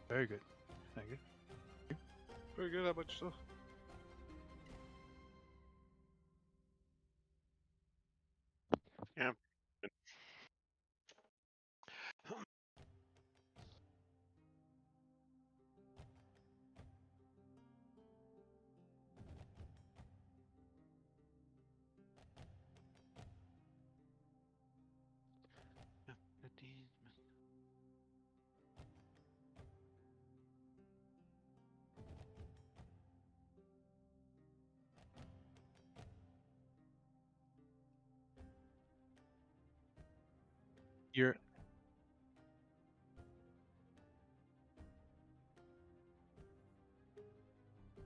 Very good. Thank you. Very good. How about yourself? Yeah. You're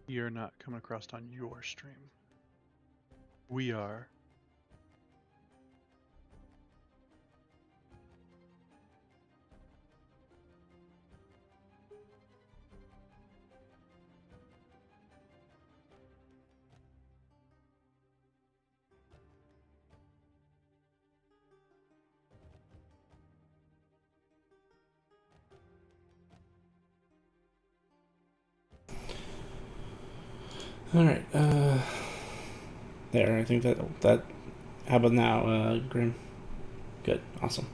you're not coming across on your stream. We are. All right. There. I think that. How about now, Grim? Good. Awesome.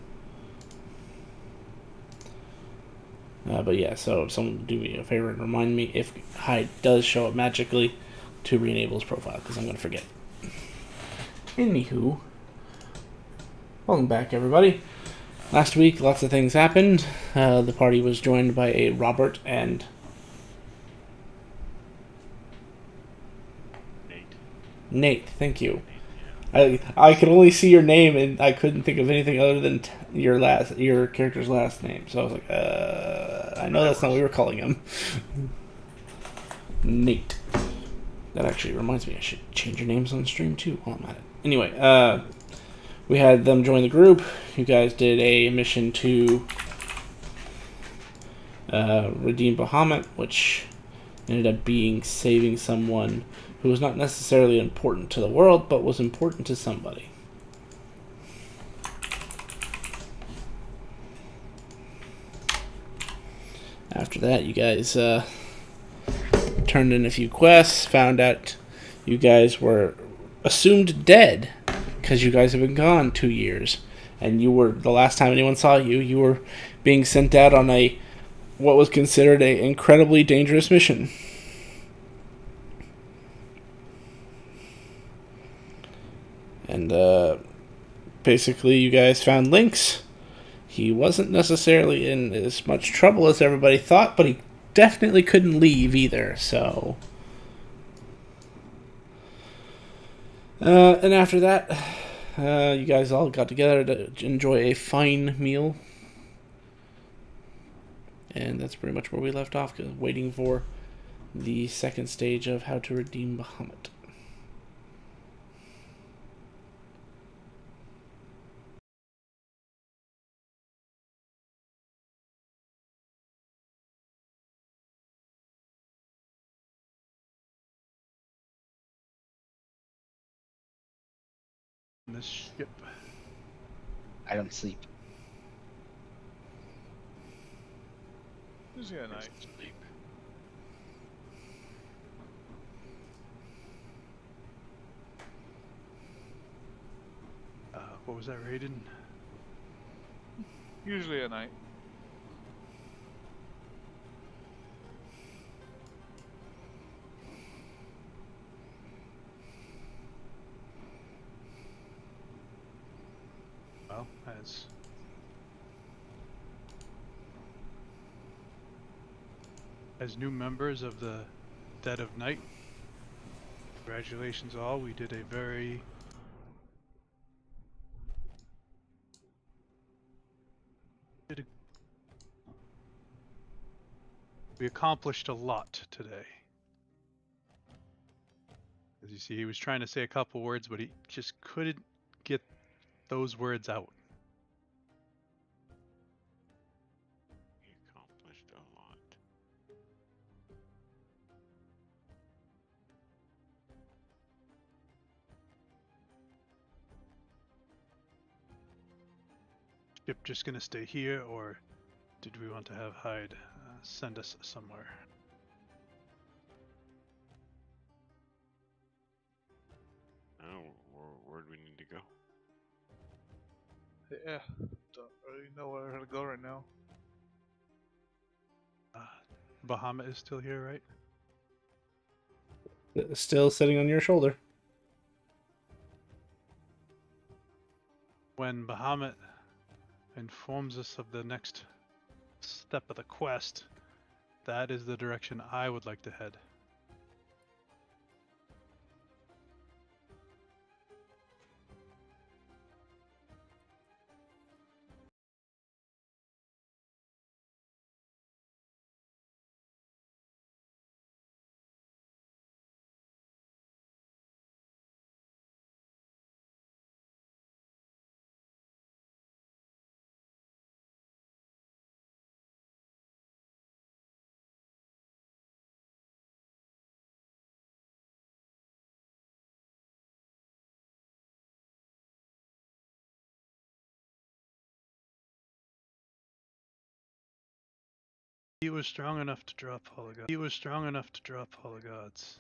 But yeah, so someone do me a favor and remind me if Hyde does show up magically to re-enable his profile, because I'm going to forget. Anywho, welcome back, everybody. Last week, lots of things happened. The party was joined by a Robert and Nate. Thank you. I could only see your name and I couldn't think of anything other than your character's last name. So I was like, I know that's not what we were calling him. Nate. That actually reminds me, I should change your names on the stream too while I'm at it. Anyway, we had them join the group. You guys did a mission to redeem Bahamut, which ended up being saving someone who was not necessarily important to the world, but was important to somebody. After that, you guys turned in a few quests, found out you guys were assumed dead because you guys have been gone 2 years, and you were, the last time anyone saw you, you were being sent out on a what was considered an incredibly dangerous mission. And basically, you guys found Lynx. He wasn't necessarily in as much trouble as everybody thought, but he definitely couldn't leave either, so. And after that, you guys all got together to enjoy a fine meal. And that's pretty much where we left off, waiting for the second stage of how to redeem Bahamut. On this ship. I don't sleep. Usually at night. What was that, Raiden? Usually at night. Well, as new members of the Dead of Night, congratulations all. We did a very we accomplished a lot today. As you see, he was trying to say a couple words, but he just couldn't get those words out. We accomplished a lot. Ship just gonna stay here, or did we want to have Hyde send us somewhere. Oh, where do we need to go? Yeah, don't really know where to go right now. Bahamut is still here, right? Still sitting on your shoulder. When Bahamut informs us of the next step of the quest, that is the direction I would like to head. He was strong enough to drop all the gods. He was strong enough to drop all the gods.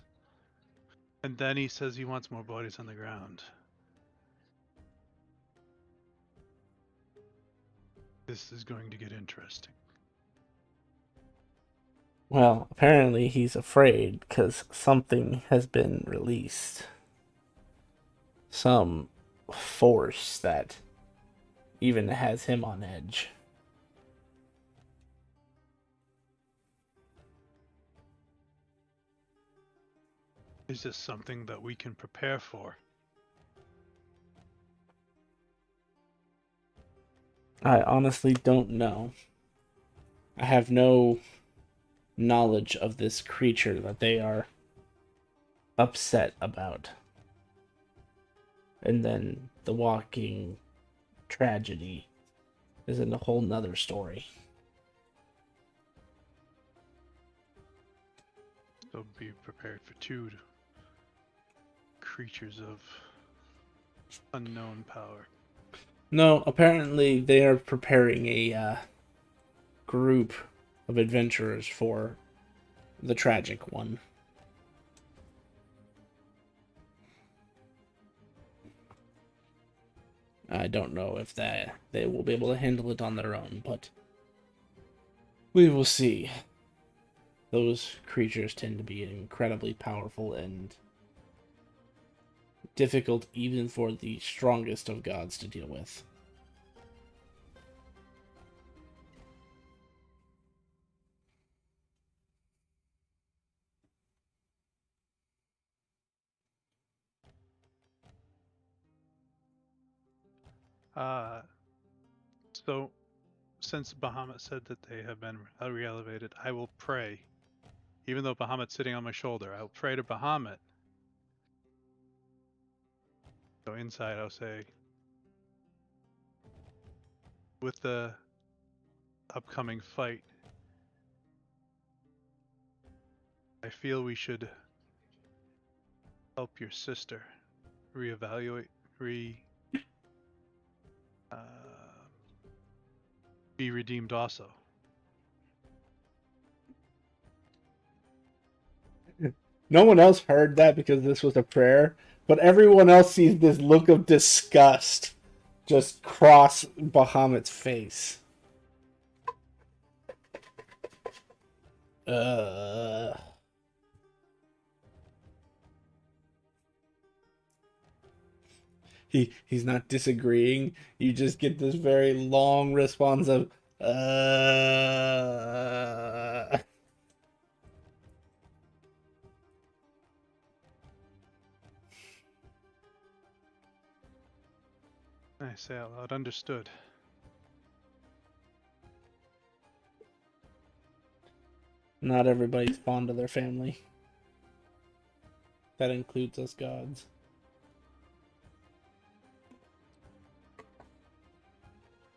And then he says he wants more bodies on the ground. This is going to get interesting. Well, apparently he's afraid because something has been released. Some force that even has him on edge. Is this something that we can prepare for? I honestly don't know. I have no knowledge of this creature that they are upset about. And then the walking tragedy is in a whole nother story. So be prepared for two creatures of unknown power. No, apparently they are preparing a group of adventurers for the tragic one. I don't know if they will be able to handle it on their own, but we will see. Those creatures tend to be incredibly powerful and difficult even for the strongest of gods to deal with. So since Bahamut said that they have been re-elevated, I will pray. Even though Bahamut's sitting on my shoulder, I'll pray to Bahamut. So inside I'll say, with the upcoming fight, I feel we should help your sister reevaluate, uh, be redeemed also. No one else heard that because this was a prayer, but everyone else sees this look of disgust just cross Bahamut's face. He's not disagreeing. You just get this very long response of I say out loud, understood. Not everybody's fond of their family. That includes us gods.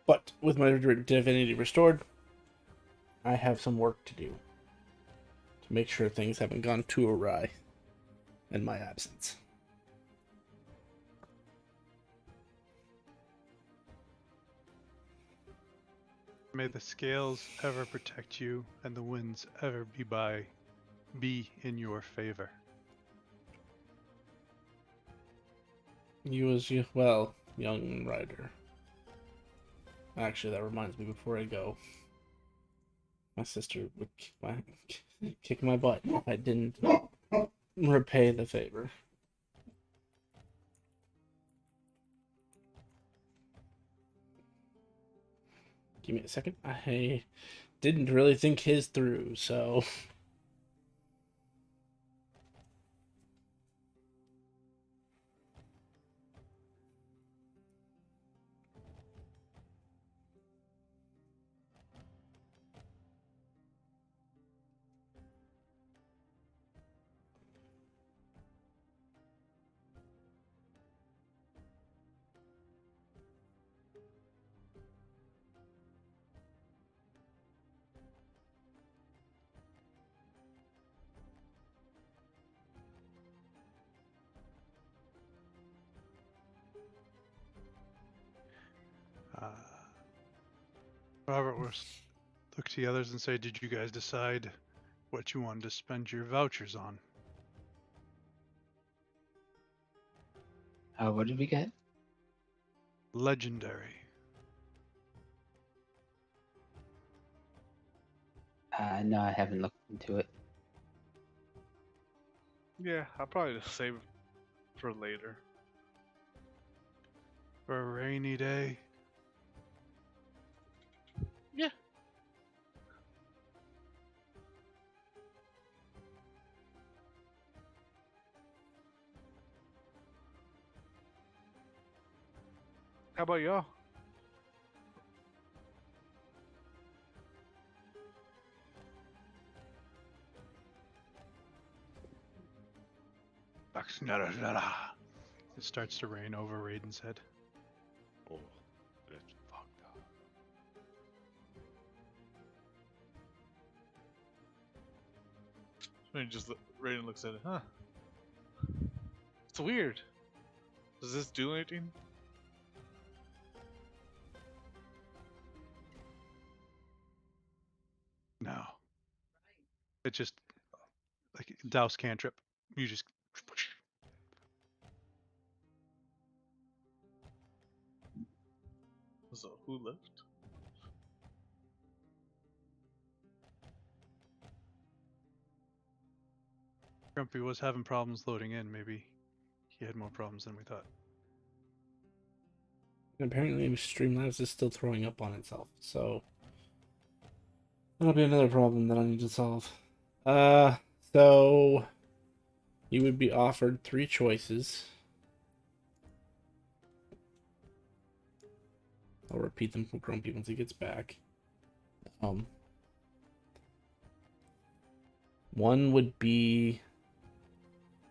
But with my divinity restored, I have some work to do to make sure things haven't gone too awry in my absence. May the scales ever protect you, and the winds ever be in your favor. You as you well, young rider. Actually, that reminds me. Before I go, my sister would kick my butt if I didn't repay the favor. Give me a second. I didn't really think his through, so. Robert will look to the others and say, "Did you guys decide what you wanted to spend your vouchers on?" What did we get? Legendary. No, I haven't looked into it. Yeah, I'll probably just save it for later. For a rainy day. Yeah. How about y'all? It starts to rain over Raiden's head. Oh, that's fucked up. Raiden looks at it, huh? It's weird. Does this do anything? No. It just like douse cantrip. You just So who left? Grumpy was having problems loading in. Maybe he had more problems than we thought. And apparently, Streamlabs is still throwing up on itself, so that'll be another problem that I need to solve. So you would be offered 3 choices. I'll repeat them for Grumpy once he gets back. One would be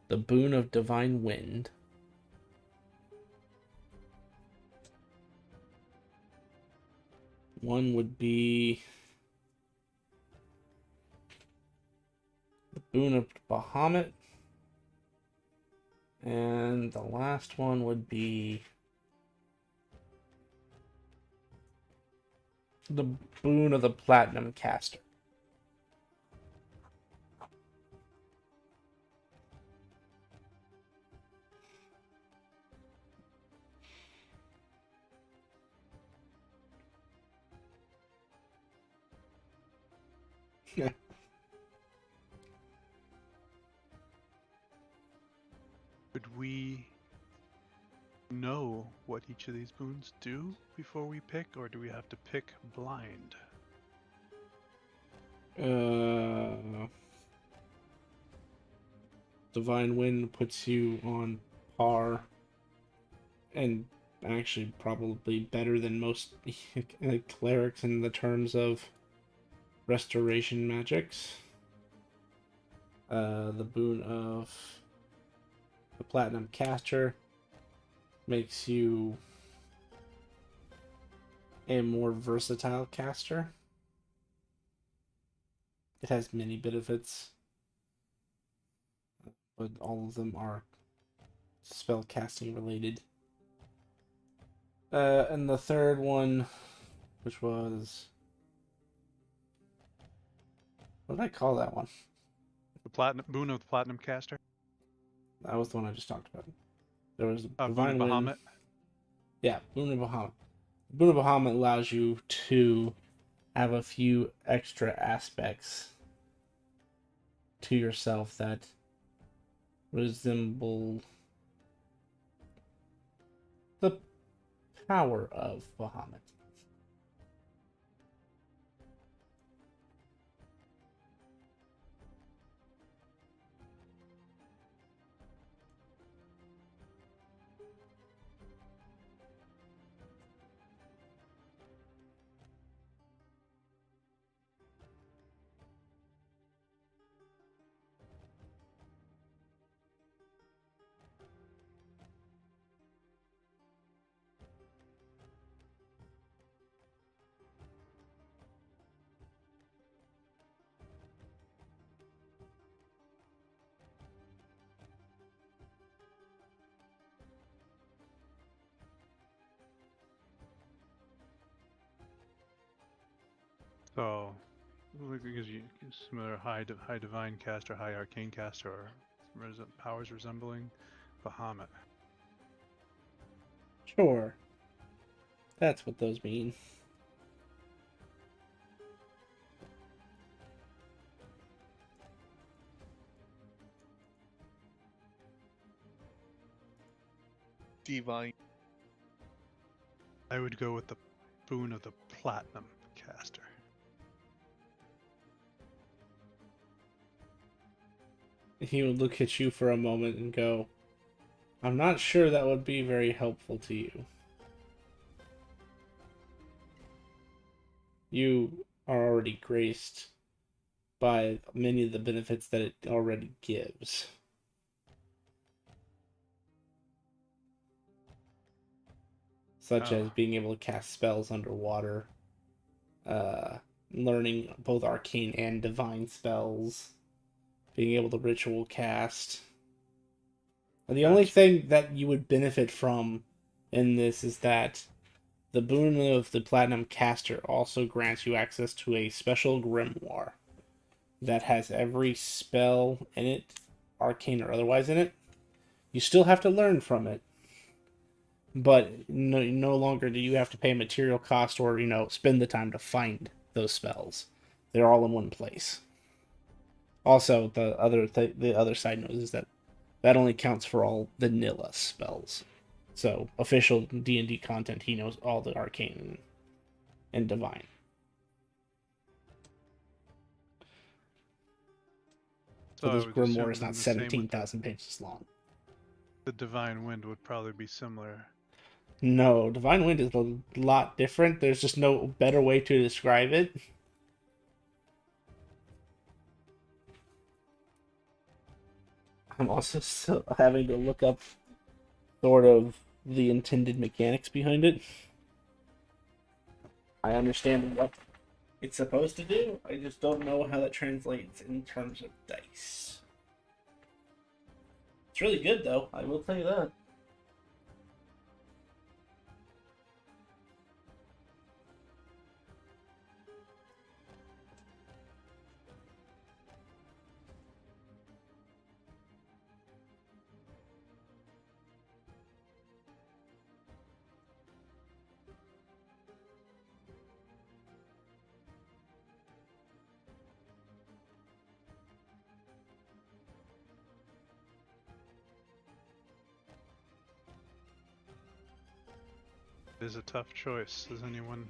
the Boon of Divine Wind. One would be the Boon of Bahamut. And the last one would be the Boon of the Platinum Caster. Would we know what each of these boons do before we pick, or do we have to pick blind? Divine Wind puts you on par, and actually probably better than most clerics in the terms of restoration magics. The Boon of the Platinum Caster makes you a more versatile caster. It has many benefits, but all of them are spell casting related. And the third one, which was What did I call that one? The platinum boon of the platinum caster. That was the one I just talked about. There was Boon of Divine Wind. Bahamut. Yeah, Boon of Bahamut. Boon of Bahamut allows you to have a few extra aspects to yourself that resemble the power of Bahamut. So, because you similar high divine caster, high arcane caster, or powers resembling Bahamut. Sure. That's what those mean. Divine. I would go with the boon of the platinum caster. He would look at you for a moment and go, I'm not sure that would be very helpful to you. You are already graced by many of the benefits that it already gives. Such as being able to cast spells underwater, learning both arcane and divine spells, being able to ritual cast. And the only thing that you would benefit from in this is that the boon of the Platinum Caster also grants you access to a special grimoire that has every spell in it, arcane or otherwise, in it. You still have to learn from it, but no longer do you have to pay material cost or, spend the time to find those spells. They're all in one place. Also, the other side note is that only counts for all vanilla spells. So, official D&D content, he knows all the arcane and divine. So this grimoire is not 17,000 pages long. The divine wind would probably be similar. No, divine wind is a lot different. There's just no better way to describe it. I'm also still having to look up sort of the intended mechanics behind it. I understand what it's supposed to do. I just don't know how that translates in terms of dice. It's really good, though. I will tell you that. It is a tough choice. Does anyone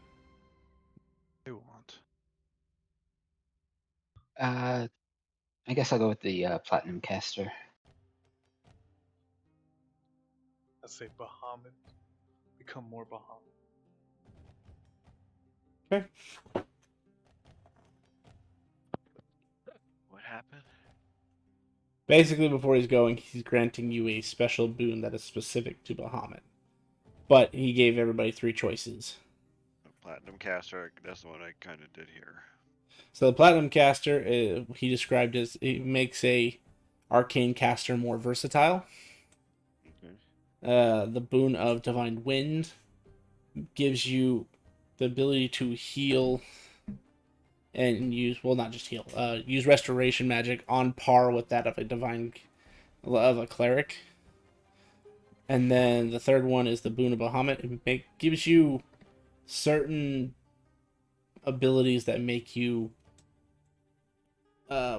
they want? I guess I'll go with the platinum caster. I'd say Bahamut. Become more Bahamut. Okay. What happened? Basically, before he's going, he's granting you a special boon that is specific to Bahamut. But he gave everybody 3 choices. The Platinum Caster, that's the one I kind of did here. So the Platinum Caster, he described as, it makes a arcane caster more versatile. Okay. The boon of Divine Wind gives you the ability to heal and use, well, not just heal, use restoration magic on par with that of a cleric. And then the third one is the Boon of Bahamut. It gives you certain abilities that make you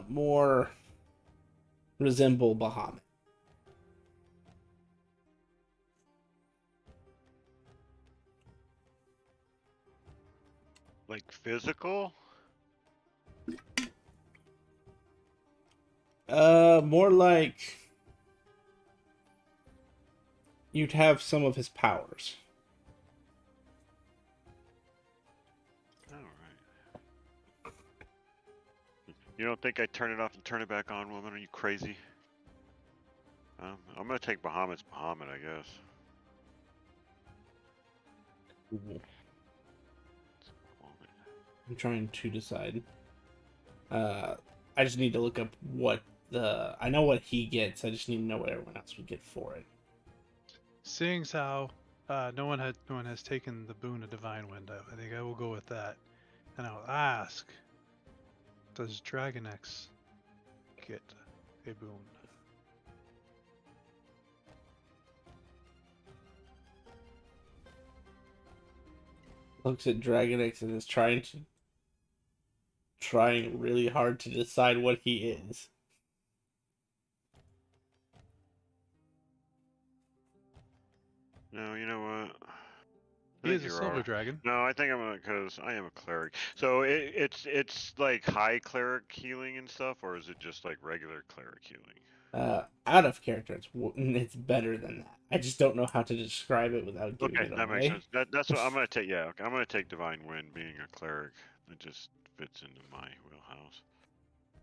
more resemble Bahamut. Like physical? More like you'd have some of his powers. Alright. You don't think I'd turn it off and turn it back on, woman? Are you crazy? I'm gonna take Bahamut's Bahamut, I guess. I'm trying to decide. I just need to look up what I know what he gets. I just need to know what everyone else would get for it. Seeing as how no one has taken the boon of divine wind, I think I will go with that, and I'll ask: does Dragon X get a boon? Looks at Dragon X and is trying really hard to decide what he is. No, you know what? He is a silver dragon. No, I think I'm gonna, because I am a cleric. So it's like high cleric healing and stuff, or is it just like regular cleric healing? Out of character, it's better than that. I just don't know how to describe it without giving it away. That makes sense. That's what I'm gonna take. Yeah, I'm gonna take divine wind. Being a cleric, it just fits into my wheelhouse.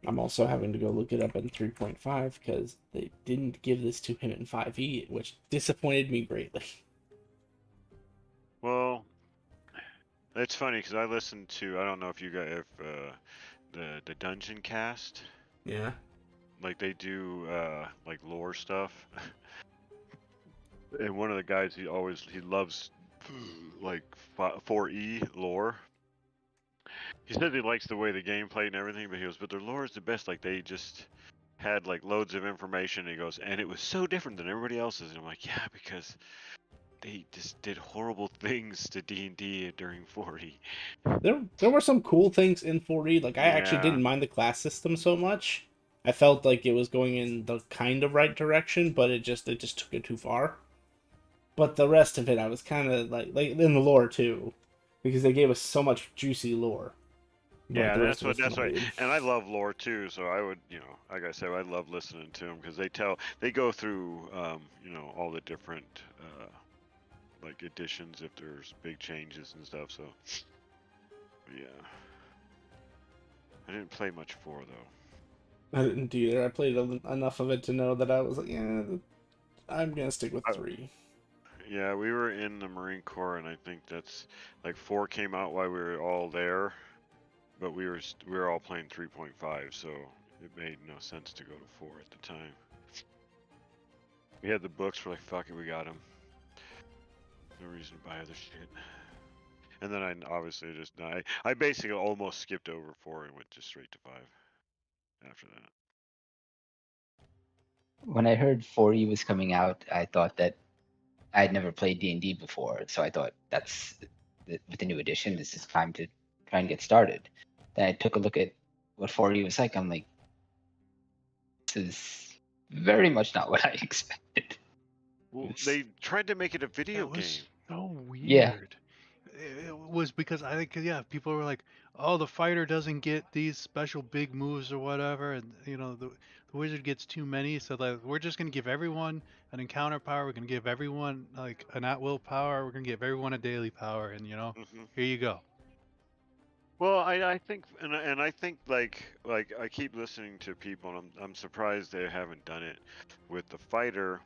I'm also having to go look it up in 3.5 because they didn't give this to him in 5e, which disappointed me greatly. Well, it's funny because I listened to, I don't know if you guys, the Dungeon Cast. Yeah. Like they do like lore stuff. And one of the guys, he loves like 4E lore. He said he likes the way the game played and everything, but he goes, but their lore is the best. Like they just had like loads of information. And he goes, and it was so different than everybody else's. And I'm like, yeah, because they just did horrible things to D&D during 4E. There were some cool things in 4E. Like I actually didn't mind the class system so much. I felt like it was going in the kind of right direction, but it just took it too far. But the rest of it, I was kind of like in the lore too, because they gave us so much juicy lore. But Yeah, that's what. And I love lore too, so I would, like I said, I love listening to them because they go through, all the different, like editions if there's big changes and stuff. So, yeah, I didn't play much 4 though. I didn't either. I played enough of it to know that I was like, yeah, I'm gonna stick with 3. Yeah, we were in the Marine Corps, and I think that's like 4 came out while we were all there, but we were all playing 3.5, so it made no sense to go to 4 at the time. We had the books, we're like, fuck it, we got them. No reason to buy other shit. And then I basically almost skipped over 4 and went just straight to 5 after that. When I heard 4E was coming out, I thought that I'd never played D&D before, so I thought with the new edition, this is time to try and get started. Then I took a look at what 4E was like. I'm like, this is very much not what I expected. Well, they tried to make it a video game. So weird. Yeah. It was because I think, yeah, people were like, oh, the fighter doesn't get these special big moves or whatever, and the wizard gets too many, so like we're just gonna give everyone an encounter power. We're gonna give everyone like an at-will power. We're gonna give everyone a daily power, and here you go. Well, I think, and I think like I keep listening to people, and I'm surprised they haven't done it with the fighter.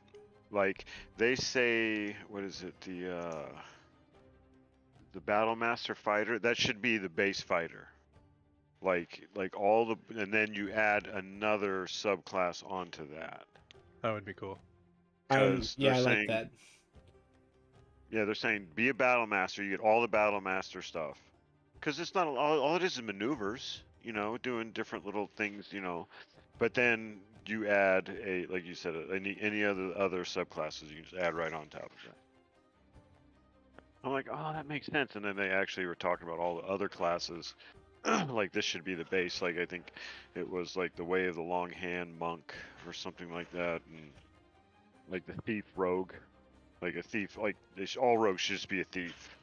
Like they say, what is it, the Battle Master fighter? That should be the base fighter. Like and then you add another subclass onto that. That would be cool. I like that. Yeah, they're saying be a Battle Master. You get all the Battle Master stuff, because it's not all it is maneuvers. You know, doing different little things. You know, but then you add a, like you said, any other subclasses you can just add right on top of that. I'm like, oh, that makes sense. And then they actually were talking about all the other classes. Like this should be the base. Like I think it was like the Way of the Long Hand Monk or something like that, and like the Thief Rogue, like a thief. Like all rogues should just be a thief.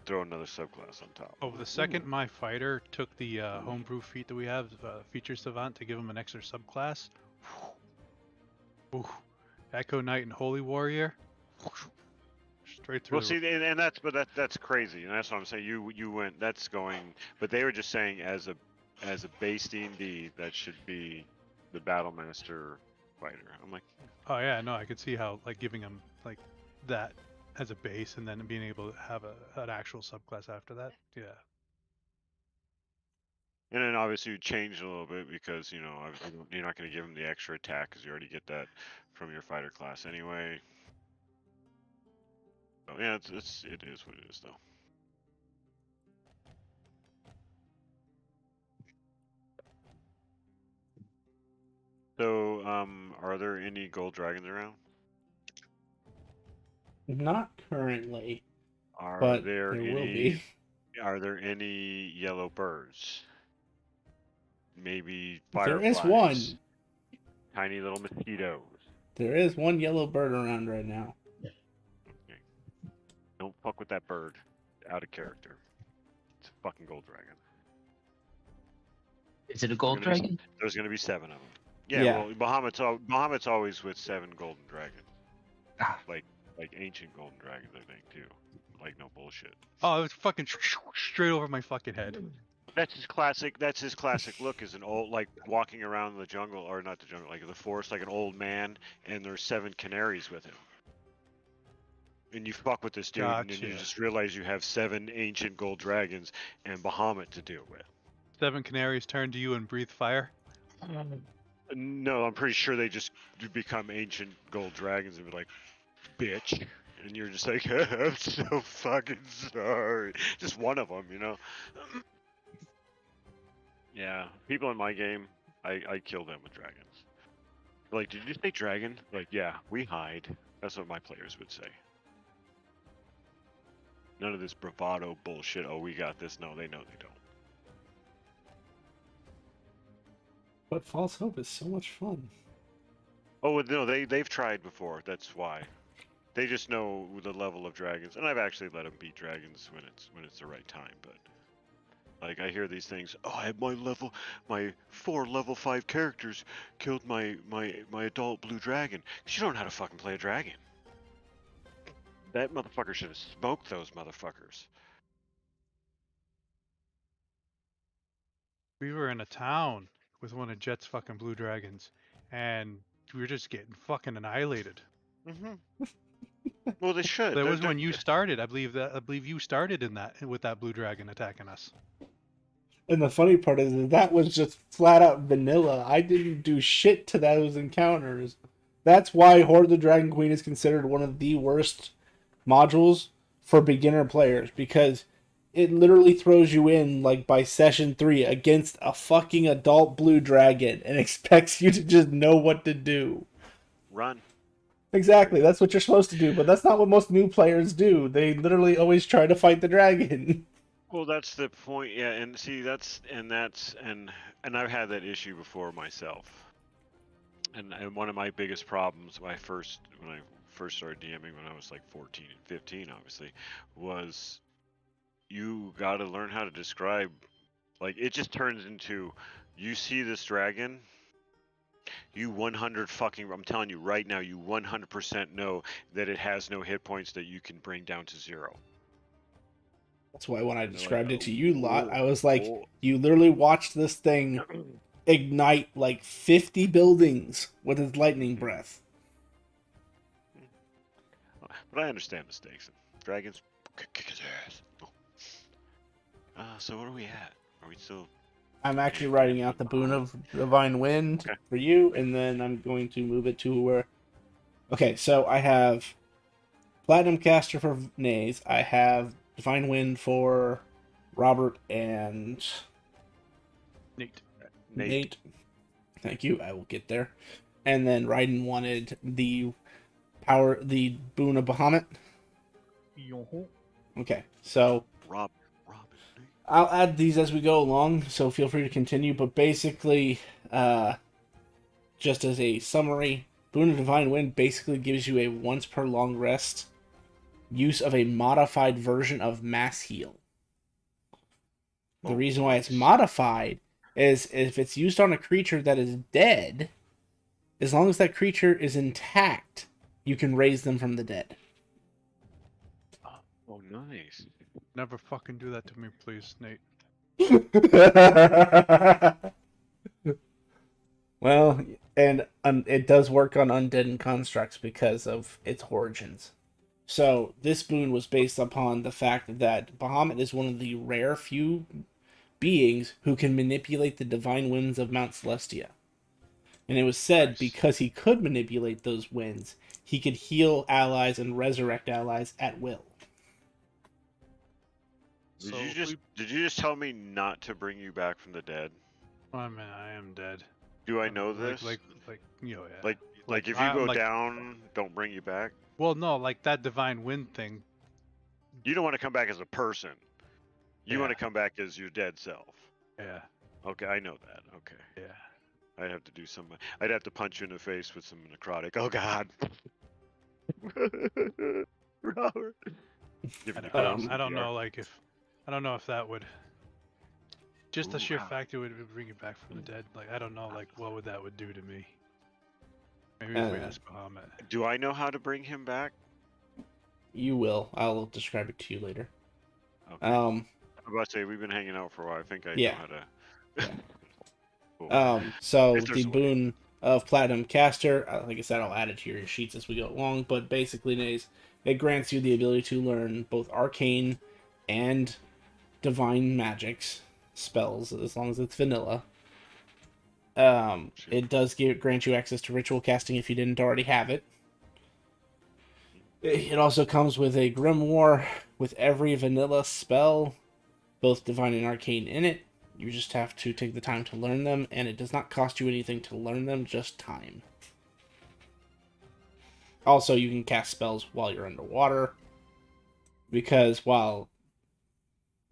Throw another subclass on top. Oh, the second my fighter took the homebrew feat that we have, Feature Savant, to give him an extra subclass. Ooh, Echo Knight and Holy Warrior. Straight through. Well, see, and that's crazy, and that's what I'm saying. You went, that's going, but they were just saying as a base D&D that should be the Battlemaster fighter. I'm like, Oh yeah, no, I could see how like giving him like that as a base and then being able to have an actual subclass after that. Yeah. and then obviously you change a little bit because you know you're not going to give him the extra attack because you already get that from your fighter class anyway. So yeah, it is what it is though. So, are there any gold dragons around? Not currently, Are but there there any? will be. Are there any yellow birds? Maybe There is fireflies. one. Tiny little mosquitoes. There is one yellow bird around right now. Okay. Don't fuck with that bird. Out of character. It's a fucking gold dragon. Is it a gold dragon? There's gonna be 7 of them. Yeah. Yeah. Well, Bahamut's always with 7 golden dragons. Ah. Like ancient golden dragons, I think too. Like no bullshit. Oh, it was fucking straight over my fucking head. That's his classic. That's his classic look. Is an old, like walking around the jungle, or not the jungle, like the forest, like an old man, and there's 7 canaries with him. And you fuck with this dude, and then you Gotcha. just realize you have 7 ancient gold dragons and Bahamut to deal with. 7 canaries turn to you and breathe fire. No, I'm pretty sure they just become ancient gold dragons and be like, bitch. And you're just like, I'm so fucking sorry. Just one of them, you know? Yeah, people in my game, I kill them with dragons. Like, did you say dragon? Like, yeah, we hide. That's what my players would say. None of this bravado bullshit. Oh, we got this. No, they know they don't. But False Hope is so much fun. Oh no, they've tried before. That's why. They just know the level of dragons, and I've actually let them beat dragons when it's the right time. But like I hear these things. Oh, I had my 4 level 5 characters killed my adult blue dragon. 'Cause you don't know how to fucking play a dragon. That motherfucker should have smoked those motherfuckers. We were in a town with one of Jet's fucking blue dragons, and we were just getting fucking annihilated. Mm-hmm. Well, they should. That was when you started. I believe you started in that with that blue dragon attacking us. And the funny part is that was just flat out vanilla. I didn't do shit to those encounters. That's why Horde of the Dragon Queen is considered one of the worst modules for beginner players, because it literally throws you in like by session 3 against a fucking adult blue dragon and expects you to just know what to do. Run. Exactly, that's what you're supposed to do, but that's not what most new players do. They literally always try to fight the dragon. Well, that's the point. Yeah, and see, and I've had that issue before myself. And one of my biggest problems when I first started DMing when I was like 14 and 15, obviously, was you got to learn how to describe. Like, it just turns into, you see this dragon, you 100 fucking, I'm telling you right now, you 100% know that it has no hit points that you can bring down to 0. That's why when I described like, it to you lot, I was like, oh. you literally watched this thing ignite like 50 buildings with its lightning breath. But I understand the stakes. Dragons kick his ass. Oh. So where are we at? Are we still? I'm actually writing out the Boon of Divine Wind for you, and then I'm going to move it to where... Okay, so I have Platinum Caster for Nays. I have Divine Wind for Robert and Nate. Nate. Thank you. I will get there. And then Raiden wanted the boon of Bahamut. Yo-ho. Okay, so Robin. I'll add these as we go along, so feel free to continue. But basically, just as a summary, Boon of Divine Wind basically gives you a once per long rest use of a modified version of Mass Heal. The reason why it's modified is if it's used on a creature that is dead, as long as that creature is intact, you can raise them from the dead. Oh, nice. Never fucking do that to me, please, Nate. Well, and it does work on undead and constructs because of its origins. So this boon was based upon the fact that Bahamut is one of the rare few beings who can manipulate the divine winds of Mount Celestia. And it was said because he could manipulate those winds, he could heal allies and resurrect allies at will. Did you just tell me not to bring you back from the dead? I mean, I am dead. Do I know this? Like, you know, yeah. Like if you go down, don't bring you back. Well, no, like that divine wind thing. You don't want to come back as a person. You want Yeah. to come back as your dead self. Yeah. Okay, I know that. Okay. Yeah. I'd have to do some. I'd have to punch you in the face with some necrotic. Oh God. Robert. I don't know, like I don't know if that would. Just the sheer fact it would bring you back from the dead. Like I don't know, like what that would do to me. Maybe if we ask Bahamut. Do I know how to bring him back? You will. I'll describe it to you later. Okay. I'm about to say we've been hanging out for a while. I think I know how to. Cool. So the boon of Platinum Caster, like I said, I'll add it to your sheets as we go along. But basically, it grants you the ability to learn both arcane and divine magics spells, as long as it's vanilla. It does grant you access to ritual casting if you didn't already have it. It also comes with a grimoire with every vanilla spell, both divine and arcane, in it. You just have to take the time to learn them, and it does not cost you anything to learn them, just time. Also, you can cast spells while you're underwater, because while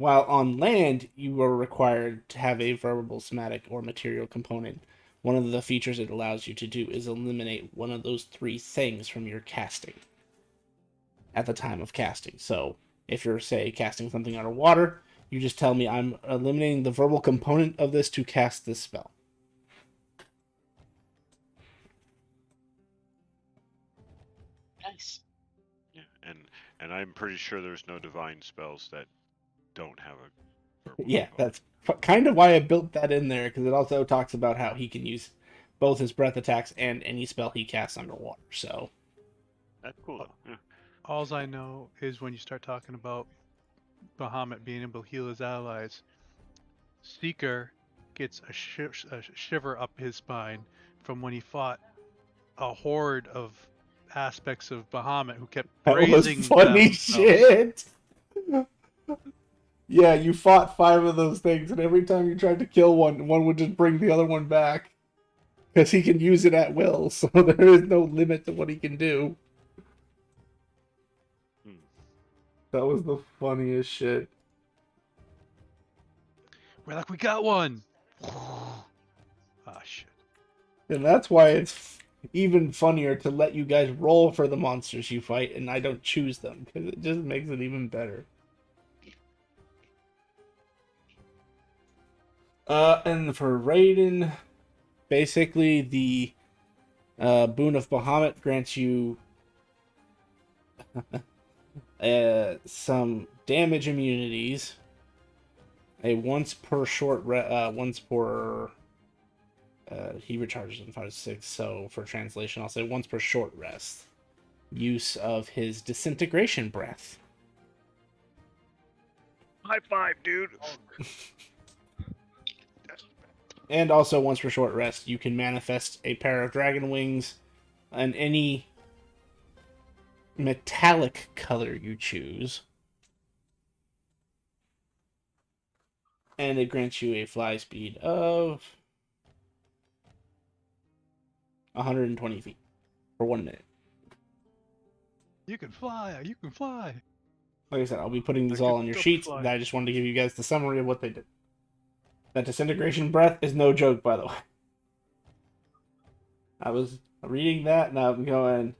on land, you are required to have a verbal, somatic, or material component. One of the features it allows you to do is eliminate one of those three things from your casting at the time of casting. So, if you're, say, casting something underwater, you just tell me I'm eliminating the verbal component of this to cast this spell. Nice. Yeah, and I'm pretty sure there's no divine spells that don't have a verbal Yeah, component. that's kind of why I built that in there, because it also talks about how he can use both his breath attacks and any spell he casts underwater. So That's cool though. Yeah. Alls I know is when you start talking about Bahamut being able to heal his allies, Seeker gets a shiver up his spine from when he fought a horde of aspects of Bahamut who kept that was praising funny themselves. shit. Yeah, you fought 5 of those things, and every time you tried to kill one would just bring the other one back. Because he can use it at will, so there is no limit to what he can do. That was the funniest shit. We're like, we got one! Ah, shit. And that's why it's even funnier to let you guys roll for the monsters you fight, and I don't choose them, because it just makes it even better. And for Raiden, basically the Boon of Bahamut grants you some damage immunities, a once per he recharges in 5 to 6, so for translation I'll say once per short rest, use of his disintegration breath, High five, dude. and also once per short rest you can manifest a pair of dragon wings and any metallic color you choose. and it grants you a fly speed of 120 feet for 1 minute. You can fly. You can fly. Like I said, I'll be putting these I all could on your double sheets. fly. I just wanted to give you guys the summary of what they did. That disintegration breath is no joke, by the way. I was reading that and I'm going,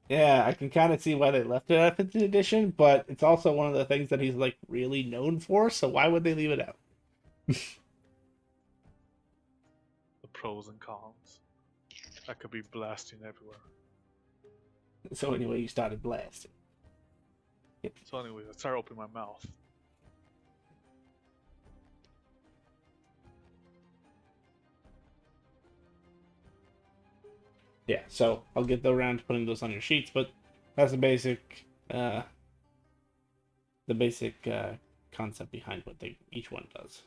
yeah, I can kind of see why they left it out of 5th edition, but it's also one of the things that he's like really known for, so why would they leave it out? The pros and cons. I could be blasting everywhere. So anyway, you started blasting. So anyway, I started opening my mouth. Yeah, so I'll get around to putting those on your sheets, but that's the basic concept behind what each one does.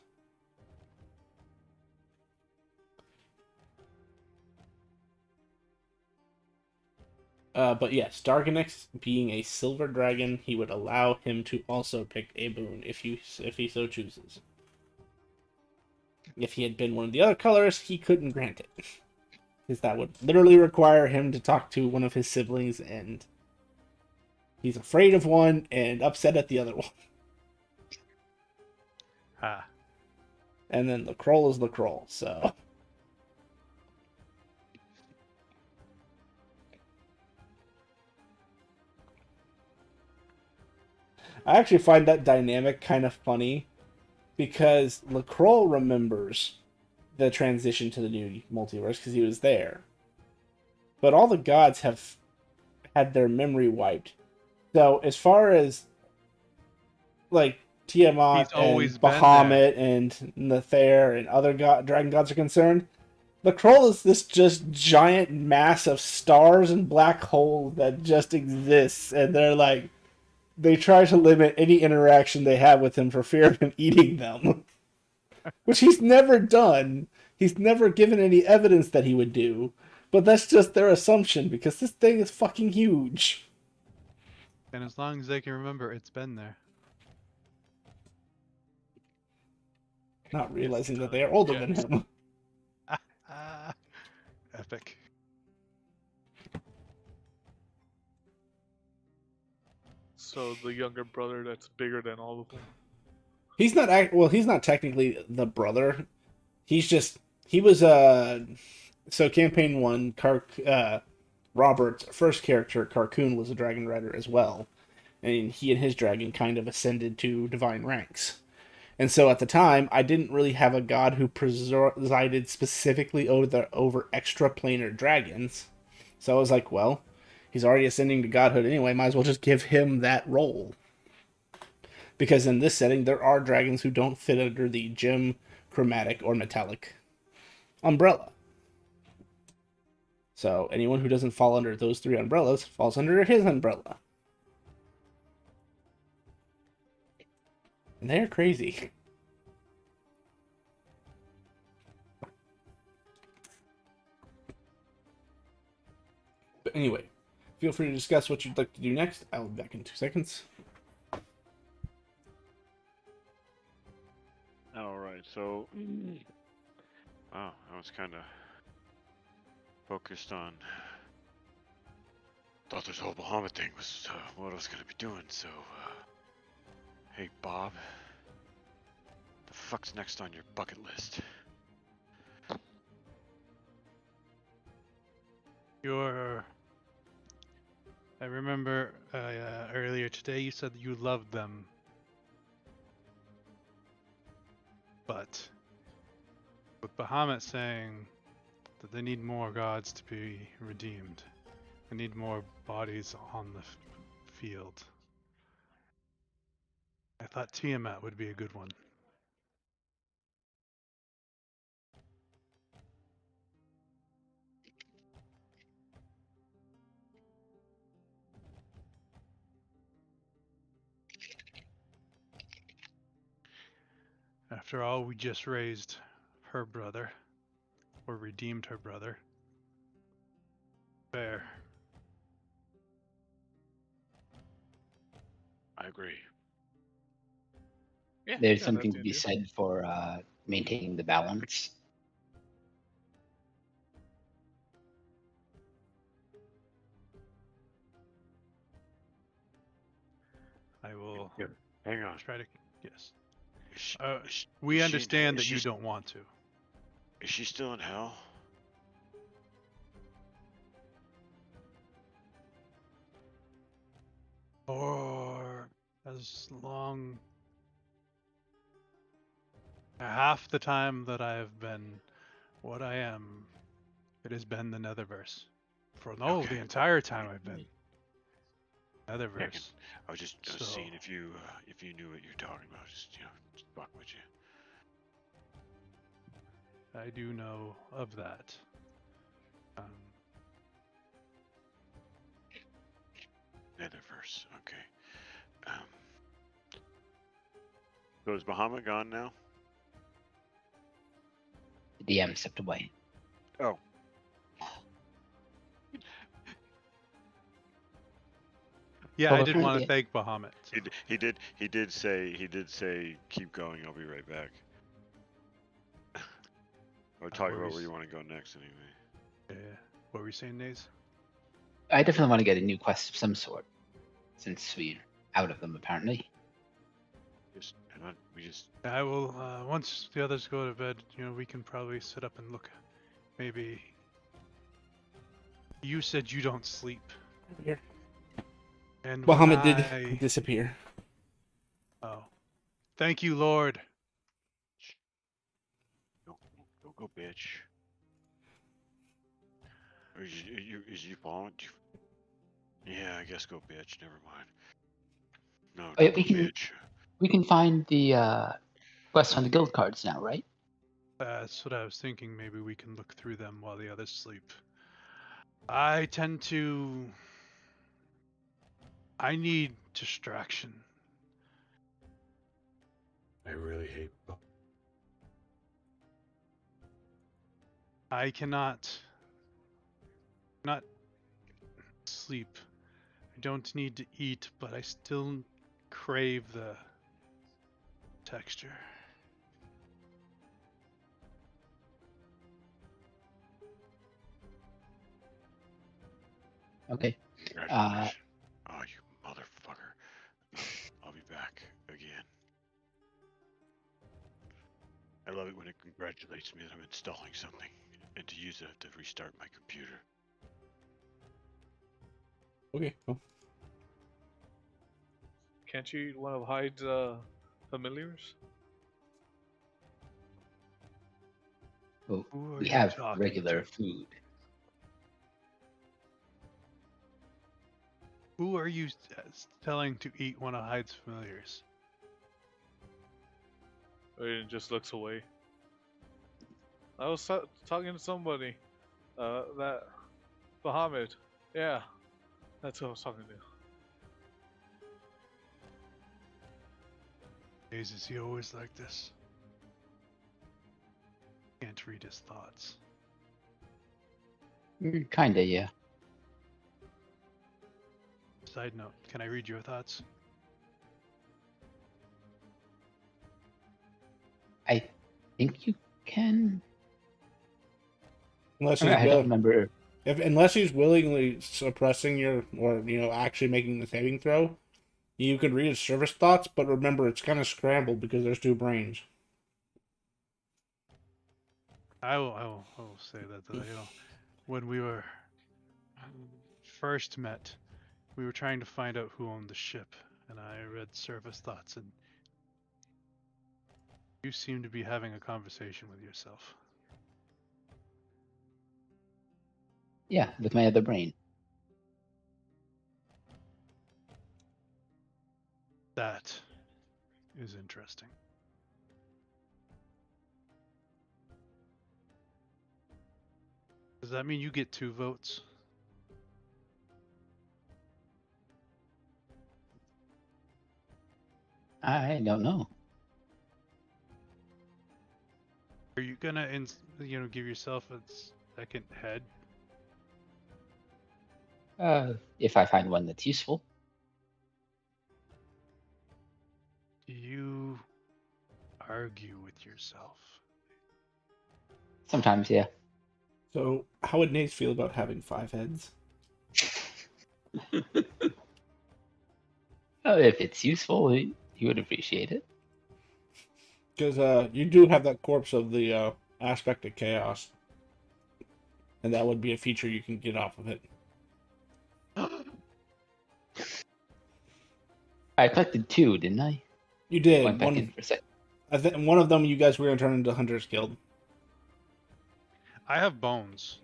But yes, Dargonix being a silver dragon, he would allow him to also pick a boon if he so chooses. If he had been one of the other colors, he couldn't grant it. Because that would literally require him to talk to one of his siblings, and he's afraid of one and upset at the other one. Ah. And then the Kroll is the Kroll, so... I actually find that dynamic kind of funny, because LaCroix remembers the transition to the new multiverse because he was there. But all the gods have had their memory wiped. So as far as like Tiamat He's always and been Bahamut and Nether and other dragon gods are concerned, the Kroll is this just giant mass of stars and black holes that just exists, and they try to limit any interaction they have with him for fear of him eating them. Which he's never done. He's never given any evidence that he would do. But that's just their assumption, because this thing is fucking huge. And as long as they can remember, it's been there. Not realizing that done they are older yet. than him. Epic. So the younger brother that's bigger than all of them. He's not he's not technically the brother. He was so campaign 1, Robert's first character, Carcoon, was a dragon rider as well. And he and his dragon kind of ascended to divine ranks. And so at the time, I didn't really have a god who presided specifically over extraplanar dragons. So I was like, well, he's already ascending to godhood anyway, might as well just give him that role. Because in this setting, there are dragons who don't fit under the gem, chromatic, or metallic umbrella. So anyone who doesn't fall under those 3 umbrellas falls under his umbrella. And they're crazy. But anyway, feel free to discuss what you'd like to do next. I will be back in 2 seconds. Alright, so... Wow, I was kind of focused on... Thought this whole Bahamut thing was what I was going to be doing, so... Hey, Bob. The fuck's next on your bucket list? I remember earlier today you said that you loved them. But with Bahamut saying that they need more gods to be redeemed, they need more bodies on the field. I thought Tiamat would be a good one. After all, we just raised her brother, or redeemed her brother. Fair. I agree. Yeah, There's yeah, something that's to be D&D. said for maintaining the balance. I will Yeah. Hang on. try to. Yes. Is she, We is she in, understand is that you she, don't want to. is she still in hell? For as long. Half the time that I have been what I am, it has been the Netherverse. For no, Okay. the entire time I've been Yeah, Netherverse. I was So seeing if you knew what you're talking about. Just just fuck with you. I do know of that. Netherverse. Okay. Um. So is Bahamut gone now? The DM stepped away. Oh. Yeah, Well, I did want to apparently, thank Bahamut. So. He did say keep going. I'll be right back. Or talk about where you want to go next anyway. Yeah. What were you saying, Naze? I definitely want to get a new quest of some sort, since we're out of them apparently. We just I will. Once the others go to bed, we can probably sit up and look. Maybe. You said you don't sleep. Here. And Bahamut when did disappear. Oh, thank you, Lord. don't go, bitch. Or is you following? Yeah, I guess go, bitch. Never mind. No, Oh, yeah, don't go, bitch. we can find the quest on the guild cards now, right? That's what I was thinking. Maybe we can look through them while the others sleep. I tend to. I need distraction. I really hate. I cannot not sleep. I don't need to eat, but I still crave the texture. Okay. Congratulations. Oh, you motherfucker. I'll be back again. I love it when it congratulates me that I'm installing something and to use it to restart my computer. Okay, cool. Can't you eat one of Hyde's familiars? Well, Who are we you have talking regular to? food. Who are you telling to eat one of Hyde's familiars? Or he just looks away. I was talking to somebody. That Bahamut. Yeah, that's who I was talking to. Is he always like this? Can't read his thoughts. Kinda, yeah. Side note, can I read your thoughts? I think you can. Unless I he's don't remember. unless he's willingly suppressing your, or actually making the saving throw, you can read his service thoughts. But remember, it's kind of scrambled because there's two brains. I will say that when we were first met, we were trying to find out who owned the ship, and I read service thoughts, and you seem to be having a conversation with yourself. Yeah, with my other brain. That is interesting. Does that mean you get 2 votes? I don't know. Are you gonna, give yourself a second head? If I find one that's useful. Do you argue with yourself. Sometimes, yeah. So, how would Nate feel about having 5 heads? Oh, if it's useful, he would appreciate it. Because you do have that corpse of the aspect of chaos, and that would be a feature you can get off of it. I collected 2, didn't I? You did. Went back in for a sec. I think one of them you guys were gonna turn into Hunter's Guild. I have bones.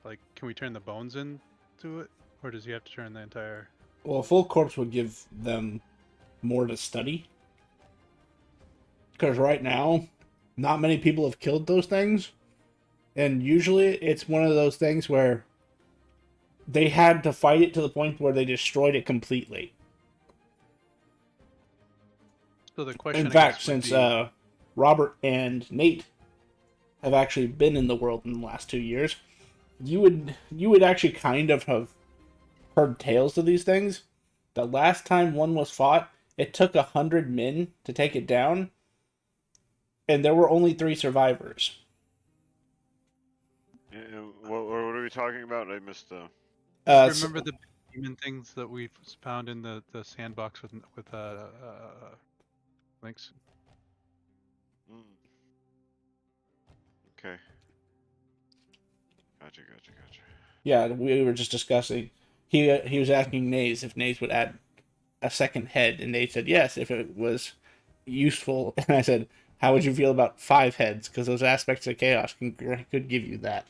Like, can we turn the bones into it, or does he have to turn the entire? Well, a full corpse would give them more to study. Because right now, not many people have killed those things. And usually it's one of those things where they had to fight it to the point where they destroyed it completely. So the question, In I fact, guess, would since be, Robert and Nate have actually been in the world in the last 2 years, you would actually kind of have heard tales of these things. The last time one was fought, it took 100 men to take it down, and there were only 3 survivors. What are we talking about? I missed the. remember the demon things that we found in the sandbox with links? Mm. Okay. Gotcha. Yeah, we were just discussing. He was asking Naze if Naze would add a second head, and Naze said yes if it was useful. And I said, how would you feel about 5 heads? Because those aspects of chaos could give you that.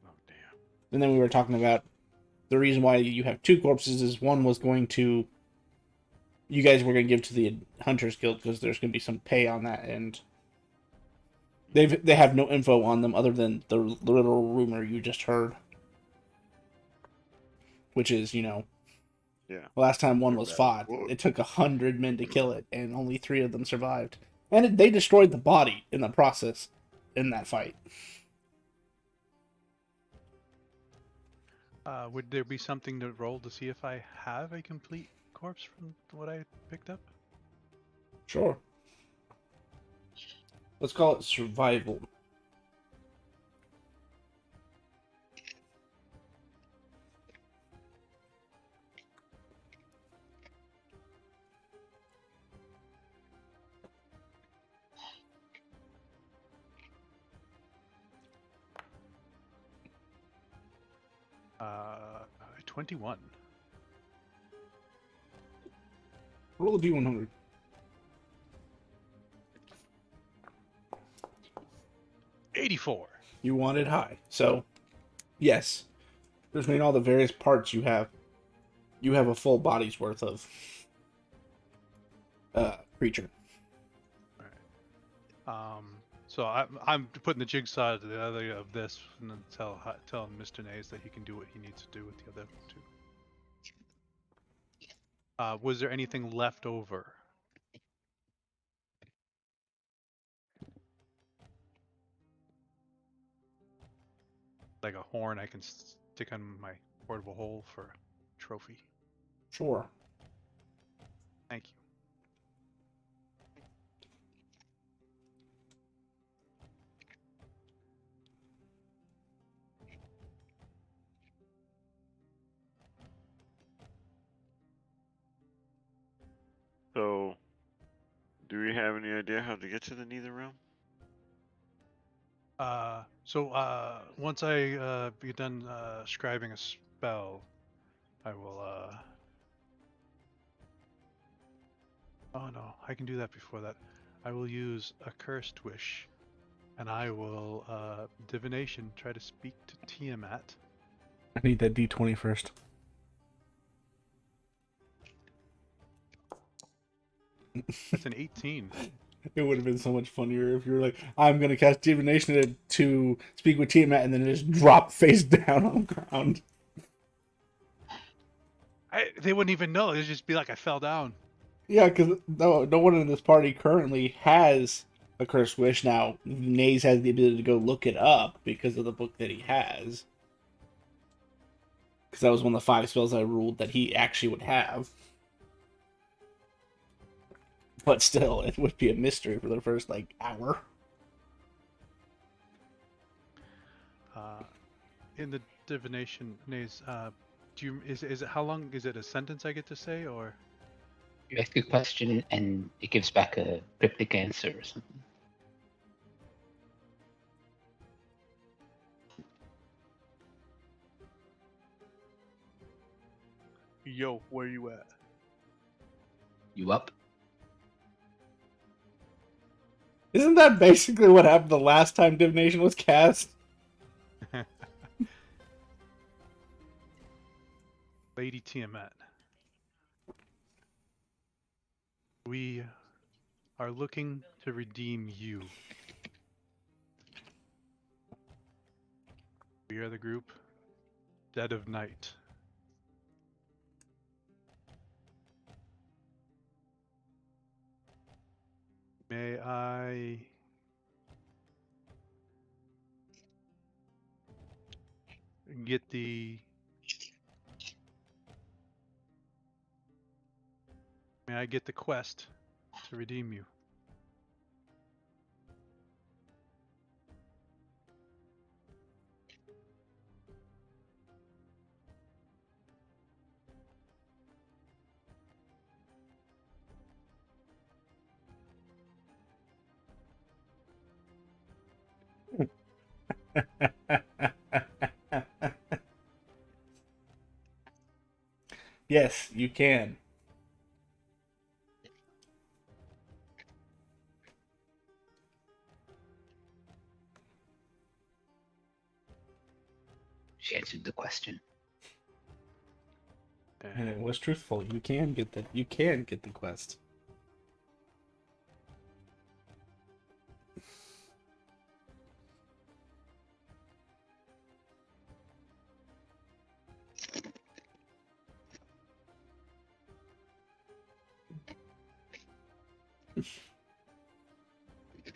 Oh damn. And then we were talking about the reason why you have 2 corpses is one was going to. You guys were going to give to the Hunters Guild because there's going to be some pay on that, and they have no info on them other than the little rumor you just heard, which is Yeah. last time one was fought, it took 100 men to kill it, and only 3 of them survived, and they destroyed the body in the process in that fight. Would there be something to roll to see if I have a complete corpse from what I picked up? Sure. Let's call it survival. Uh, 21. Roll a d100. 84. You want it high. So, yes. Between all the various parts you have a full body's worth of creature. So I'm putting the jigsaw to the other of this, and then tell Mr. Nays that he can do what he needs to do with the other 2. Was there anything left over? Like a horn I can stick on my portable hole for a trophy. Sure. Thank you. So, do we have any idea how to get to the Neither Realm? Once I be done scribing a spell, I will. Oh no, I can do that before that. I will use a cursed wish, and I will divination try to speak to Tiamat. I need that d20 first. That's an 18. It would have been so much funnier if you were like, I'm going to cast divination to speak with Tiamat, and then just drop face down on the ground. They wouldn't even know. It'd just be like I fell down. Yeah, because no one in this party currently has a cursed wish. Now, Naze has the ability to go look it up because of the book that he has. Because that was one of the 5 spells I ruled that he actually would have. But still, it would be a mystery for the first hour. In the divination, Nays, is it how long is it a sentence I get to say or? You ask a question and it gives back a cryptic answer or something. Yo, where you at? You up? Isn't that basically what happened the last time divination was cast? Lady Tiamat. We are looking to redeem you. We are the group Dead of Night. May I get the quest to redeem you? Yes, you can. She answered the question. And it was truthful. You can get the quest.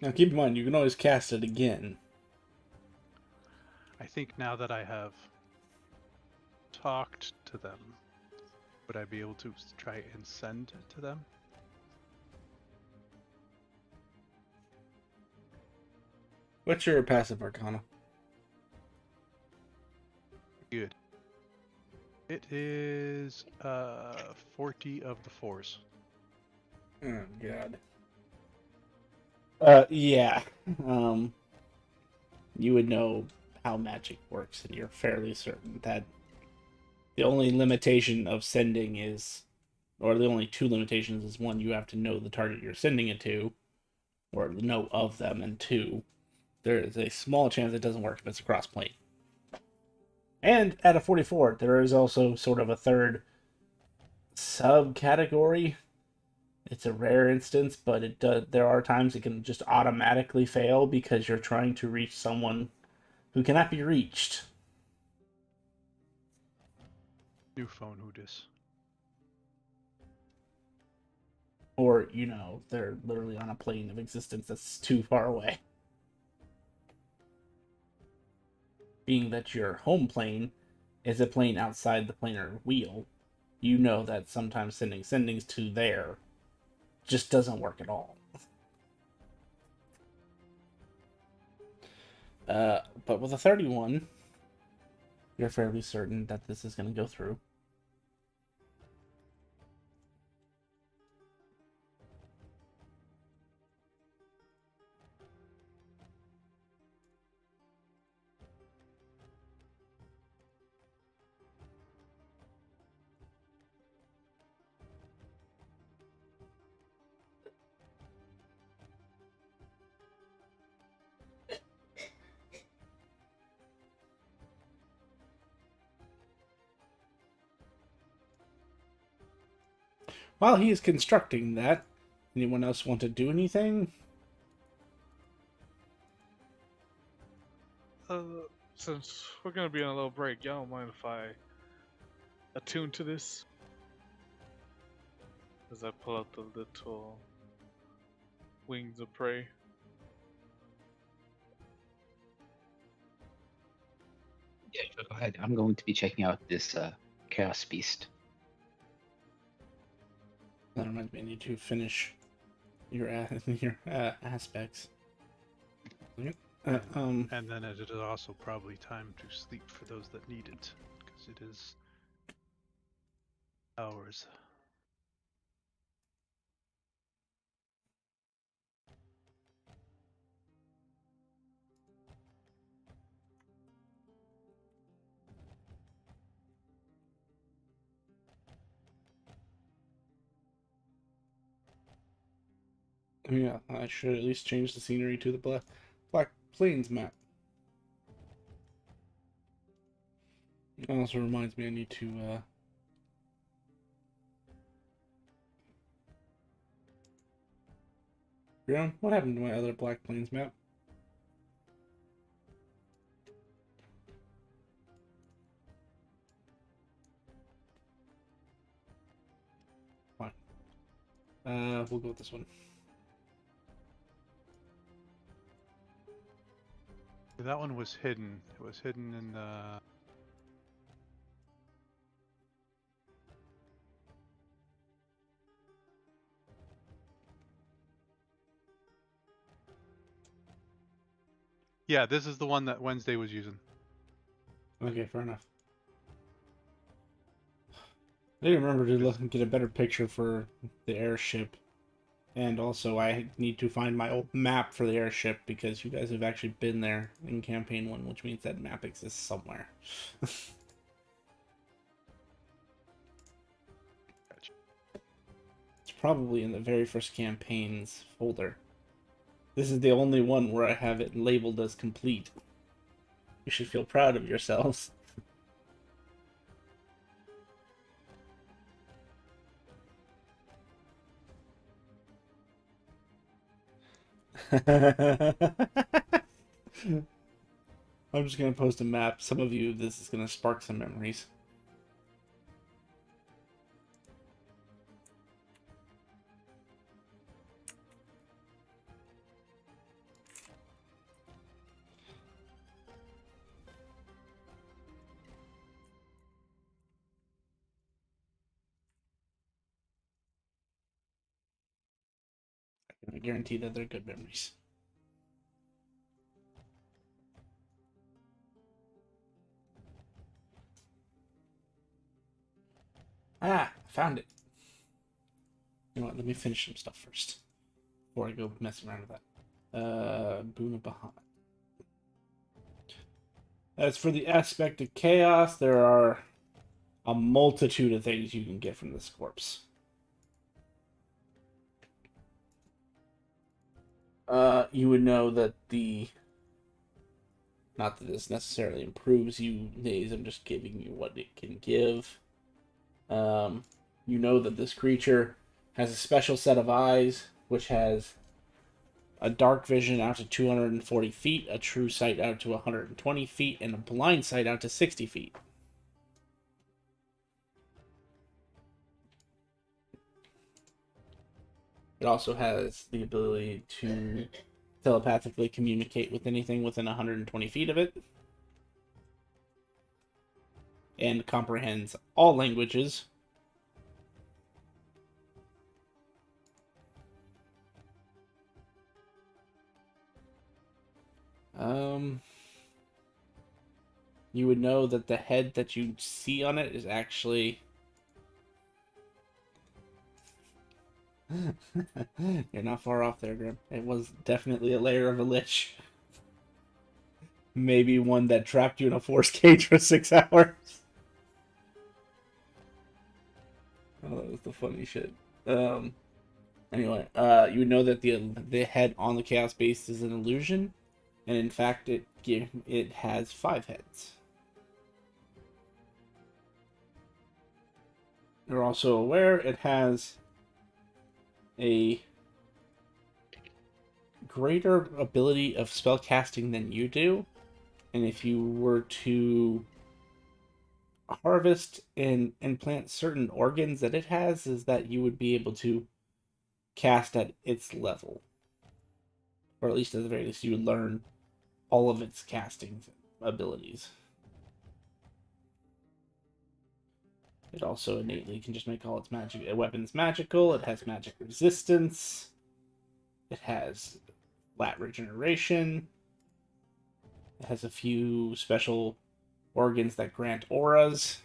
Now keep in mind, you can always cast it again. I think now that I have talked to them, would I be able to try and send to them? What's your passive arcana? Good. It is 40 of the 4s. Oh god. Yeah. You would know how magic works, and you're fairly certain that the only limitation of sending is, or the only two limitations is, one, you have to know the target you're sending it to, or know of them, and two, there is a small chance it doesn't work if it's across plane. And at a 44, there is also sort of a third subcategory. It's a rare instance, but it does. There are times it can just automatically fail because you're trying to reach someone who cannot be reached. New phone, who dis? Or, they're literally on a plane of existence that's too far away. Being that your home plane is a plane outside the planar wheel, you know that sometimes sending sendings to there just doesn't work at all. But with a 31, you're fairly certain that this is going to go through. While he is constructing that, anyone else want to do anything? Since we're gonna be on a little break, y'all don't mind if I attune to this? As I pull out the little wings of prey. Yeah, go ahead. I'm going to be checking out this Chaos Beast. That reminds me, I need to finish your aspects. Yep. And then it is also probably time to sleep for those that need it, because it is hours. Yeah, I should at least change the scenery to the Black Plains map. It also reminds me I need to what happened to my other Black Plains map? Fine. We'll go with this one. That one was hidden. It was hidden in the... Yeah, this is the one that Wednesday was using. Okay, fair enough. I didn't remember to look and get a better picture for the airship. And also, I need to find my old map for the airship because you guys have actually been there in campaign 1, which means that map exists somewhere. Gotcha. It's probably in the very first campaign's folder. This is the only one where I have it labeled as complete. You should feel proud of yourselves. I'm just gonna post a map. Some of you, this is gonna spark some memories. I guarantee that they're good memories. Ah, I found it. You know what? Let me finish some stuff first before I go messing around with that. Boon of Bahamut. As for the aspect of chaos, there are a multitude of things you can get from this corpse. You would know that not that this necessarily improves you, Nays, I'm just giving you what it can give. You know that this creature has a special set of eyes, which has a dark vision out to 240 feet, a true sight out to 120 feet, and a blind sight out to 60 feet. It also has the ability to telepathically communicate with anything within 120 feet of it, and comprehends all languages. You would know that the head that you see on it is actually... You're not far off there, Grim. It was definitely a layer of a lich. Maybe one that trapped you in a force cage for 6 hours. Oh, that was the funny shit. Anyway, you would know that the head on the Chaos Beast is an illusion, and in fact, it has 5 heads. You're also aware it has a greater ability of spell casting than you do, and if you were to harvest and implant certain organs that it has, is that you would be able to cast at its level, or at least at the very least you would learn all of its casting abilities. It also innately can just make all its weapons magical. It has magic resistance. It has flat regeneration. It has a few special organs that grant auras.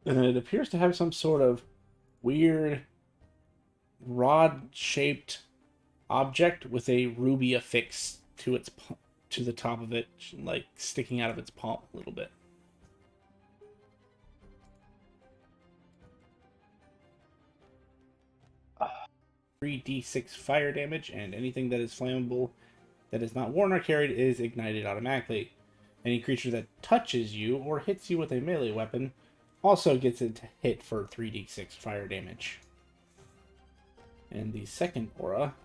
And it appears to have some sort of weird rod-shaped object with a ruby affixed to to the top of it, like sticking out of its palm a little bit. Uh, 3d6 fire damage, and anything that is flammable that is not worn or carried is ignited automatically. Any creature that touches you or hits you with a melee weapon also gets it to hit for 3d6 fire damage. And the second aura,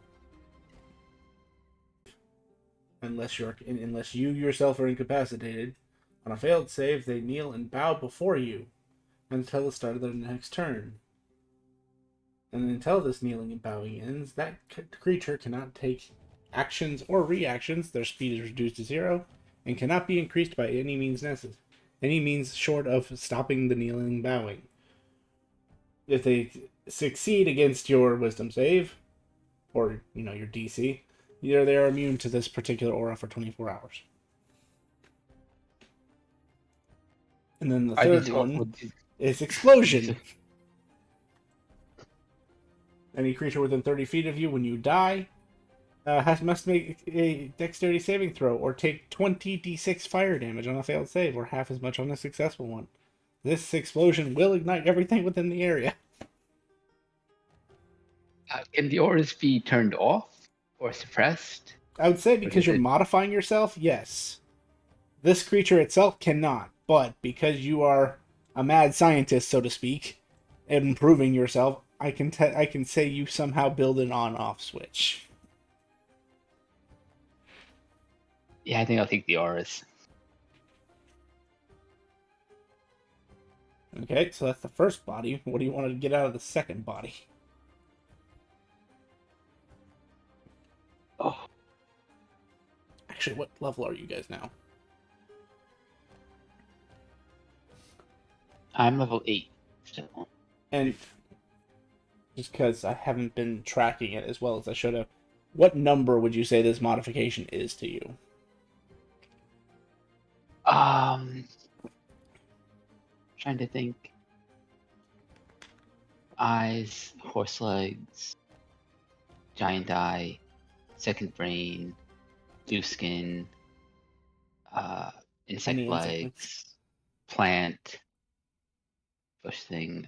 unless you yourself are incapacitated, on a failed save, they kneel and bow before you until the start of their next turn. And until this kneeling and bowing ends, that creature cannot take actions or reactions. Their speed is reduced to 0 and cannot be increased by any means necessary. Any means short of stopping the kneeling and bowing. If they succeed against your wisdom save, or your DC, they are immune to this particular aura for 24 hours. And then the third one is explosion. Any creature within 30 feet of you when you die must make a dexterity saving throw or take 20d6 fire damage on a failed save, or half as much on a successful one. This explosion will ignite everything within the area. Can the auras be turned off or suppressed? I would say because you're modifying yourself, yes. This creature itself cannot, but because you are a mad scientist, so to speak, and improving yourself, I can say you somehow build an on-off switch. Yeah, I think I'll take the auras. Okay, so that's the first body. What do you want to get out of the second body? Oh. Actually, what level are you guys now? I'm level 8 still. And just because I haven't been tracking it as well as I should have, what number would you say this modification is to you? Trying to think. Eyes, horse legs, giant eye, second brain, blue skin, insect legs, plant, bush thing.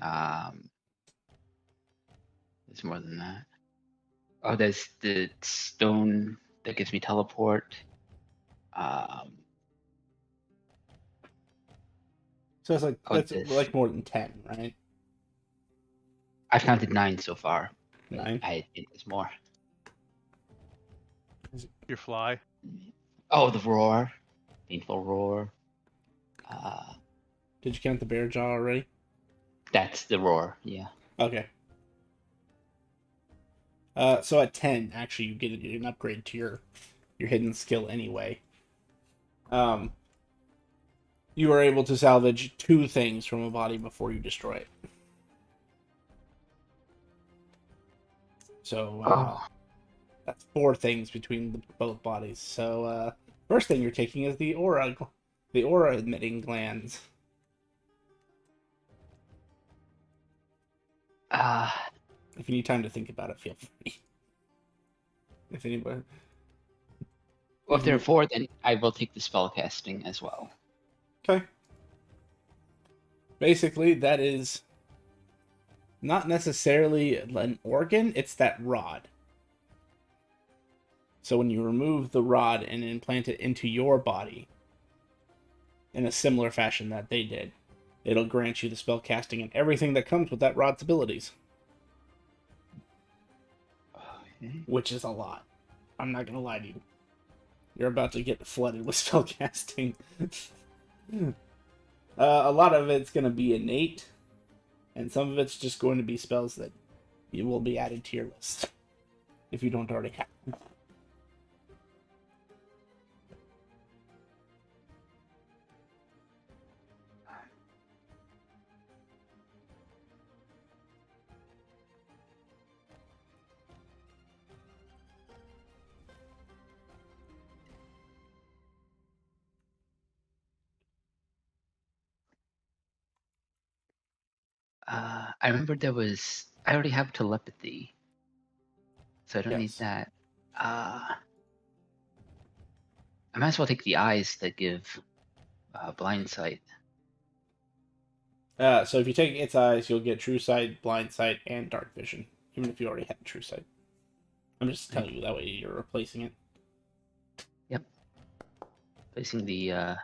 There's more than that. Oh, there's the stone that gives me teleport. So it's that's like more than 10, right? I've counted 9 so far. 9? I think there's more. Your fly. Oh, the roar. Painful roar. Did you count the bear jaw already? That's the roar, yeah. Okay. So at 10, actually, you get an upgrade to your hidden skill anyway. You are able to salvage 2 things from a body before you destroy it. So that's 4 things between both bodies. So first thing you're taking is the aura emitting glands. If you need time to think about it, feel free. If anybody. Well, if there are 4, then I will take the spell casting as well. Okay. Basically, that is not necessarily an organ, it's that rod. So when you remove the rod and implant it into your body, in a similar fashion that they did, it'll grant you the spell casting and everything that comes with that rod's abilities. Okay. Which is a lot. I'm not gonna lie to you. You're about to get flooded with spell casting. A lot of it's going to be innate, and some of it's just going to be spells that you will be added to your list, if you don't already have them. I remember there was. I already have telepathy, so I don't need Yes. that. I might as well take the eyes that give blind sight. So if you take its eyes, you'll get true sight, blind sight, and dark vision, even if you already had true sight. I'm just Right. telling you that way you're replacing it. Yep. Placing the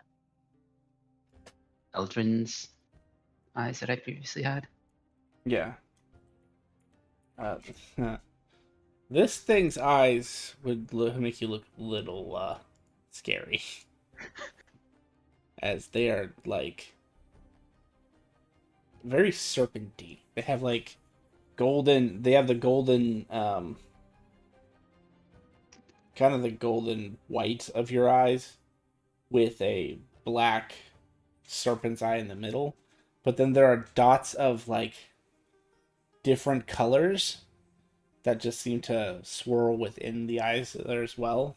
Eldrin's eyes that I previously had. Yeah. Uh, this thing's eyes would make you look a little scary, as they are like very serpenty. They have like golden. They have the golden, kind of the golden white of your eyes, with a black serpent's eye in the middle. But then there are dots of like different colors that just seem to swirl within the eyes there as well.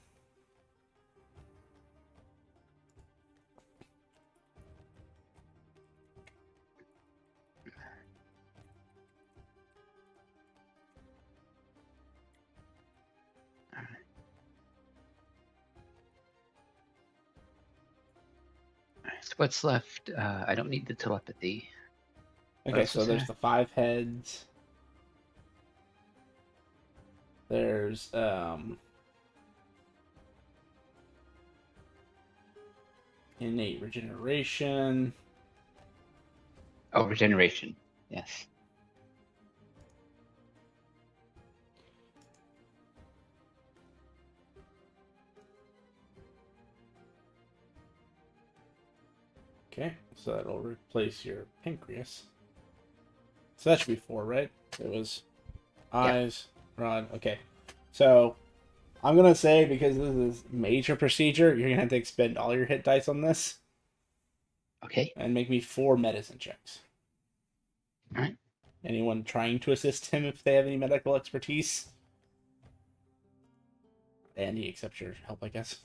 Alright, so what's left? I don't need the telepathy. What Okay, else so was there's there? the 5 heads. There's innate regeneration. Oh, regeneration. Yes. Okay, so that'll replace your pancreas. So that should be 4, right? It was Yeah. eyes, rod. Okay, so I'm gonna say, because this is major procedure, you're gonna have to expend all your hit dice on this Okay. and make me 4 medicine checks. All right. Anyone trying to assist him if they have any medical expertise? And he accepts your help, I guess.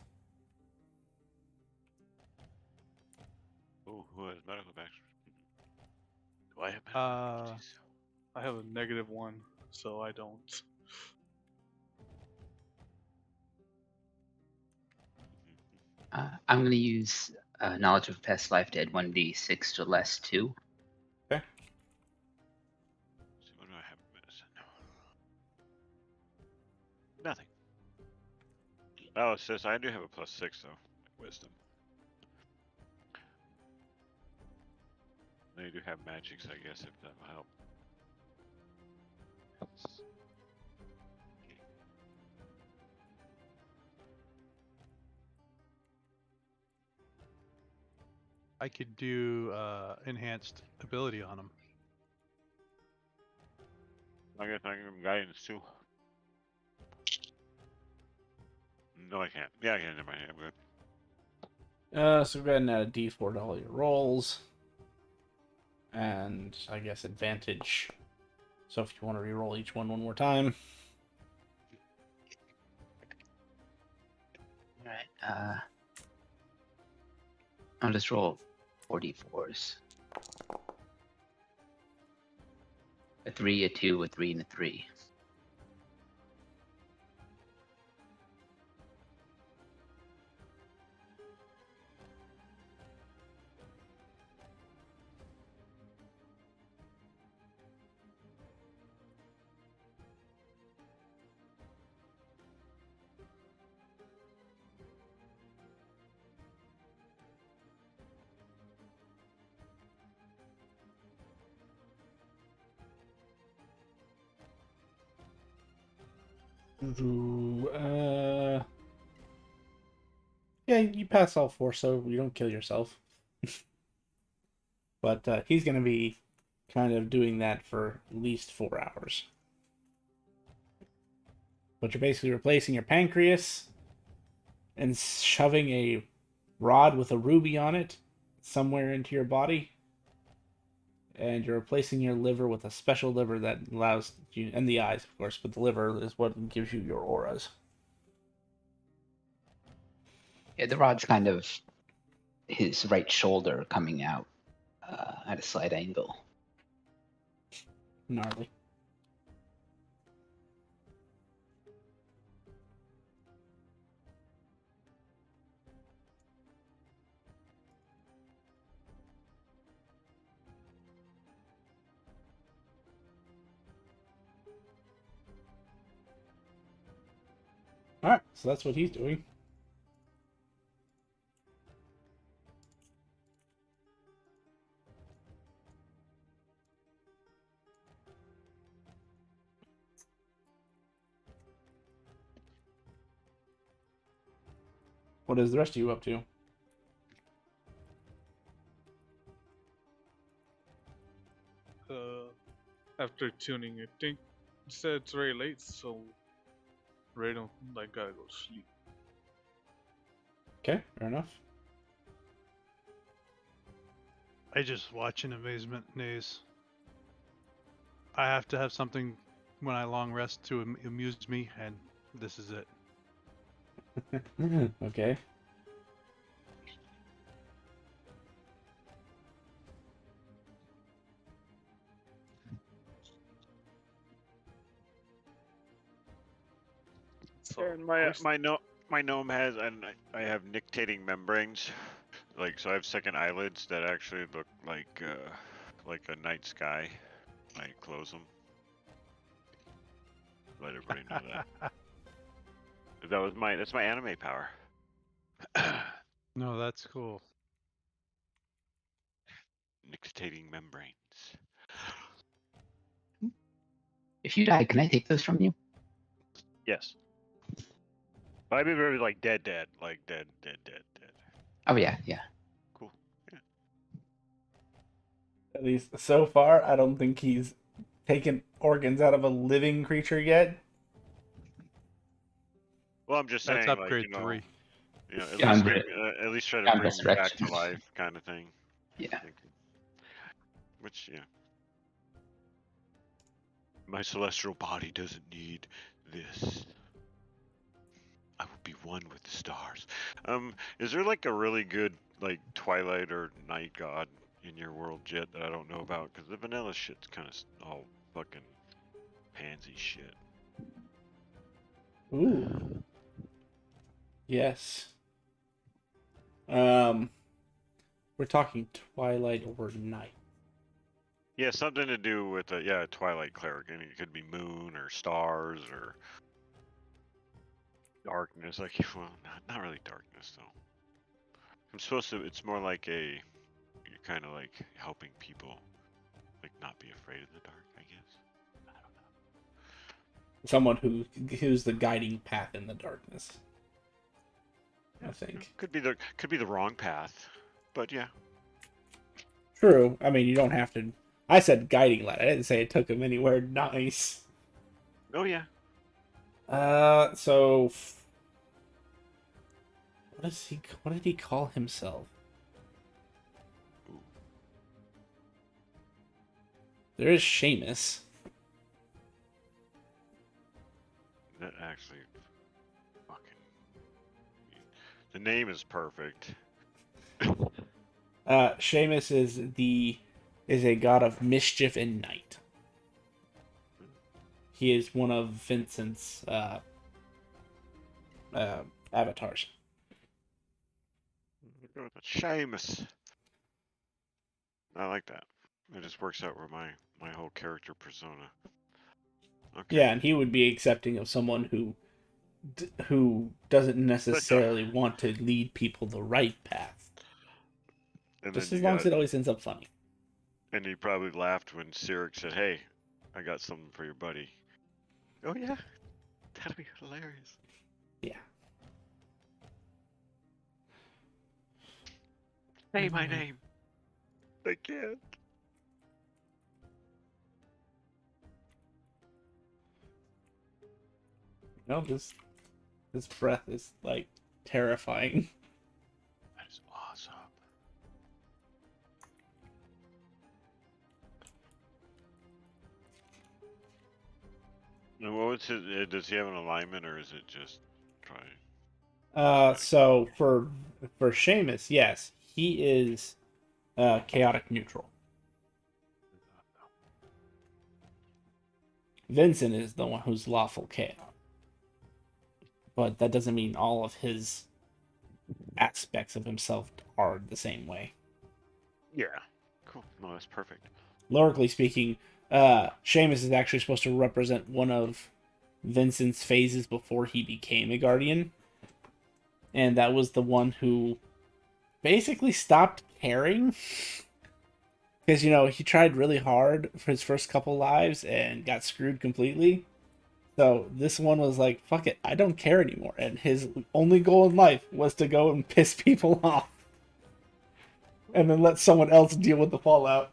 Oh, who has medical back? Do I have medical Uh, expertise? I have a -1, so I don't. I'm going to use knowledge of past life to add 1d6 to less 2. Okay. See, what do I have in medicine? Nothing. Oh, it says I do have a +6 though. Wisdom. They do have magics, I guess, if that will help. I could do enhanced ability on them. I guess I can give him guidance too. No, I can't. Yeah, I can. Never mind. I'm good. So go ahead and add a d4 to all your rolls. And I guess advantage. So if you want to re-roll each one more time. All right. I'll just roll 4d4s. A 3, a 2, a 3, and a 3. Yeah, you pass all 4, so you don't kill yourself. But he's going to be kind of doing that for at least 4 hours. But you're basically replacing your pancreas and shoving a rod with a ruby on it somewhere into your body. And you're replacing your liver with a special liver that allows you, and the eyes, of course, but the liver is what gives you your auras. Yeah, the rod's kind of his right shoulder coming out at a slight angle. gnarly. All right, so that's what he's doing. What is the rest of you up to? After tuning, I think you said it's very late, so ready to like gotta go sleep. Okay, fair enough. I just watch in amazement, Nays. I have to have something when I long rest to amuse me, and this is it. Okay. So And where's- my gnome has, and I have nictating membranes. Like, so I have second eyelids that actually look like a night sky. I close them. Let everybody know that. That's my anime power. No, that's cool. Nictating membranes. If you die, can I take those from you? Yes. But I'd be very like dead, like dead. Oh yeah, yeah. Cool. Yeah. At least so far, I don't think he's taken organs out of a living creature yet. Well, I'm just That's saying, upgrade like, 3. at Yeah, least I'm at least try to I'm bring me back to resurrection. life, kind of thing. Yeah. Which, yeah. My celestial body doesn't need this. I will be one with the stars. Is there like a really good like twilight or night god in your world yet that I don't know about? Because the vanilla shit's kind of all fucking pansy shit. Ooh. Yes. We're talking twilight or night. Yeah, something to do with a twilight cleric, and it could be moon or stars or darkness. Like, well, not really darkness though. I'm supposed to. It's more like you're kind of like helping people, like not be afraid of the dark. I guess. I don't know. Someone who's the guiding path in the darkness. I think. Could be the wrong path, but yeah. True. I mean, you don't have to. I said guiding light. I didn't say it took him anywhere nice. Oh yeah. So what did he call himself? Ooh. There is Seamus. That actually, fucking. The name is perfect. Seamus is a god of mischief and night. He is one of Vincent's avatars. Seamus. I like that. It just works out with my whole character persona. Okay. Yeah, and he would be accepting of someone who doesn't necessarily want to lead people the right path. And Just then as you long got, as it always ends up funny. and he probably laughed when Cyric said, "Hey, I got something for your buddy." Oh yeah, that'd be hilarious. Yeah. Say my name. I can't. No, this breath is like terrifying. That is awesome. And what was his? Does he have an alignment, or is it just try? So for Seamus, yes, he is chaotic neutral. Vincent is the one who's lawful chaos. But that doesn't mean all of his aspects of himself are the same way. Yeah. Cool. No, that's perfect. Lyrically speaking, Seamus is actually supposed to represent one of Vincent's phases before he became a guardian. And that was the one who basically stopped caring. Because, he tried really hard for his first couple lives and got screwed completely. So this one was like, fuck it, I don't care anymore. And his only goal in life was to go and piss people off. And then let someone else deal with the fallout.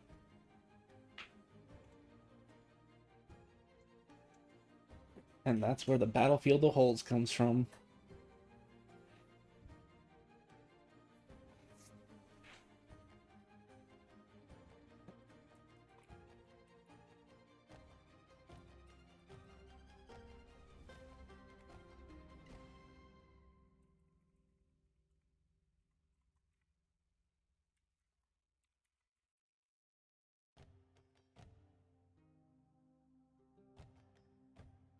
And that's where the Battlefield of Holes comes from.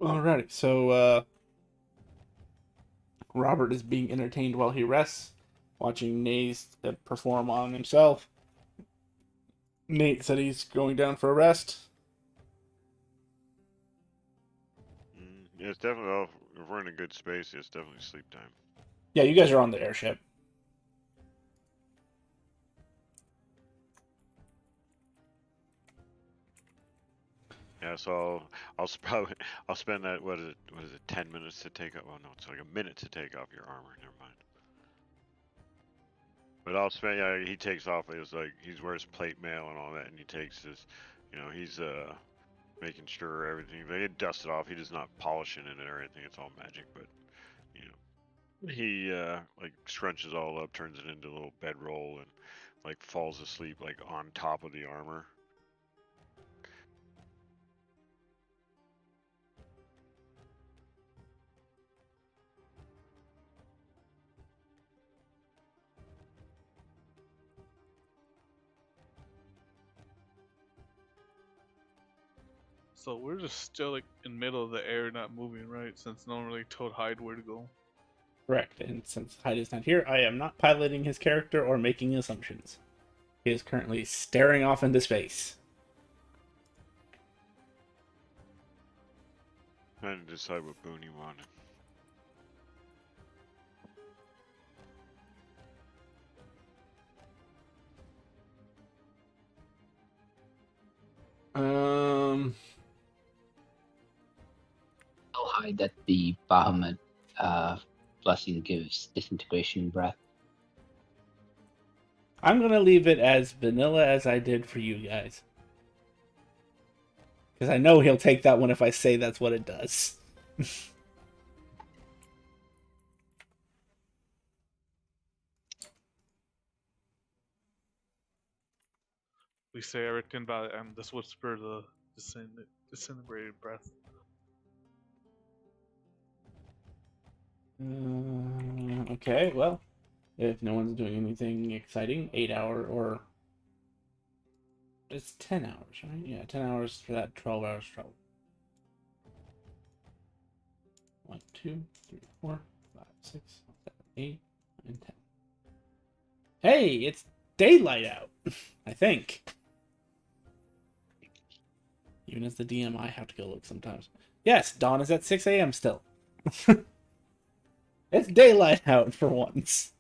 Alrighty, so Robert is being entertained while he rests, watching Naze perform on himself. Nate said he's going down for a rest. Yeah, it's definitely, well, if we're in a good space, it's definitely sleep time. Yeah, you guys are on the airship. Yeah, so I'll spend that, what is it, 10 minutes to take off, well no, it's like a minute to take off your armor, never mind. But I'll spend, yeah, he takes off, it's like, he wears plate mail and all that, and he takes his, he's making sure everything, they get dusted off, he does not polishing it or anything, it's all magic, but, he, like, scrunches all up, turns it into a little bedroll, and, like, falls asleep, like, on top of the armor. So we're just still like in the middle of the air, not moving, right? Since no one really told Hyde where to go. Correct, and since Hyde is not here, I am not piloting his character or making assumptions. He is currently staring off into space. Trying to decide what boon he wanted. I'll hide that the Bahamut blessing gives disintegration breath. I'm going to leave it as vanilla as I did for you guys. Because I know he'll take that one if I say that's what it does. We say everything about it, and this would spur the disintegrated breath. Okay, well, if no one's doing anything exciting, 8 hour or it's 10 hours, right? Yeah, 10 hours for that 12 hours travel. 1, 2, 3, 4, 5, 6, 7, 8, 9, 10. Hey, it's daylight out, I think. Even as the DM, I have to go look sometimes. Yes, dawn is at 6 a.m. still. It's daylight out for once.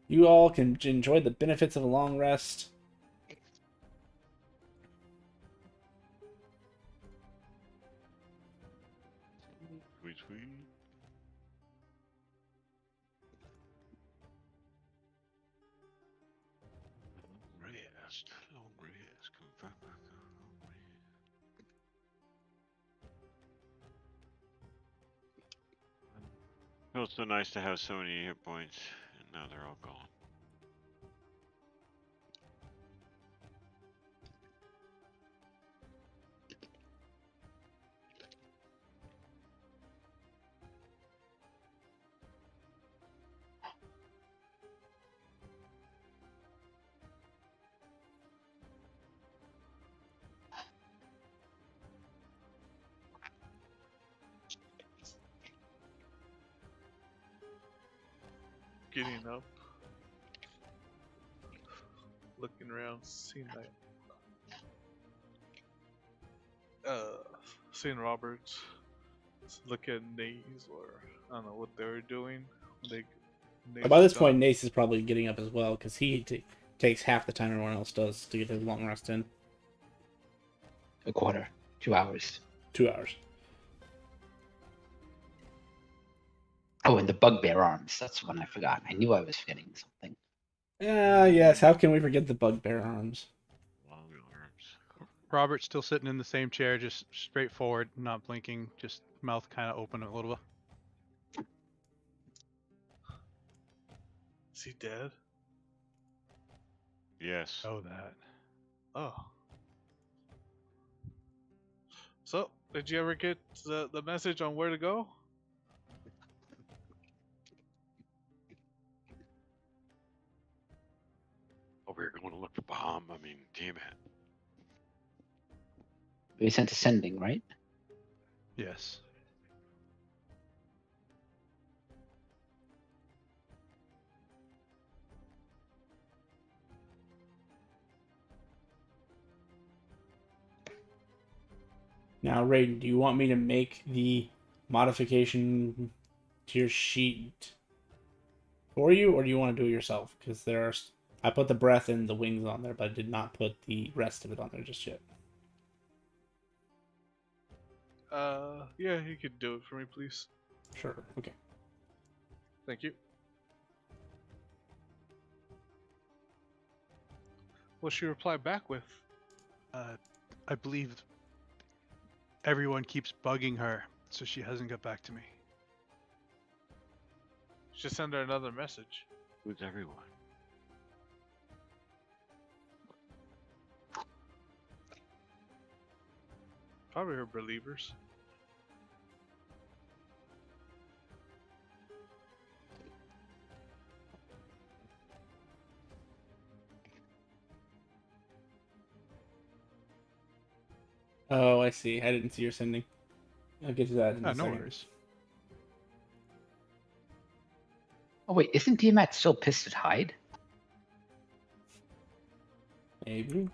You all can enjoy the benefits of a long rest. Sweet, sweet. Rest, long rest, come back, long rest. Feels so nice to have so many hit points, and now they're all gone. getting up. Looking around, seeing like seeing Roberts, look at Nays, or I don't know what they were doing. Nays By was this point, gone. Nace is probably getting up as well because he takes half the time everyone else does to get his long rest in. A quarter, 2 hours. 2 hours. Oh, and the bugbear arms. That's one I forgot. I knew I was forgetting something. Yes. How can we forget the bugbear arms? Long arms. Robert's still sitting in the same chair, just straight forward, not blinking, just mouth kind of open a little bit. Is he dead? Yes. Oh, that. Oh. So, did you ever get the message on where to go? Oh, we were going to look for bomb. I mean, damn it. We sent a sending, right? Yes. Now, Raiden, do you want me to make the modification to your sheet for you, or do you want to do it yourself? Because I put the breath and the wings on there, but I did not put the rest of it on there just yet. Yeah, you could do it for me, please. Sure. Okay. Thank you. What'll she reply back with? I believe everyone keeps bugging her, so she hasn't got back to me. Just send her another message. Who's everyone? Probably her believers. Oh, I see. I didn't see your sending. I'll get to that in a No second. worries. Oh wait, isn't Tiamat still pissed at Hyde? Maybe.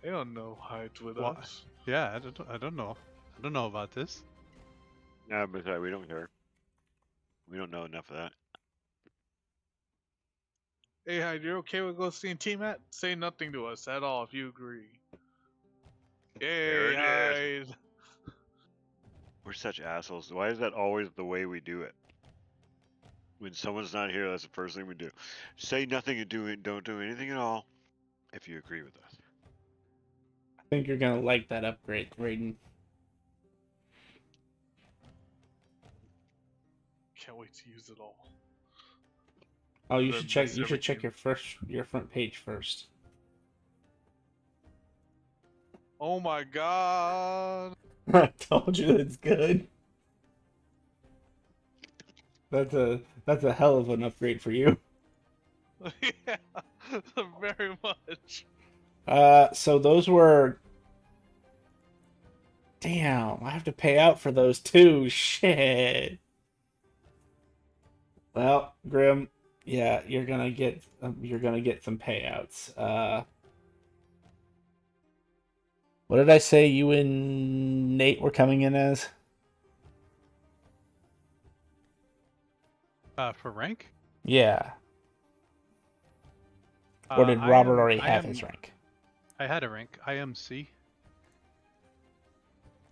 They don't know hides with What? us. Yeah, I don't know. I don't know about this. Yeah, but we don't care. We don't know enough of that. Hey, Hyde, you're okay with go seeing T-Mat? Say nothing to us at all if you agree. There Yay, it is. Hyde! We're such assholes. Why is that always the way we do it? When someone's not here, that's the first thing we do. Say nothing and don't do anything at all if you agree with us. I think you're gonna like that upgrade, Raiden. Can't wait to use it all. Oh, you Then should check. miss You should check everything. your front page first. Oh my god! I told you it's good. That's a hell of an upgrade for you. Yeah, very much. So those were. Damn, I have to pay out for those too. Shit. Well, Grim, yeah, you're gonna get some payouts. What did I say you and Nate were coming in as? For rank? Yeah. Or did Robert already I have am. his rank? I had a rank. I am C.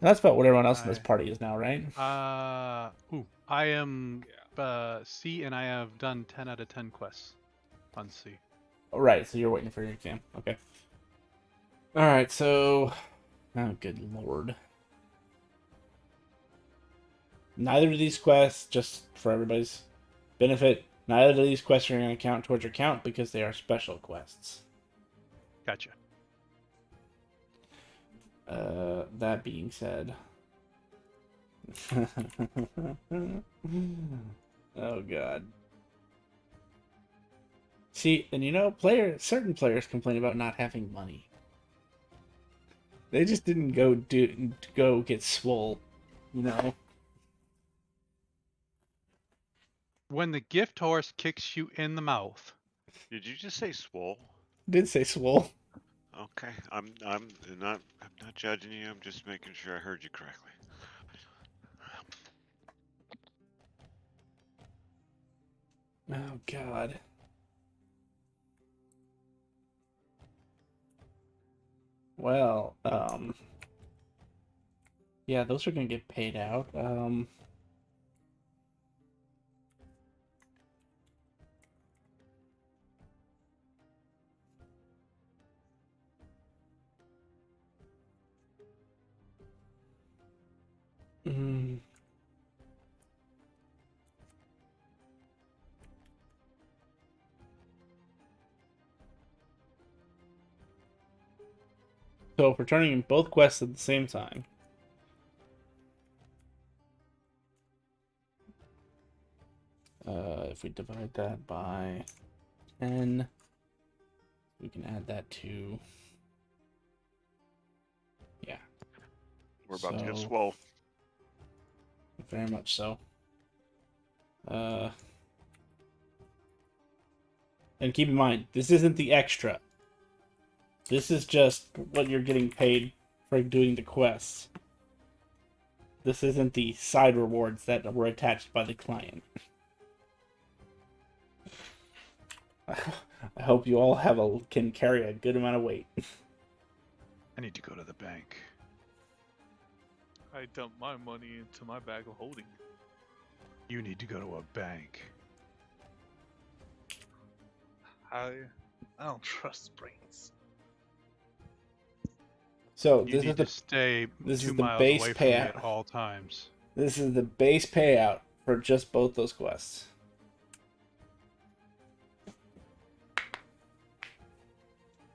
That's about what everyone else in this I party is now, right? I am C, and I have done 10 out of 10 quests on C. Oh, right, so you're waiting for your exam. Okay. Alright, so... Oh, good lord. Neither of these quests, just for everybody's benefit, neither of these quests are going to count towards your count because they are special quests. Gotcha. That being said... Oh, God. See, and certain players complain about not having money. They just didn't go get swole, you know. When the gift horse kicks you in the mouth. Did you just say swole? Did say swole. Okay, I'm not judging you. I'm just making sure I heard you correctly. Oh God. Well, yeah, those are gonna get paid out. mm, so for turning in both quests at the same time. If we divide that by 10, we can add that to, yeah. We're about to get So- swole. Very much so. And keep in mind, this isn't the extra. This is just what you're getting paid for doing the quests. This isn't the side rewards that were attached by the client. I hope you all can carry a good amount of weight. I need to go to the bank. I dumped my money into my bag of holding. You need to go to a bank. I don't trust brains. So You this is need the to stay this 2 is the miles base away from me payout. at all times. This is the base payout for just both those quests.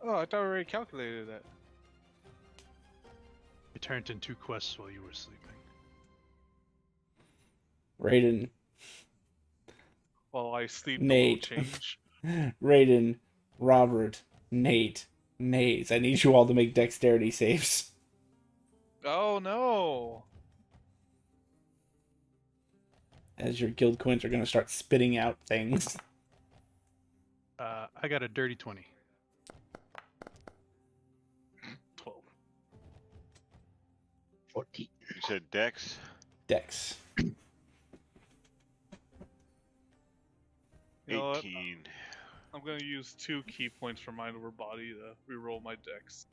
Oh, I thought I already calculated that. You turned in 2 quests while you were sleeping. Raiden, While I sleep, Nate. the will change. Raiden, Robert, Nate, Nays. I need you all to make dexterity saves. Oh no! As your guild coins are going to start spitting out things. I got a dirty 20. 12. 14. You said Dex? Dex. You know what? 18. I'm gonna use 2 key points for mind over body to reroll my dex.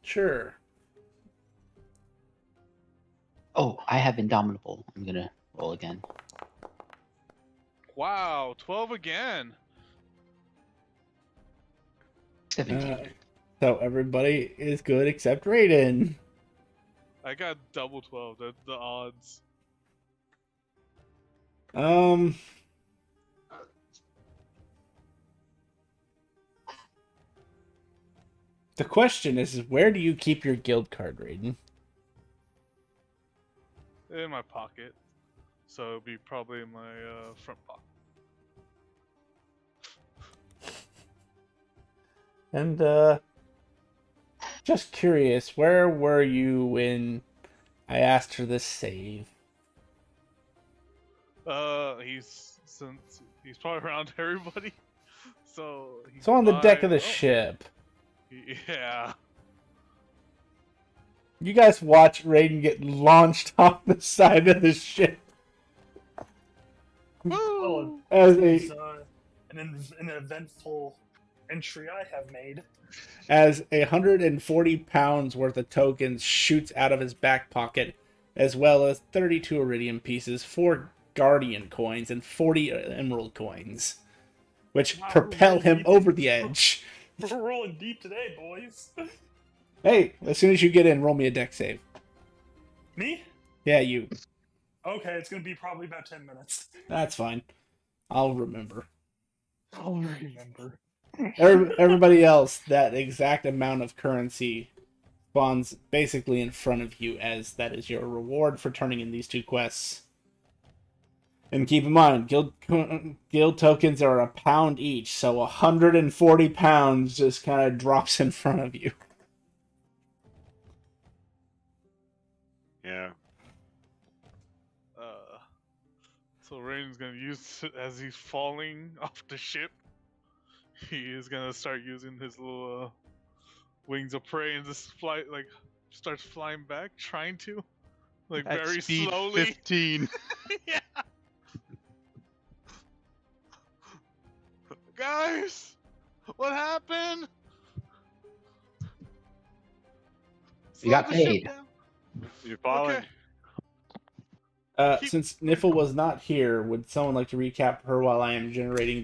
Sure. Oh, I have Indomitable. I'm gonna roll again. Wow, 12 again! 17. So everybody is good except Raiden. I got double 12, the odds. The question is where do you keep your guild card, Raiden? In my pocket. So it'll be probably in my front pocket. And just curious, where were you when I asked for this save? He's probably around everybody. So So on the deck of the oh, ship. Yeah. You guys watch Raiden get launched off the side of the ship Oh, as it's a an eventful entry I have made. as 140 pounds worth of tokens shoots out of his back pocket, as well as 32 iridium pieces, 4 guardian coins, and 40 emerald coins, which Wow, propel we're him rolling over deep. the edge. We're rolling deep today, boys. Hey, as soon as you get in, roll me a deck save. Me? Yeah, you. Okay, it's gonna be probably about 10 minutes. That's fine. I'll remember. I'll remember. Everybody else, that exact amount of currency spawns basically in front of you, as that is your reward for turning in these 2 quests. And keep in mind, guild tokens are £1 each, so 140 pounds just kind of drops in front of you. Yeah. So Rain's gonna use it as he's falling off the ship. He is gonna start using his little wings of prey and just fly, like, starts flying back, trying to, like, At very speed slowly. 15. Yeah. Guys, what happened? We got Slow the ship paid. down. You're falling. Okay. Keep- Since Niffle was not here, would someone like to recap her while I am generating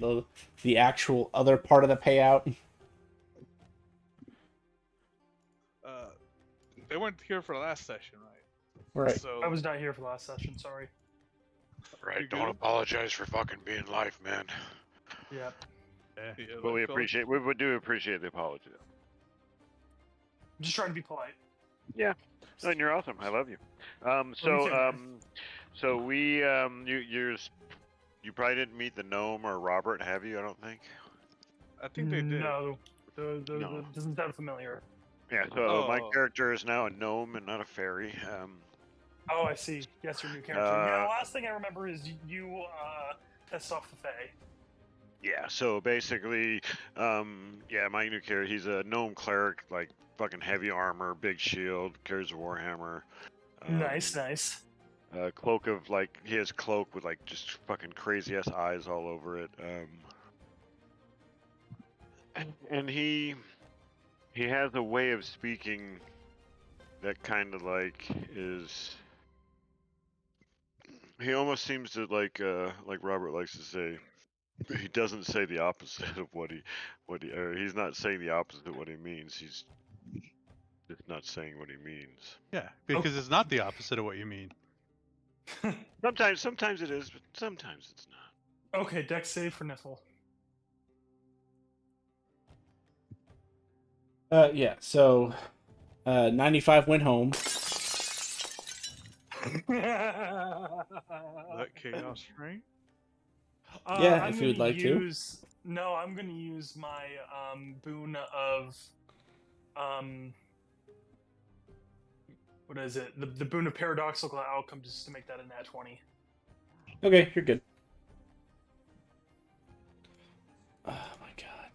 the actual other part of the payout? They weren't here for last session, right? Right. So I was not here for the last session. Sorry. Right. You Don't good? apologize for fucking being live, man. Yeah. Yeah, But we like, appreciate. We do appreciate the apology. I'm just trying to be polite. Yeah. No, and you're awesome. I love you. Well, you too, man. So we you probably didn't meet the gnome or Robert, have you? I don't think. I think they did. No, No. doesn't sound familiar. Yeah. So my Oh. character is now a gnome and not a fairy. Oh, I see. Yes, your new character. Yeah, the last thing I remember is you test off the Fae. Yeah. So basically, yeah, my new character. He's a gnome cleric, like fucking heavy armor, big shield, carries a warhammer. Nice. Cloak of like he has cloak with like just fucking crazy ass eyes all over it. And he has a way of speaking that kind of like is. He almost seems to like Robert likes to say. He doesn't say the opposite of what he or he's not saying the opposite of what he means. He's just not saying what he means. Yeah, because it's not the opposite of what you mean. Sometimes it is, but sometimes it's not. Okay, dex save for Niffle. Yeah. So, 95 went home. That chaos, right? Yeah, I'm if you would gonna like to. No, I'm gonna use my boon of what is it? The boon of paradoxical outcome just to make that a nat 20. Okay, you're good. Oh my god.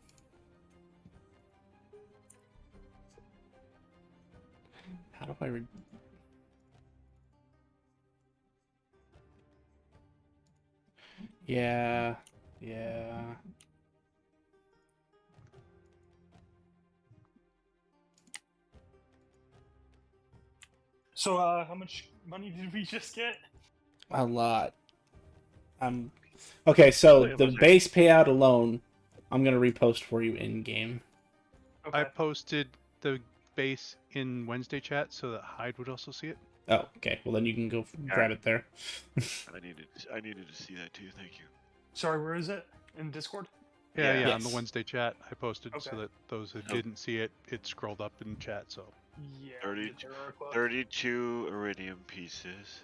How do I read? Yeah. So how much money did we just get? A lot. Okay, so Wait, the was it- base payout alone, I'm gonna repost for you in game. Okay. I posted the base in Wednesday chat so that Hyde would also see it. Oh, okay. Well, then you can go grab it there. I needed to see that too. Thank you. Sorry, where is it? In Discord? Yeah, Yeah. on the Yes. Wednesday chat I posted so Okay. that those who So- didn't see it, it scrolled up in chat. So Yeah. 30 the Terror Club. 32 iridium pieces.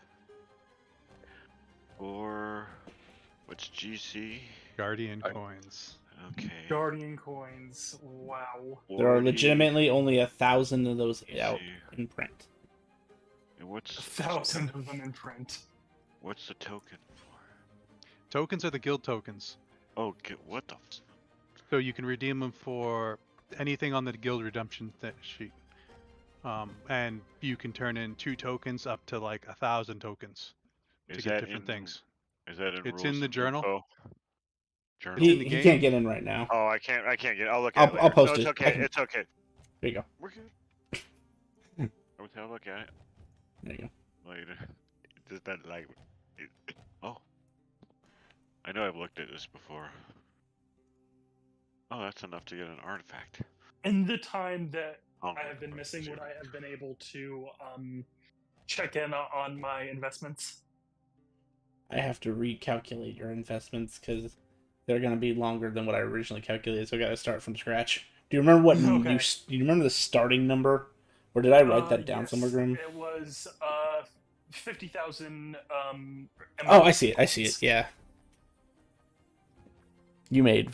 Or what's GC? Guardian coins. Okay. Guardian coins. Wow. There are 40 legitimately only 1,000 of those out GC. in print. And what's 1,000 of them in print. what's the token for? Tokens are the guild tokens. Oh, what the? So you can redeem them for anything on the guild redemption sheet. And you can turn in 2 tokens up to like 1,000 tokens to Is get that different in, things. Is that in It's rules in the and journal. info? Journal. in the He game? can't get in right now. Oh, I can't get. I'll look at it later. I'll post No, it's it. okay. I can- It's okay. There you go. We're good. I'll look at it There you go. later. Does that like? Oh, I know I've looked at this before. Oh, that's enough to get an artifact. In the time that Oh, I have been no, missing, would zero. I have been able to check in on my investments? I have to recalculate your investments because they're going to be longer than what I originally calculated, so I got to start from scratch. Do you remember what Okay. do you remember the starting number? Or did I write that down Yes, somewhere, Grim? It was 50,000. Oh, I see it. Yeah. You made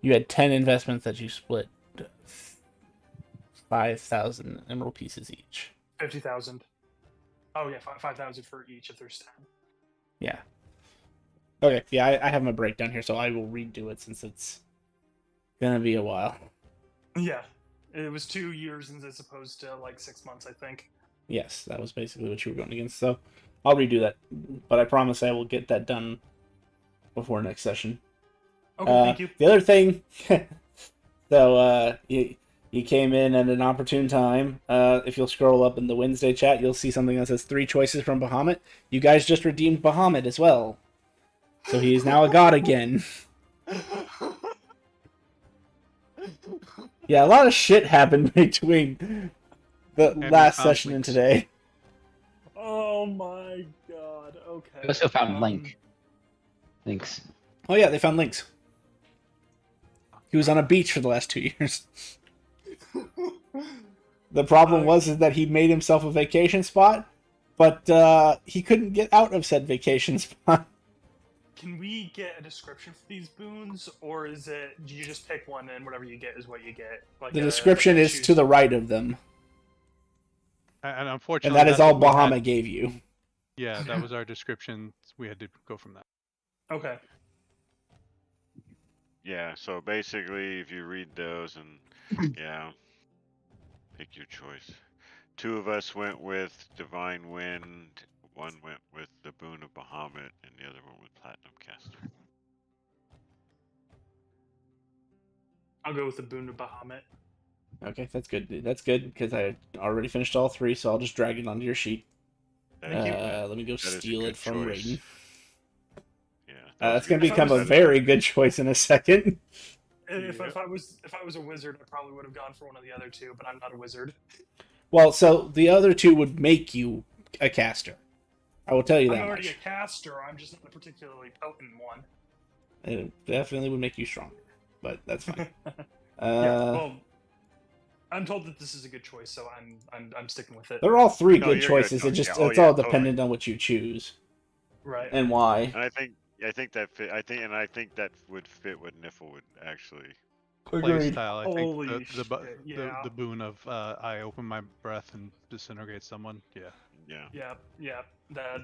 you had 10 investments that you split 5,000 emerald pieces each. 50,000. Oh yeah, 5,000 for each if there's 10. Yeah. Okay, yeah, I have my breakdown here, so I will redo it since it's gonna be a while. Yeah, it was 2 years as opposed to like 6 months, I think. Yes, that was basically what you were going against, so I'll redo that. But I promise I will get that done before next session. Okay, thank you. The other thing, so you came in at an opportune time. If you'll scroll up in the Wednesday chat, you'll see something that says 3 choices from Bahamut. You guys just redeemed Bahamut as well. So he is now a god again. Yeah, a lot of shit happened between the And we last found session and links. today. Oh my god. Okay. I also found Link. Links. Oh yeah, they found Lynx. He was on a beach for the last 2 years. The problem was is that he made himself a vacation spot, but he couldn't get out of said vacation spot. Can we get a description for these boons, or is it you just pick one and whatever you get is what you get? Like The description is to the right of them, And and unfortunately, that is that's all what we had. Bahamut gave you. Yeah, that was our description. We had to go from that. Okay. Yeah, so basically, if you read those and yeah, pick your choice. 2 of us went with Divine Wind. 1 went with the Boon of Bahamut, and the other one with Platinum Caster. I'll go with the boon of Bahamut. Okay, that's good. That's good because I already finished all 3, so I'll just drag it onto your sheet. Thank you. Let me go That is a steal good it from choice. Raiden. Yeah, That's going to If I become a was- very good choice in a second. If Yep. I was a wizard, I probably would have gone for one of the other 2, but I'm not a wizard. Well, so the other 2 would make you a caster. I will tell you I'm that already much. a caster. I'm just not a particularly potent one. It definitely would make you stronger, but that's fine. Yeah. Well, I'm told that this is a good choice, so I'm sticking with it. They're all 3 No, good you're good. choices. No, It just yeah. Oh, it's yeah, all totally. dependent on what you choose Right. and why. And I think that fit. I think that would fit what Niffle would actually. Play style. I Holy think shit, yeah. the boon of I open my breath and disintegrate someone. Yeah. Yeah. Yeah.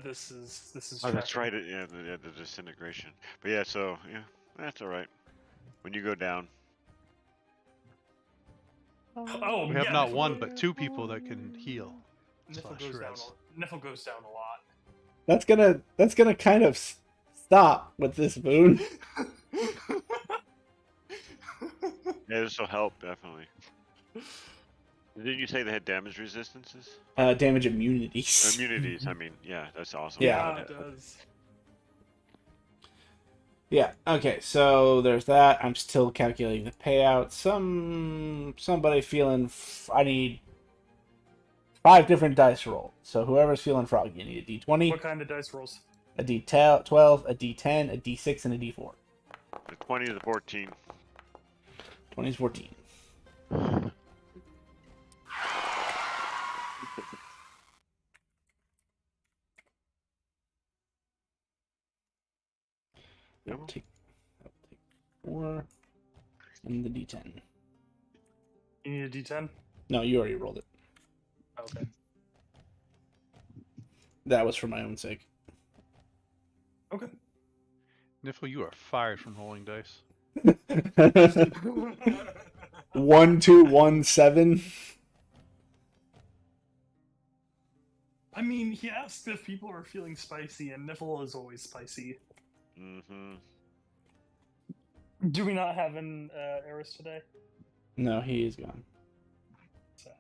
This is. Oh, that's tracking. right. Yeah, the disintegration. But yeah, so yeah, that's all right. When you go down. Oh, We have yeah, not Niffle one, goes- but 2 people that can heal. Niffle Slash goes down. res. Niffle goes down a lot. That's gonna kind of stop with this boon. Yeah, this will help definitely. Did you say they had damage resistances? Damage immunities. Immunities. I mean, yeah, that's awesome. Yeah. it does. Yeah. Okay. So there's that. I'm still calculating the payout. Somebody feeling. I need 5 different dice rolls. So whoever's feeling froggy, you need a D20, What kind of dice rolls? a D12, a D10, a D6, and a D4. The 20 to the 14. 20 is 14. Yep. I'll take 4 and the D10. You need a D10. No, you already rolled it. Okay. That was for my own sake. Okay. Niffle, you are fired from rolling dice. 1, 2, 1, 7. I mean, he asked if people are feeling spicy, and Niffle is always spicy. Mm-hmm. Do we not have an Eris today? No, he is gone. Sad.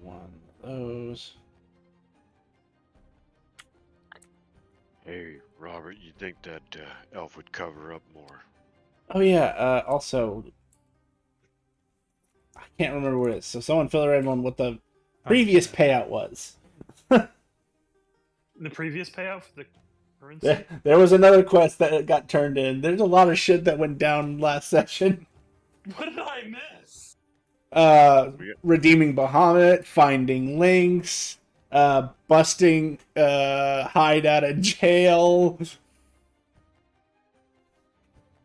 One of those. Hey, Robert, you think that elf would cover up more? Oh yeah. Also, I can't remember what it is. So someone fill everyone what the previous payout was. The previous payout for the currency? There was another quest that got turned in. There's a lot of shit that went down last session. What did I miss? Redeeming Bahamut, finding links, busting Hyde out of jail.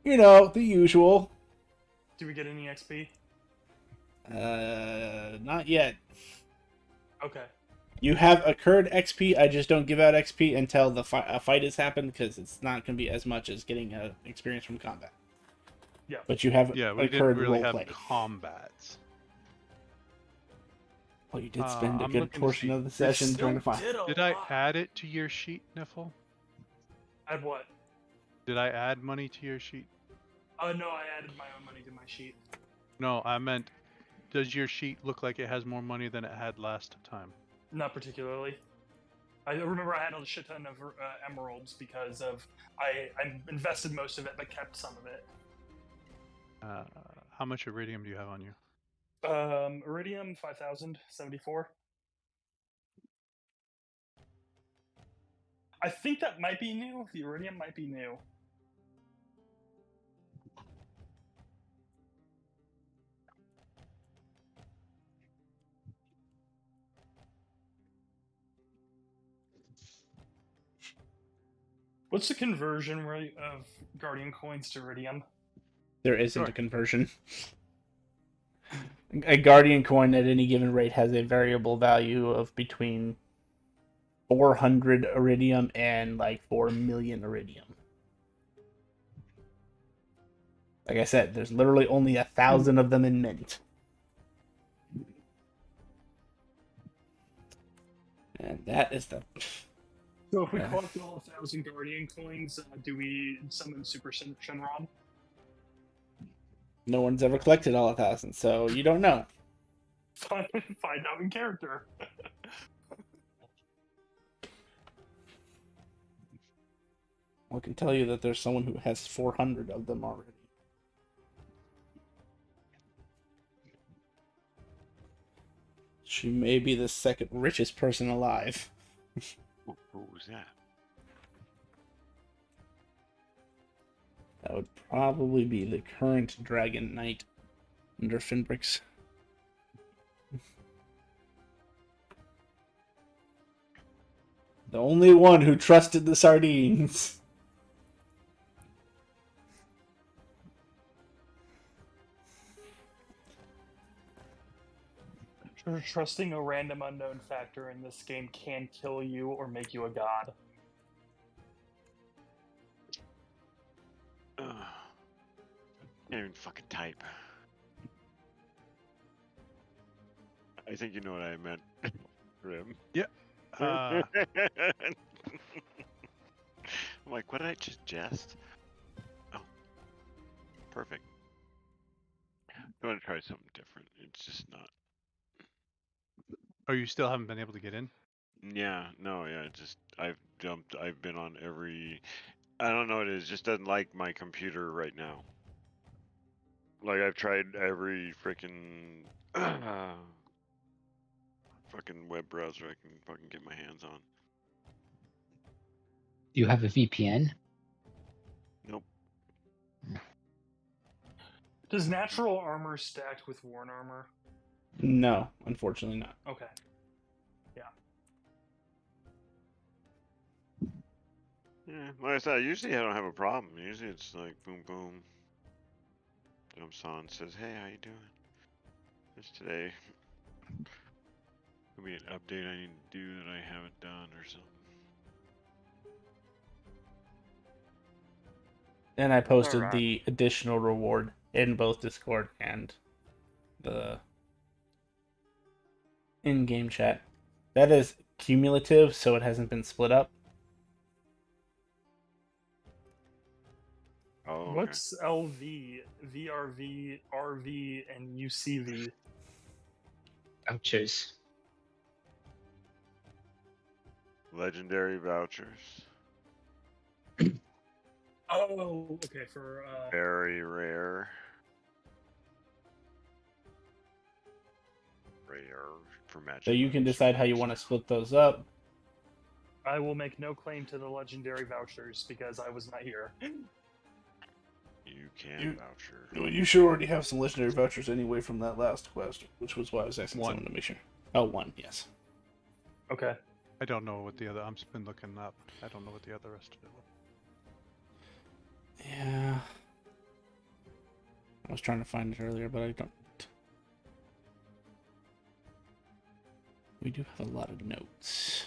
You know, the usual. Do we get any XP? not yet. Okay. You have occurred XP. I just don't give out XP until a fight has happened because it's not going to be as much as getting experience from combat. Yeah. But you have Yeah, we didn't occurred really have roleplay. combats. Well, you did spend a I'm good looking to portion see- of the session Still during the fight. did a Did I lot. add it to your sheet, Niffle? Add what? Did I add money to your sheet? No, I added my own money to my sheet. No, I meant, does your sheet look like it has more money than it had last time? Not particularly. I remember I had a shit ton of emeralds because of I invested most of it but kept some of it. How much iridium do you have on you? Iridium 5074. I think that might be new. The iridium might be new. What's the conversion rate of Guardian coins to iridium? There isn't Sure. a conversion. A Guardian coin at any given rate has a variable value of between 400 iridium and like 4 million iridium. Like I said, there's literally only 1,000 of them in mint. And that is the... So if we Yeah. collect all 1,000 Guardian coins, do we summon Super Shenron? No one's ever collected all 1,000, so you don't know. Find out in character. I can tell you that there's someone who has 400 of them already. She may be the second richest person alive. What was that? That would probably be the current Dragon Knight under Finbrix. The only one who trusted the sardines. Trusting a random unknown factor in this game can kill you or make you a god. Can't even fucking type. I think you know what I meant, Grim. Uh, I'm like, what did I just jest? Oh, perfect. I want to try something different. It's just not. oh, you still haven't been able to get in? Yeah, no, yeah. Just I've jumped. I've been on every. I don't know what it is. Just doesn't like my computer right now. Like I've tried every freaking fucking web browser I can fucking get my hands on. Do you have a VPN? Nope. Does natural armor stack with worn armor? No, unfortunately not. Okay. Yeah, like I said, usually I don't have a problem. Usually it's like boom, boom. Jumps on, says, "Hey, how you doing?" Just today, could be an update I need to do that I haven't done or something. And I posted Alright. the additional reward in both Discord and the in-game chat. That is cumulative, so it hasn't been split up. Oh, okay. What's LV, VRV, RV, and UCV? Vouchers. Legendary vouchers? Oh, okay. For Very rare. Rare for magic. So you can items. decide how you want to split those up. I will make no claim to the legendary vouchers because I was not here. You can You- voucher. You should already have some legendary vouchers anyway from that last quest, which was why I was asking One. someone to make sure. Oh, one, yes. Okay. I don't know what the other. I've been looking up. I don't know what the other rest of it was. Yeah. I was trying to find it earlier, but I don't. We do have a lot of notes.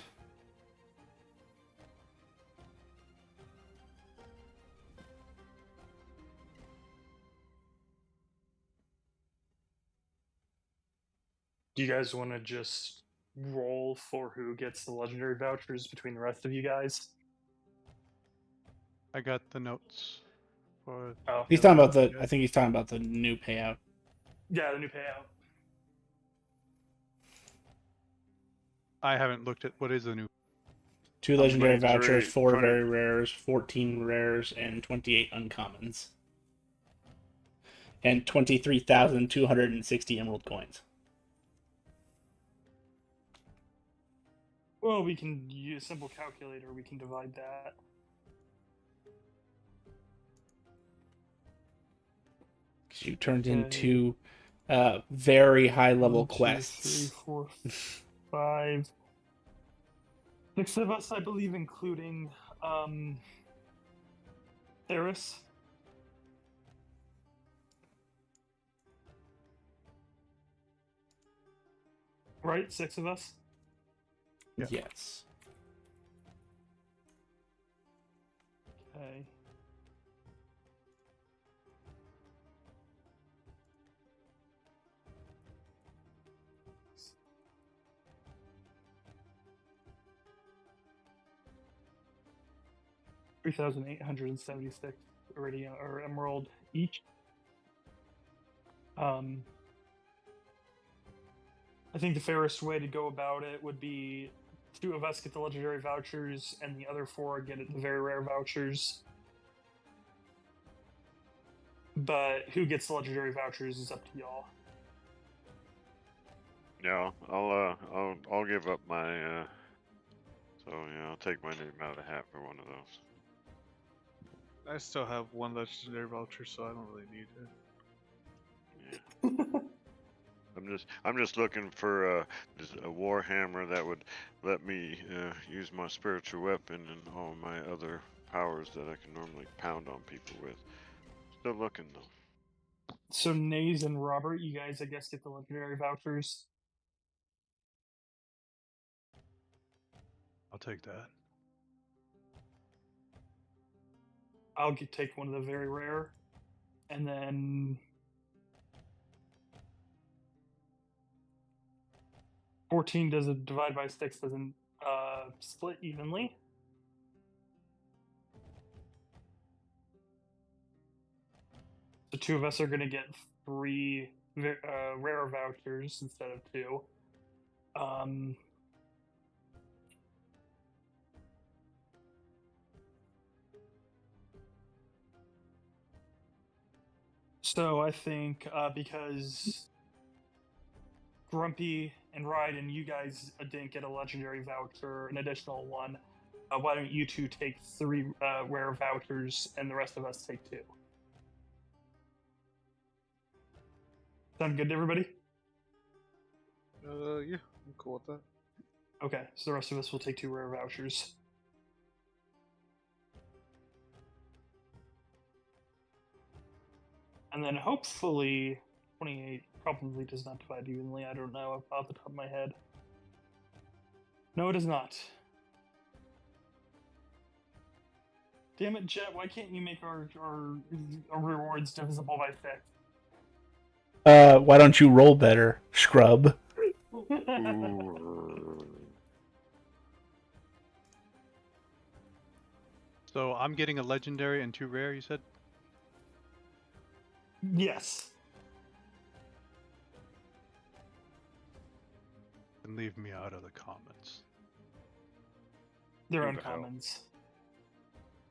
Do you guys want to just roll for who gets the legendary vouchers between the rest of you guys? I got the notes for. Oh, He's talking about the. I think he's talking about the new payout. yeah, the new payout. I haven't looked at what is the new. 2 legendary Mine's vouchers, very 4 funny. very rares, 14 rares, and 28 uncommons. And 23,260 emerald coins. Well, we can use a simple calculator. We can divide that. You turned Okay. into very high level 1, 2, quests. 3, 4, 5, 6 of us, I believe, including Theris. Right, 6 of us. Yeah. Yes. Okay. $3,876 iridium or emerald each. I think the fairest way to go about it would be 2 of us get the legendary vouchers, and the other 4 get the very rare vouchers. But who gets the legendary vouchers is up to y'all. Yeah, I'll give up my. So yeah, I'll take my name out of the hat for one of those. I still have one legendary voucher, so I don't really need it. Yeah. I'm just looking for just a warhammer that would let me use my spiritual weapon and all my other powers that I can normally pound on people with. Still looking though. So Naze and Robert, you guys, I guess, get the legendary vouchers. I'll take that. I'll take one of the very rare, and then 14 doesn't divide by 6 doesn't split evenly. The 2 of us are going to get 3 rare vouchers instead of 2. So I think because Grumpy and Ryden, you guys didn't get a legendary voucher, an additional one. Why don't you 2 take 3 rare vouchers, and the rest of us take 2? Sound good to everybody? Yeah, I'm cool with that. Okay, so the rest of us will take 2 rare vouchers. And then hopefully 28 probably does not divide evenly. I don't know off the top of my head. No, it does not. Damn it, Jet, why can't you make our rewards divisible by 6? Why don't you roll better, scrub? So I'm getting a legendary and 2 rare, you said? Yes. And leave me out of the comments. They're Who the hell? uncommons.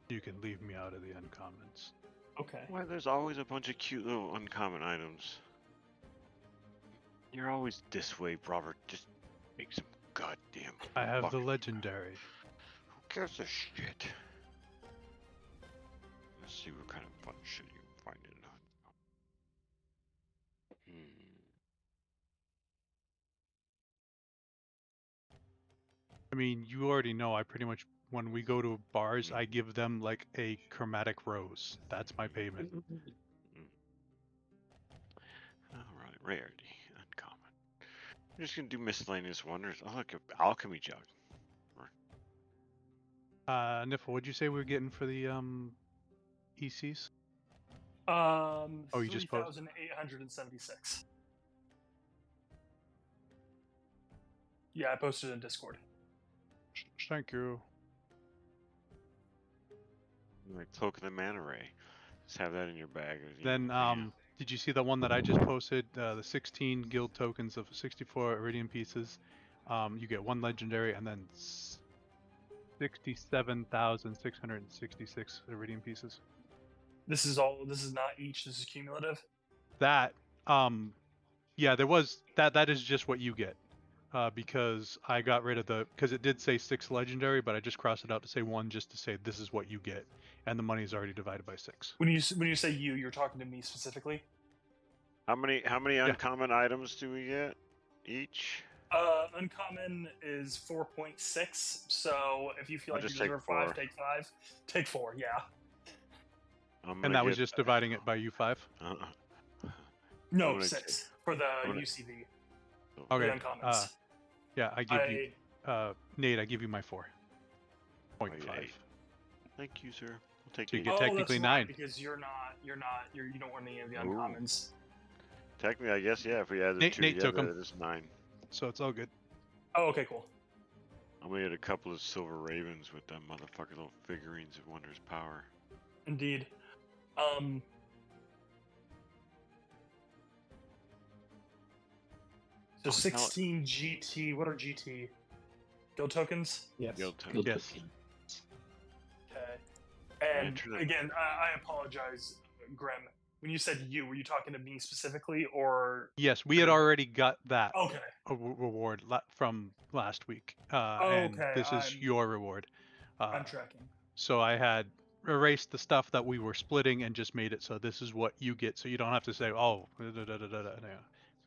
You can leave me out of the uncommons. Okay. Why, there's always a bunch of cute little uncommon items. You're always this way, Robert. Just make some goddamn. I have the fucking- legendary. Who cares a shit? Let's see what kind of fun shit you can find in the. I mean, you already know I pretty much, when we go to bars, I give them like a chromatic rose. That's my payment. Alright, rarity, uncommon. We're just gonna do miscellaneous wonders. Oh look, alchemy jug. Niffle, what'd you say we were getting for the ECs? Oh, you just posted. 3,876. Yeah, I posted in Discord. Thank you. Like cloak of the mana ray. Just have that in your bag. Then did you see the one that I just posted? The 16 guild tokens of 64 iridium pieces. You get one legendary and then 67,666 iridium pieces. This is all. This is not each. This is cumulative. That yeah, there was that is just what you get. Because I got rid of because it did say 6 legendary, but I just crossed it out to say 1 just to say this is what you get, and the money is already divided by 6. When you say you're talking to me specifically. How many uncommon items do we get each? Uncommon is 4.6. So if you feel I'll like you just take deserve 4. 5, take 5. Take 4. Yeah. And that was just dividing it by U5. No, gonna 6 for the gonna- UCV. Okay. The uncommons. Yeah, I give you Nate. I give you my 4.5. yay. Thank you, sir. I'll take So you it. get technically that's right, 9. because you don't want any of the Ooh. uncommons. Technically, I guess yeah. If we add the Nate- 2 Nate took together, 'em. it's 9. So it's all good. Oh, okay, cool. I'm gonna get a couple of silver ravens with them motherfucker little figurines of Wondrous Power. Indeed. So 16 GT. What are GT? Guild tokens? Yes. Guild token. Guild Yes. token. Okay. And Internet. again, I apologize, Grem. When you said you, were you talking to me specifically, or? Yes, we had already got that Okay. reward from last week, and Okay, this is your reward. I'm tracking. So I had erased the stuff that we were splitting and just made it so this is what you get. So you don't have to say, oh, da, da, da, da, da, da.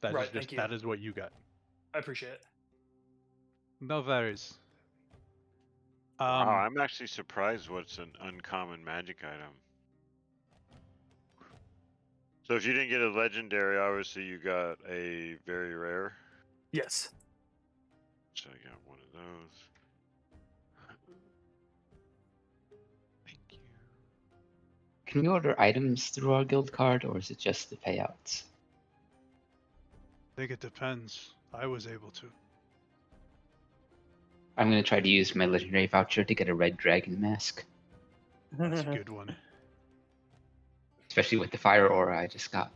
That Right, is just thank you. that is what you got. I appreciate it. No worries. Wow, I'm actually surprised what's an uncommon magic item. So if you didn't get a legendary, obviously you got a very rare. Yes. So I got one of those. Thank you. Can we order items through our guild card, or is it just the payouts? I think it depends. I was able to. I'm gonna try to use my legendary voucher to get a red dragon mask, That's a good one. especially with the fire aura I just got.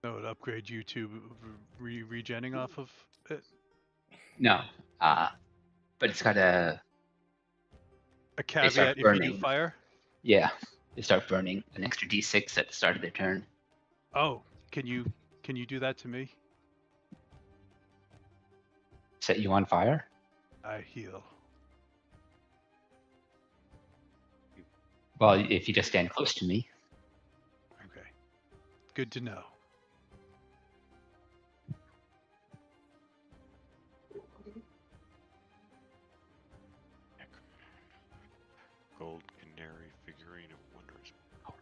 That would upgrade you to regenning off of it. No, but it's got a Caveat if you do burning. fire. yeah. They start burning an extra d6 at the start of their turn. Oh, can you do that to me? Set you on fire. I heal. Well, if you just stand close to me. Okay. Good to know. Gold canary figurine of Wondrous Power.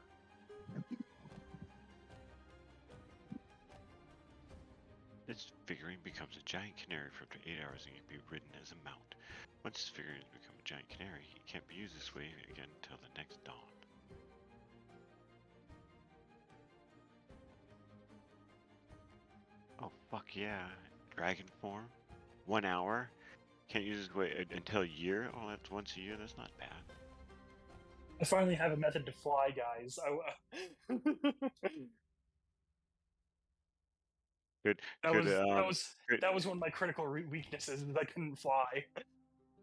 This figurine becomes a giant canary for up to 8 hours and can be ridden as a mount. Once this figurine has become a giant canary, it can't be used this way again until the next dawn. Oh fuck yeah. Dragon form? 1 hour? Can't use this way until a year? Oh, that's once a year? That's not bad. I finally have a method to fly, guys. Could That could- was one of my critical weaknesses. Is I couldn't fly.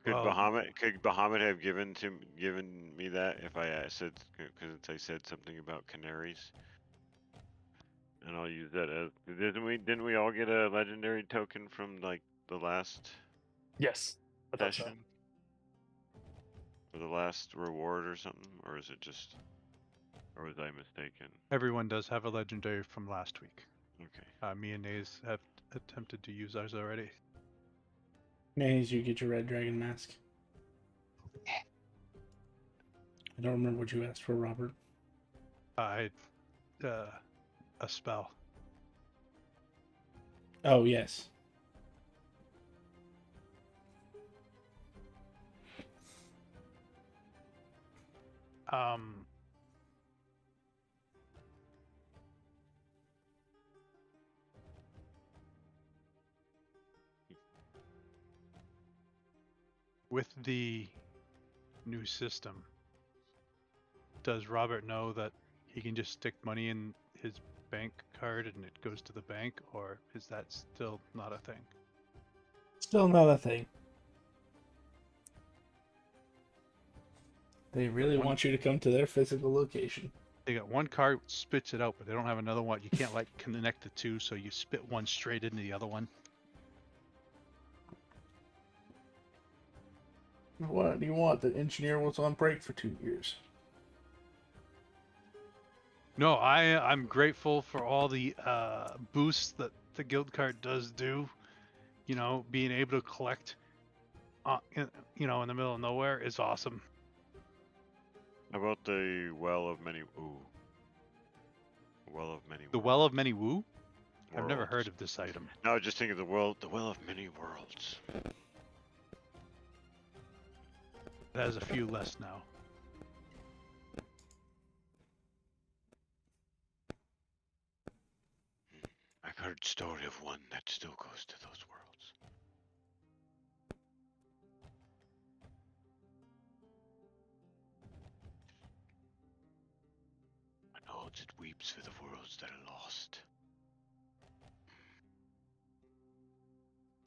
Could Well- Bahamut have given me that if I said, because I said something about canaries? And I'll use that as didn't we all get a legendary token from like the last Yes, I thought so. session? Or the last reward or something? Or is it just, or was I mistaken? Everyone does have a legendary from last week. Okay. Me and Naze have attempted to use ours already. Maze, you get your red dragon mask. I don't remember what you asked for, Robert. A spell. Oh, yes. Um, with the new system, does Robert know that he can just stick money in his bank card and it goes to the bank, or is that still not a thing? Still not a thing. They really want you to come to their physical location. They got one card, spits it out, but they don't have another one. You can't like connect the two, so you spit one straight into the other one. What do you want? The engineer was on break for 2 years. No, I'm grateful for all the boosts that the guild card does do. You know, being able to collect, in the middle of nowhere is awesome. How about the Well of Many... Ooh. Well of Many The Worlds. Well of Many Woo? I've never Worlds. heard of this item. No, just think of the Well of Many Worlds. It has a few less now. I've heard story of one that still goes to those worlds. When holds it weeps for the worlds that are lost.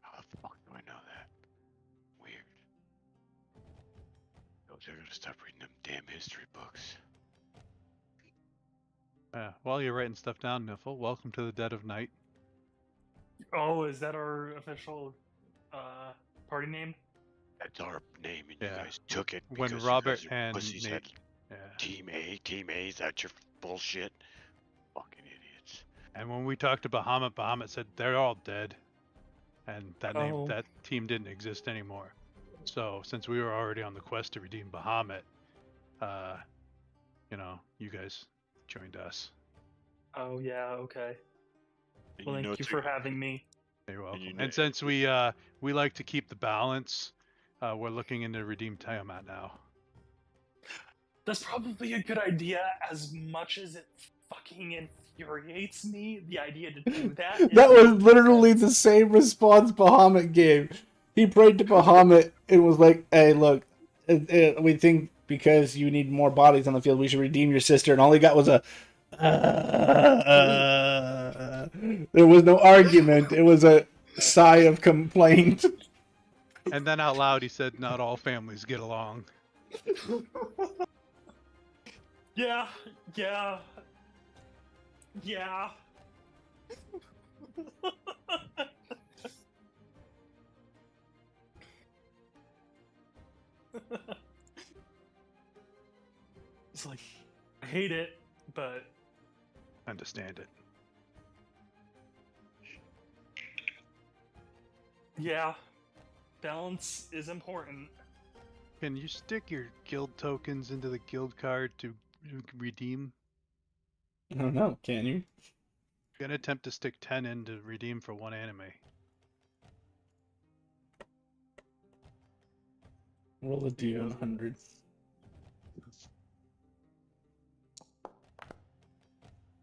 How the fuck do I know that? Weird. They're gonna stop reading them damn history books. While you're writing stuff down, Niffle, welcome to the dead of night. Oh, is that our official party name? That's our name, and Yeah. you guys took it When because Robert you guys are and pussies. Nate- Had Yeah. Team A, is that your bullshit? Fucking idiots. And when we talked to Bahamut, Bahamut said they're all dead, and that team didn't exist anymore. So since we were already on the quest to redeem Bahamut, you guys joined us. Oh yeah, okay. And Well, thank you for having me. You're welcome. you And since we like to keep the balance, we're looking into redeem Tiamat now. That's probably a good idea, as much as it fucking infuriates me, the idea to do that. That was literally the same response Bahamut gave. He prayed to Bahamut and was like, hey, look, we think because you need more bodies on the field, we should redeem your sister. And all he got was a... There was no argument. It was a sigh of complaint. And then out loud he said, not all families get along. Yeah. It's like, I hate it, but Understand it. yeah, balance is important. Can you stick your guild tokens into the guild card to redeem? I don't know, can you? You can attempt to stick 10 in to redeem for one anime. Roll a D100.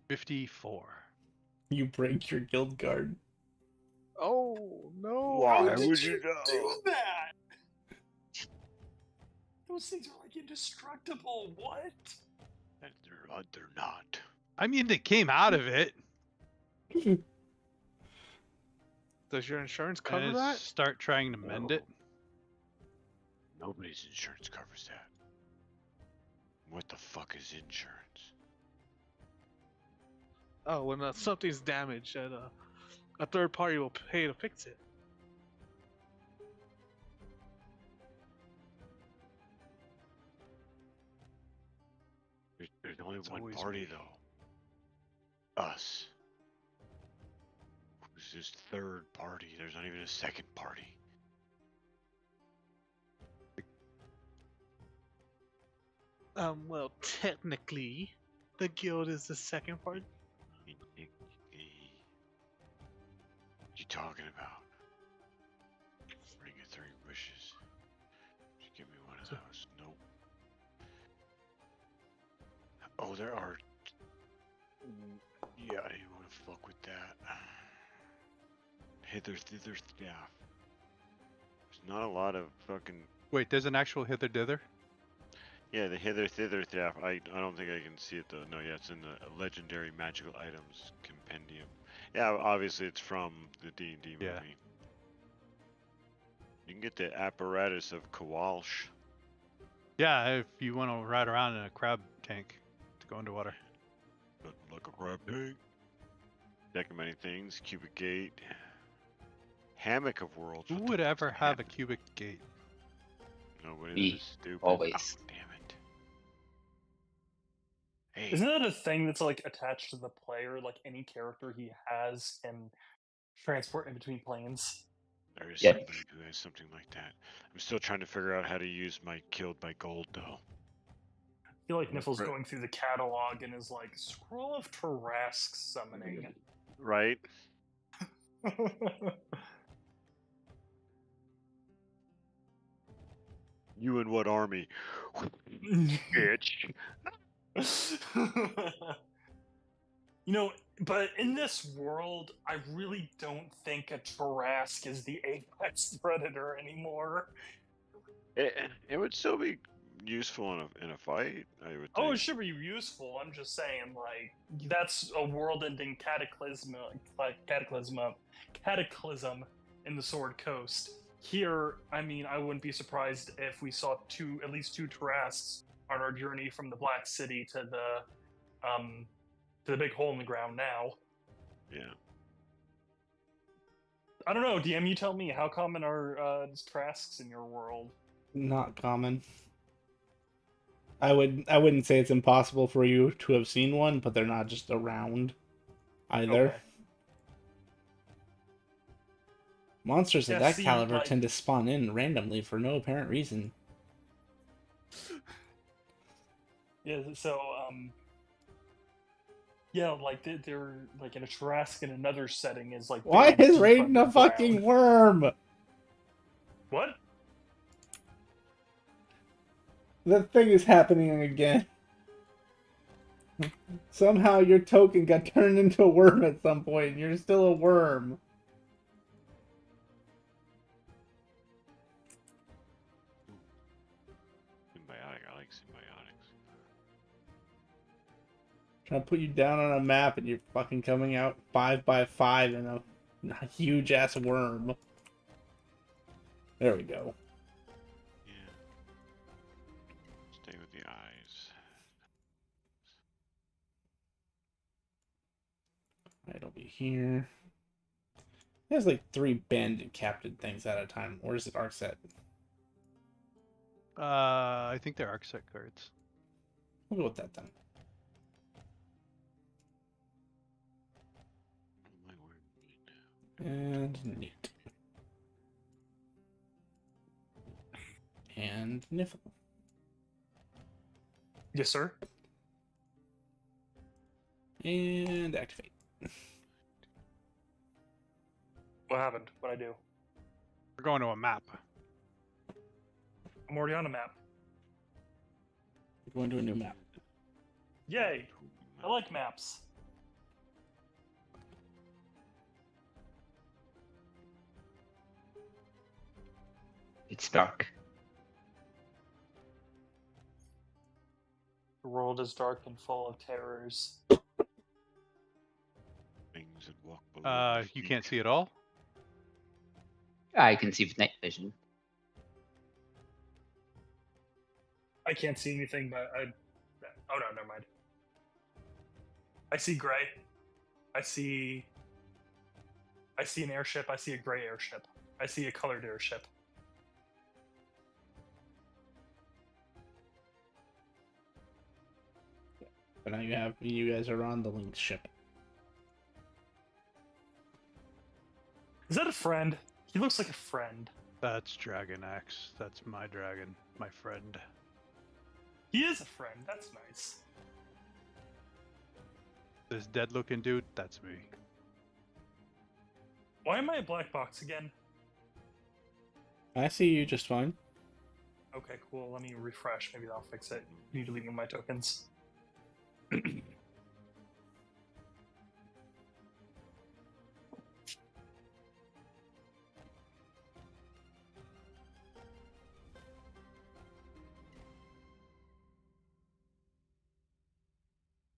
$54. You break your guild card. Oh no! Why How did would you know? do that? Those things are like indestructible. What? They're not. I mean, they came out of it. Does your insurance cover And that? start trying to mend it. Nobody's insurance covers that. What the fuck is insurance? Oh, when something's damaged, and a third party will pay to fix it. There's only It's one always party me. though. Us. Who's this third party? There's not even a second party. Well, technically, the guild is the second party. you talking about? Bring you 3 wishes. Just give me one of those. Nope. Oh, there are. Yeah, I didn't want to fuck with that. Hither, thither, staff. There's not a lot of fucking. Wait, there's an actual hither dither? Yeah, the hither, thither, staff. I don't think I can see it though. No, yeah, it's in the legendary magical items compendium. Yeah, obviously it's from the D&D movie. Yeah. You can get the apparatus of Kowalsh. Yeah, if you want to ride around in a crab tank to go underwater. Like a crab tank. Deck of many things. Cubic gate. Hammock of worlds. Who What the would fuck's ever a have a hammock? cubic gate? Nobody. Me, That is stupid. always. Oh, damn it. Hey, Isn't that a thing that's like attached to the player? Like any character he has can transport in between planes. there is Yep. somebody who has something like that. I'm still trying to figure out how to use my killed by gold though. I feel like Niffle's Right. going through the catalog and is like, scroll of Tarask summoning. Right? You in what army? Bitch. You know, but in this world, I really don't think a Tarask is the apex predator anymore. It would still be useful in a fight, I would Oh, it think. should be useful. I'm just saying, like, that's a world-ending cataclysm in the Sword Coast. Here, I mean, I wouldn't be surprised if we saw at least two Tarasks on our journey from the Black City to the big hole in the ground now. Yeah. I don't know, DM, you tell me, how common are Tarasks in your world? Not common. I wouldn't say it's impossible for you to have seen one, but they're not just around either. Okay. Monsters of Yeah, that see, caliber like- tend to spawn in randomly for no apparent reason. Yeah, so, yeah, like, they're like, in a Tarask in another setting is, like... Why digging is deep Raiden a underground. fucking worm? What? The thing is happening again. Somehow your token got turned into a worm at some point, and you're still a worm. Symbiotic. I like symbiotics. Trying to put you down on a map, and you're fucking coming out 5x5 in a huge ass worm. There we go. Yeah. Stay with the eyes. Right over here. There's like 3 banded captain things at a time. Or is it arc set? I think they're arc set cards. We'll go with that then. Oh, my word. And neat. And Niffle. Yes, sir. And activate. What happened? What'd I do? We're going to a map. I'm already on a map. We're going to a new map. Yay! I like maps. It's dark. The world is dark and full of terrors. Things that walk below my You feet. can't see it all? I can see with night vision. I can't see anything, but oh no, never mind. I see gray. I see an airship. I see a gray airship. I see a colored airship. But now you guys are on the Lynx ship. Is that a friend? He looks like a friend. That's Dragon Axe. That's my dragon, my friend. He is a friend. That's nice. This dead looking dude, that's me. Why am I a black box again? I see you just fine. Okay, cool. Let me refresh. Maybe that'll fix it. Need to leave me my tokens.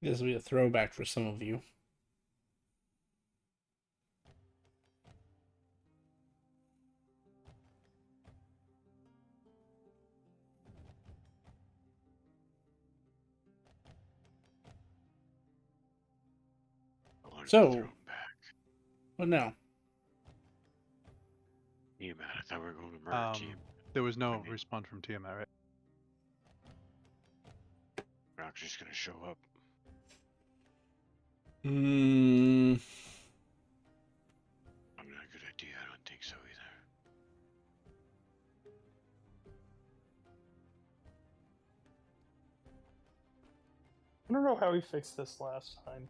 This will be a throwback for some of you. I wanted to So- throw him back. What now? Tiamat, I thought we were going to murder Tiamat. There was no I mean- response from Tiamat, right? Rock's just gonna show up. Hmm. Probably not a good idea. I don't think so either. I don't know how we fixed this last time.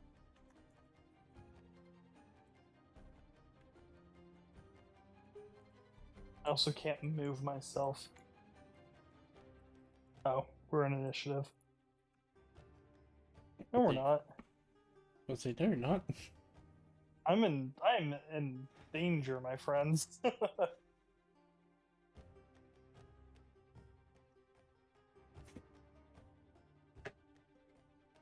I also can't move myself. Oh, we're in initiative. No, we're not. Let's say no, you're not. I'm in danger, my friends.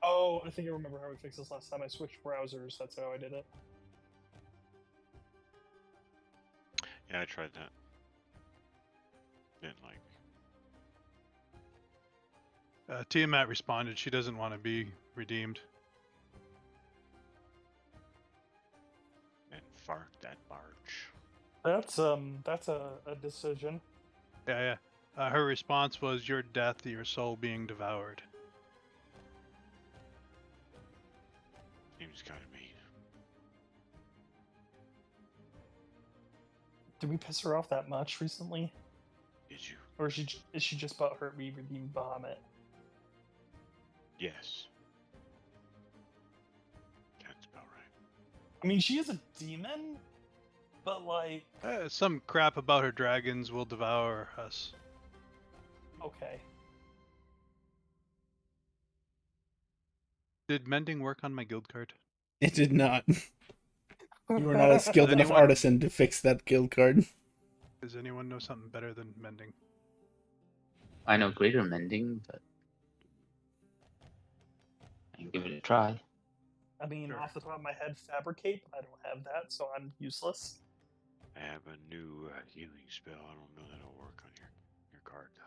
Oh, I think I remember how we fixed this last time. I switched browsers. That's how I did it. Yeah, I tried that. Didn't like. Tiamat responded she doesn't want to be redeemed. And fart that barge. That's a decision. Yeah, yeah. Her response was, "Your death, your soul being devoured." Seems kind of mean. Did we piss her off that much recently, Did you? or is she just butthurt we redeemed Bahamut? Yes. That's about right. I mean, she is a demon, but like, Some crap about her dragons will devour us. okay. Did mending work on my guild card? It did not. You were not a skilled enough anyone- artisan to fix that guild card. Does anyone know something better than mending? I know greater mending, but I can give it a try. I mean, Sure. off the top of my head, fabricate. But I don't have that, so I'm useless. I have a new healing spell. I don't know that'll work on your card though.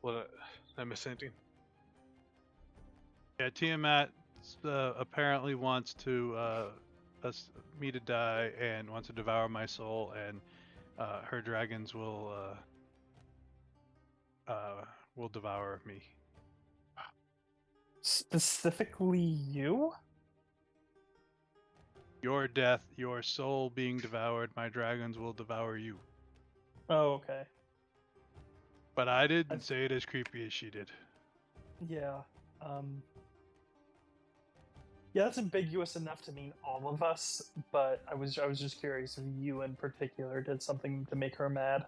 What? Did I miss anything? Yeah, Tiamat apparently wants to me to die and wants to devour my soul, and her dragons will devour me. Specifically, you? Your death, your soul being devoured, my dragons will devour you. Oh, okay. But I didn't I've- say it as creepy as she did. Yeah. Yeah, that's ambiguous enough to mean all of us, but I was just curious if you in particular did something to make her mad.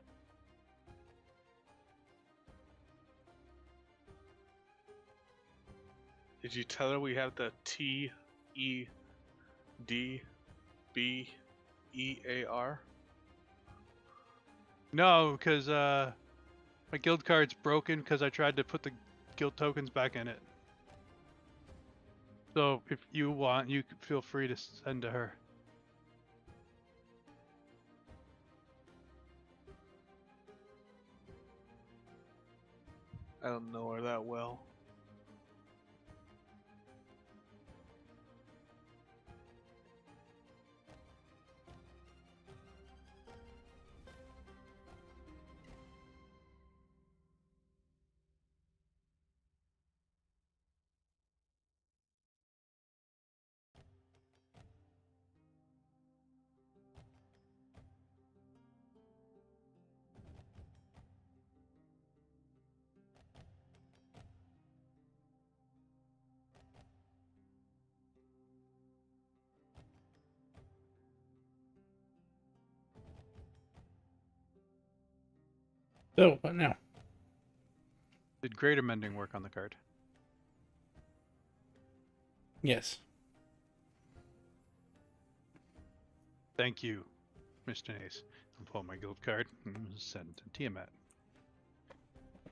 Did you tell her we have the T E D B E A R? No, because my guild card's broken because I tried to put the guild tokens back in it. So if you want, you can feel free to send to her. I don't know her that well. So, what now? Did greater mending work on the card? Yes. Thank you, Mr. Nace. I'll pull my guild card and send to Tiamat.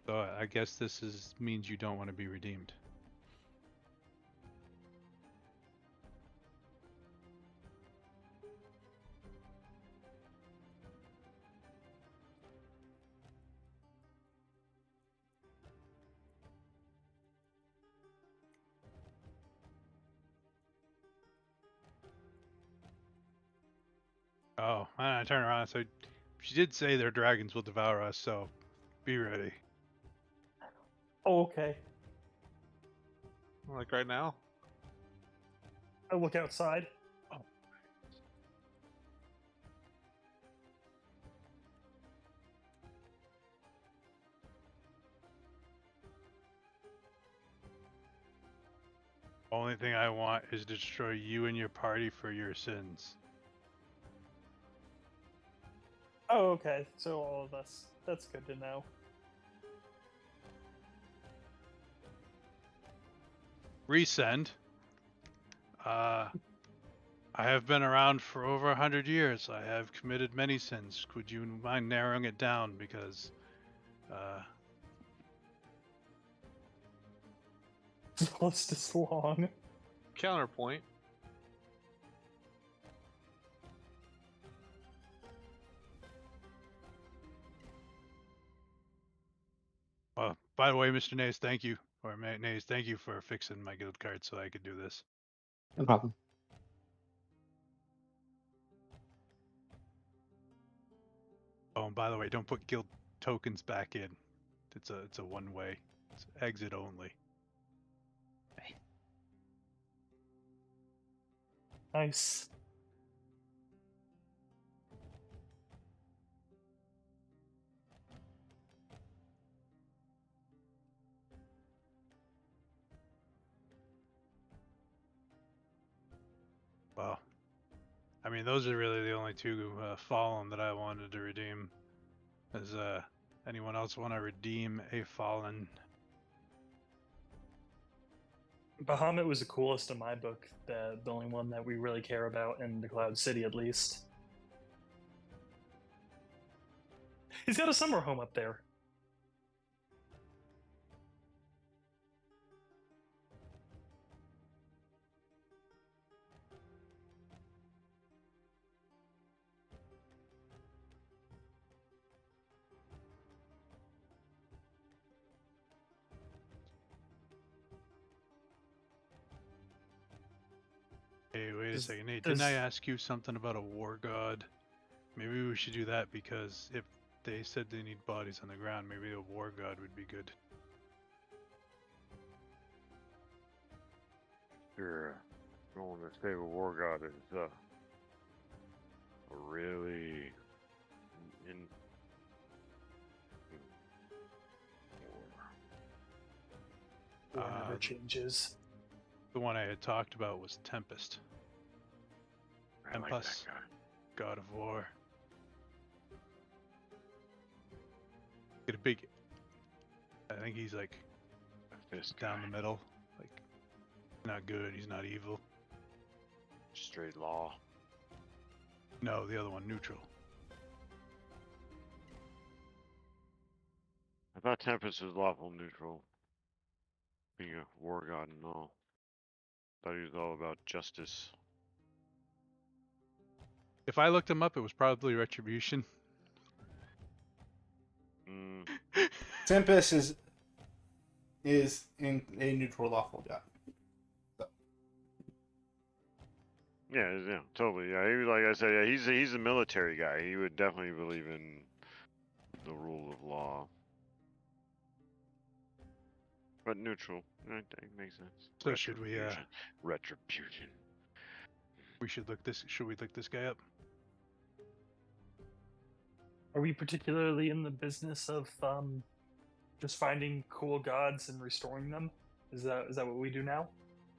So I guess this means you don't want to be redeemed. Oh, and I turn around. So she did say their dragons will devour us. So be ready. Oh, okay. Like right now. I look outside. Only thing I want is to destroy you and your party for your sins. Oh, okay. So all of us. That's good to know. Resend. I have been around for over 100 years. I have committed many sins. Would you mind narrowing it down? Because, The list is long. Counterpoint. by the way, Mr. Nace, thank you. Or Nace, thank you for fixing my guild card so I could do this. No problem. Oh, and by the way, don't put guild tokens back in. It's a one way. It's exit only. Nice. Well, I mean, those are really the only two fallen that I wanted to redeem. Does anyone else want to redeem a fallen? Bahamut was the coolest in my book. The only one that we really care about in the Cloud City, at least. He's got a summer home up there. Hey, wait a Does- second. Nate, didn't I does- ask you something about a war god? Maybe we should do that because if they said they need bodies on the ground, maybe a war god would be good. Sure. Going to save a war god is a really in War never Uh, changes. The one I had talked about was Tempest, I like Tempest. that guy. god of war. Get a big. I think he's like This down guy. the middle. Like, not good. He's not evil. Straight law. No, the other one, neutral. I thought Tempest was lawful neutral. Being a war god and all. Thought he was all about justice. If I looked him up, it was probably retribution. Mm, Tempest is in a neutral lawful god. yeah, totally. Yeah, he was like I said. Yeah, he's a military guy. He would definitely believe in the rule of law. But neutral. That makes sense. So should we? Retribution. We should look this. Should we look this guy up? Are we particularly in the business of just finding cool gods and restoring them? Is that what we do now?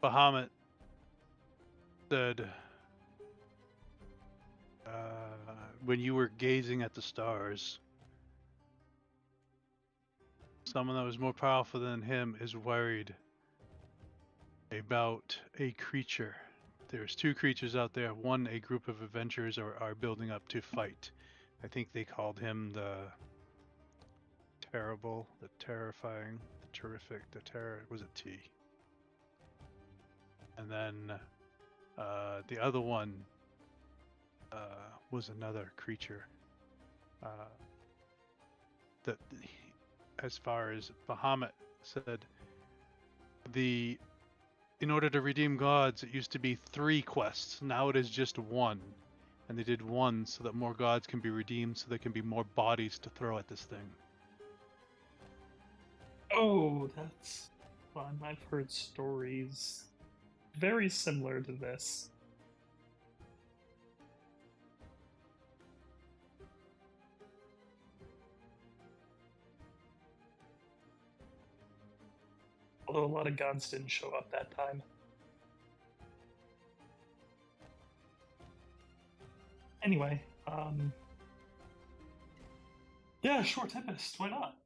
Bahamut said, when you were gazing at the stars, someone that was more powerful than him is worried about a creature. There's two creatures out there. One, a group of adventurers are building up to fight. I think they called him the terrible, the terrifying, the terrific, the terror. Was it T? And then the other one was another creature. That, as far as Bahamut said, in order to redeem gods, it used to be 3 quests. Now it is just 1. And they did 1 so that more gods can be redeemed, so there can be more bodies to throw at this thing. Oh, that's fun. I've heard stories very similar to this. Although a lot of gods didn't show up that time. Anyway, yeah, sure, Tempest. Why not?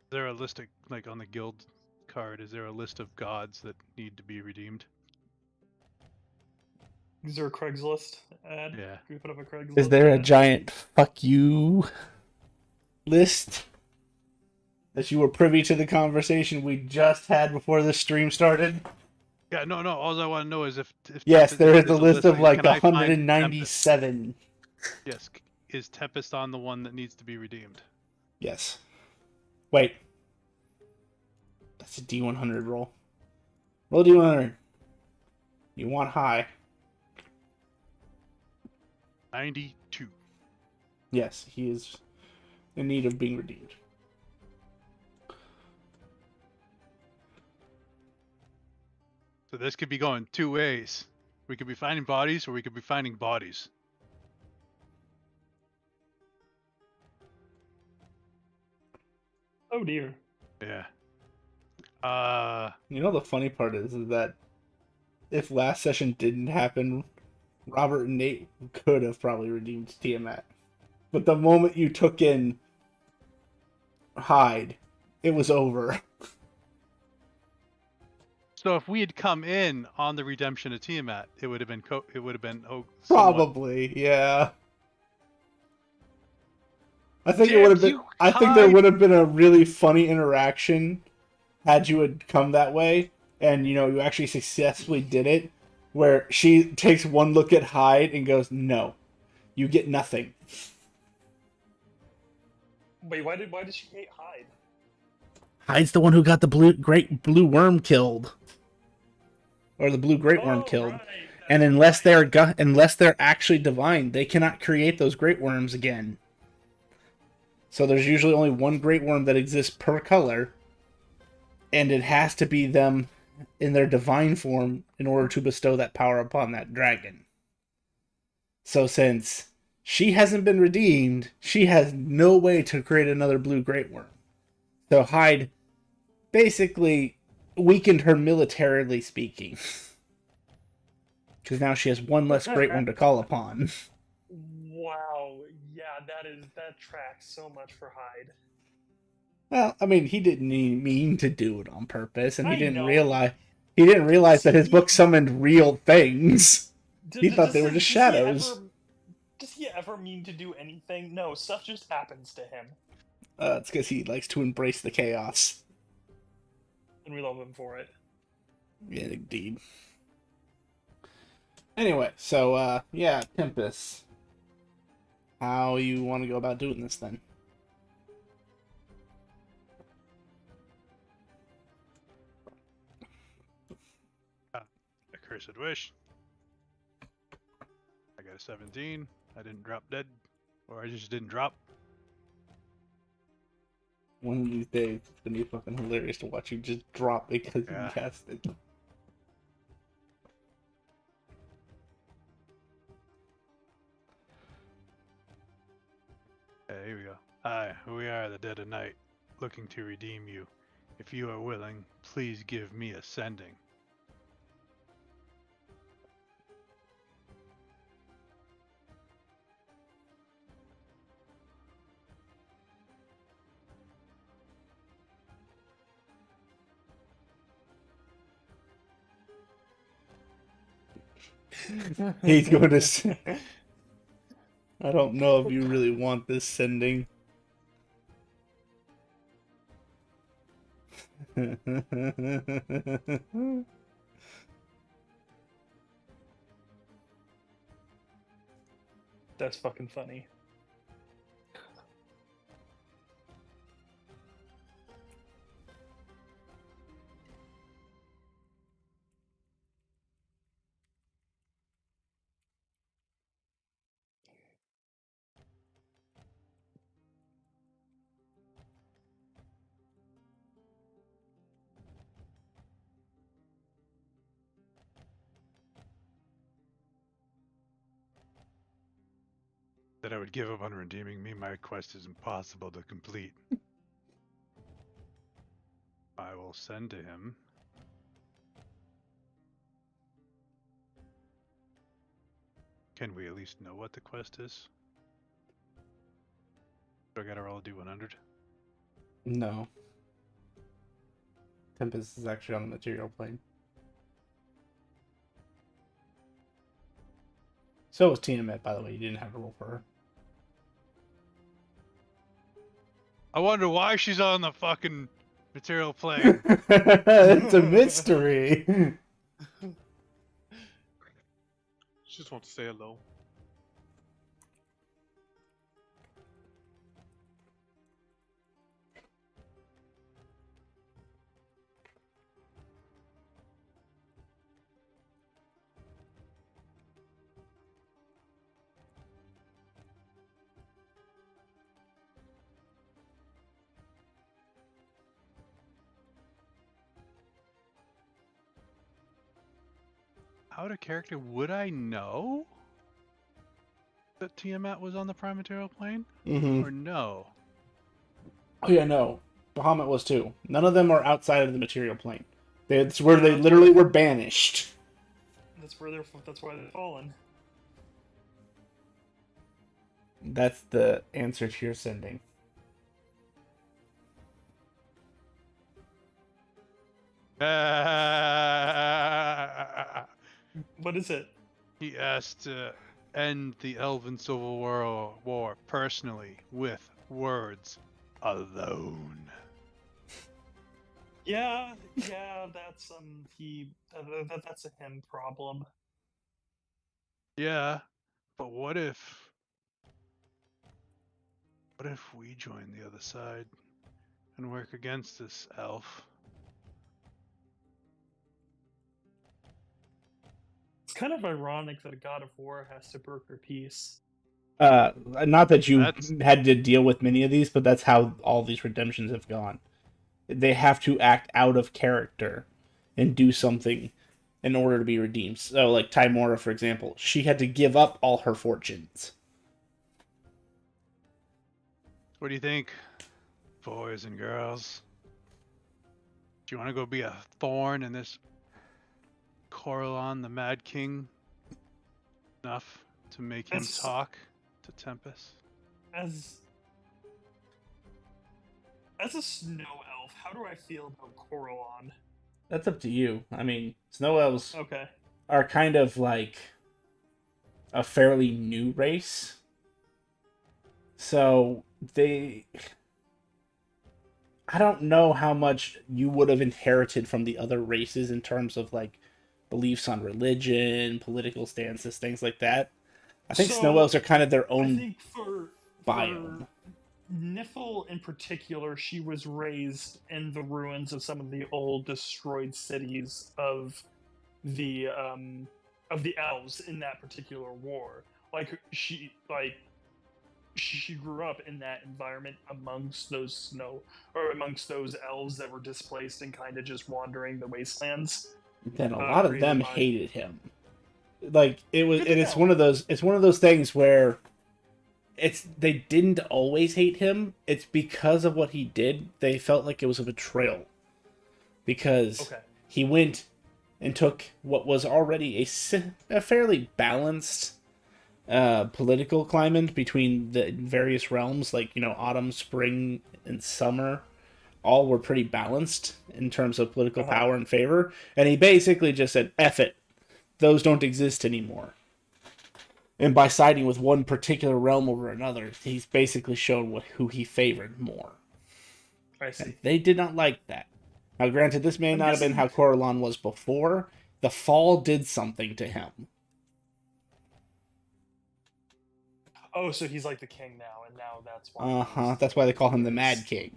Is there a list of, like on the guild card, is there a list of gods that need to be redeemed? Is there a Craigslist ad? Yeah. Can we put up a Craigslist? Is there a ad? giant fuck you list that you were privy to the conversation we just had before the stream started? Yeah, no. All I want to know is if Yes, Tempest, there is a there's list of like can I find 197. Tempest? Yes, is Tempest on the one that needs to be redeemed? Yes. Wait. That's a D100 roll. Roll D100. You want high. 92. Yes, he is in need of being redeemed. So this could be going 2 ways. We could be finding bodies, or we could be finding bodies. Oh dear. Yeah. You know the funny part is that if last session didn't happen, Robert and Nate could have probably redeemed Tiamat. But the moment you took in Hyde, it was over. So if we had come in on the redemption of Tiamat, it would have been somewhat. Probably, yeah. I think it Damn would have been. you, I think there Hyde! would have been a really funny interaction had you had come that way, and you actually successfully did it, where she takes one look at Hyde and goes, "No, you get nothing." Wait, why did she hate Hyde? Hyde's the one who got the great blue worm killed, or the blue great worm killed. Right, And that's unless they're actually divine, they cannot create those great worms again. So there's usually only one great worm that exists per color, and it has to be them in their divine form in order to bestow that power upon that dragon. So since she hasn't been redeemed, she has no way to create another blue great worm. So Hyde basically weakened her militarily speaking. Because now she has one less great worm to call upon. Wow, yeah, that tracks so much for Hyde. Well, I mean, he didn't mean to do it on purpose, and he I didn't know. realize that his book summoned real things. He thought they were just shadows. Does he ever mean to do anything? No, stuff just happens to him. It's because he likes to embrace the chaos. And we love him for it. Yeah, indeed. Anyway, so, yeah, Tempest. How you want to go about doing this, then? Accursed wish. I got a 17. I didn't drop dead, or I just didn't drop. One of these days, it's gonna be fucking hilarious to watch you just drop because Yeah. you cast it. Okay, here we go. Hi, we are the Dead of Night, looking to redeem you. If you are willing, please give me ascending. He's going to. I don't know if you really want this sending. That's fucking funny. That I would give up on redeeming me. My quest is impossible to complete. I will send to him. Can we at least know what the quest is? Do I gotta roll a D100? No. Tempest is actually on the material plane. So was Tiamat, by the way. You didn't have to roll for her. I wonder why she's on the fucking material plane. It's a mystery. Just want to say hello. Out of character, would I know that Tiamat was on the prime material plane? Mm-hmm. Or no? Oh yeah, no. Bahamut was too. None of them are outside of the material plane. It's where they literally were banished. That's why they're fallen. That's the answer to your sending. What is it? He asked to end the Elven Civil War personally with words alone. Yeah, that's that's a him problem. Yeah, but what if we join the other side and work against this elf? It's kind of ironic that a god of war has to broker peace. Not that you That's- had to deal with many of these, but that's how all these redemptions have gone. They have to act out of character and do something in order to be redeemed. So, like Tymora, for example, she had to give up all her fortunes. What do you think, boys and girls? Do you want to go be a thorn in this Coralon, the Mad King, enough to make him As- talk to Tempest? As a snow elf, how do I feel about Coralon? That's up to you. I mean, snow elves Okay. are kind of like a fairly new race. So I don't know how much you would have inherited from the other races in terms of like beliefs on religion, political stances, things like that. I think snow elves are kind of their I own think for biome. Niffle in particular, she was raised in the ruins of some of the old destroyed cities of the elves in that particular war. She grew up in that environment amongst those elves that were displaced and kind of just wandering the wastelands. Then a lot of them created by- hated him. Like it was, Good and to it's know. one of those things where they didn't always hate him. It's because of what he did. They felt like it was a betrayal because Okay. he went and took what was already a fairly balanced political climate between the various realms, like autumn, spring, and summer. All were pretty balanced in terms of political Uh-huh. power and favor, and he basically just said, "F it, those don't exist anymore. And by siding with one particular realm over another, he's basically shown who he favored more. I see. And they did not like that. Now, granted, this may I'm not have been guessing- how Corellon was before. The fall did something to him. Oh, so he's like the king now, and now that's why. That's why they call him the Mad King.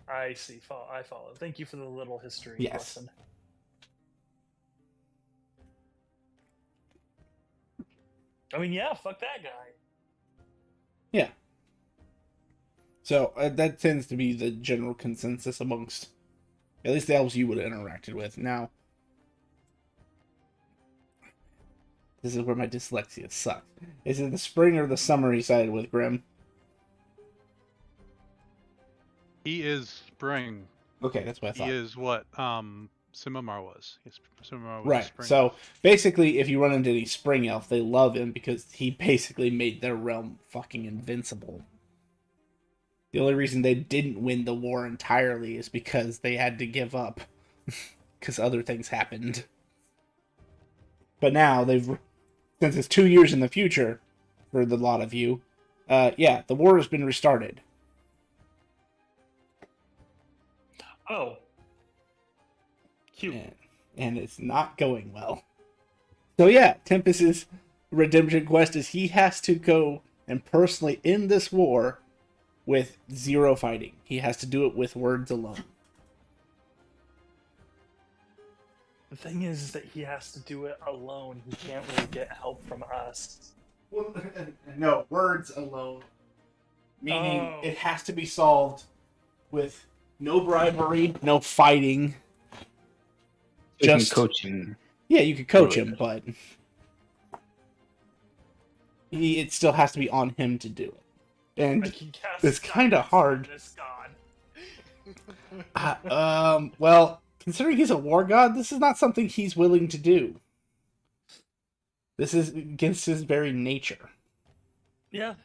I see. I follow. Thank you for the little history Yes. lesson. I mean, yeah, fuck that guy. Yeah. So that tends to be the general consensus amongst at least the elves you would have interacted with. Now, this is where my dyslexia sucks. Is it the spring or the summer he sided with, Grim? He is spring. Okay, that's what I thought. He is what Simamar was. Yes, Simamar was Right. spring. So basically, if you run into the spring elf, they love him because he basically made their realm fucking invincible. The only reason they didn't win the war entirely is because they had to give up because other things happened. But now since it's 2 years in the future for the lot of you, the war has been restarted. Oh. Cute. And it's not going well. So yeah, Tempest's redemption quest is he has to go and personally end this war with 0 fighting. He has to do it with words alone. The thing is that he has to do it alone. He can't really get help from us. Well, no, words alone. Meaning Oh. it has to be solved with no bribery, no fighting. You can Just coach him. Yeah, you could coach Right. him, but it still has to be on him to do it. I And can cast it's kinda guidance hard. on this god. well, considering he's a war god, this is not something he's willing to do. This is against his very nature. Yeah.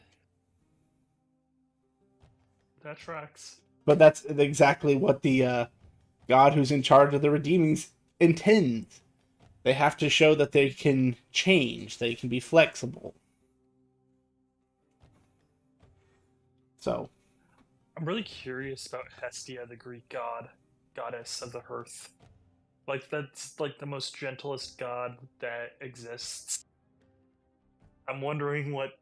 That tracks. But that's exactly what the god who's in charge of the redeemings intends. They have to show that they can change, they can be flexible. So, I'm really curious about Hestia, the Greek goddess of the hearth. Like, that's like the most gentlest god that exists. I'm wondering what.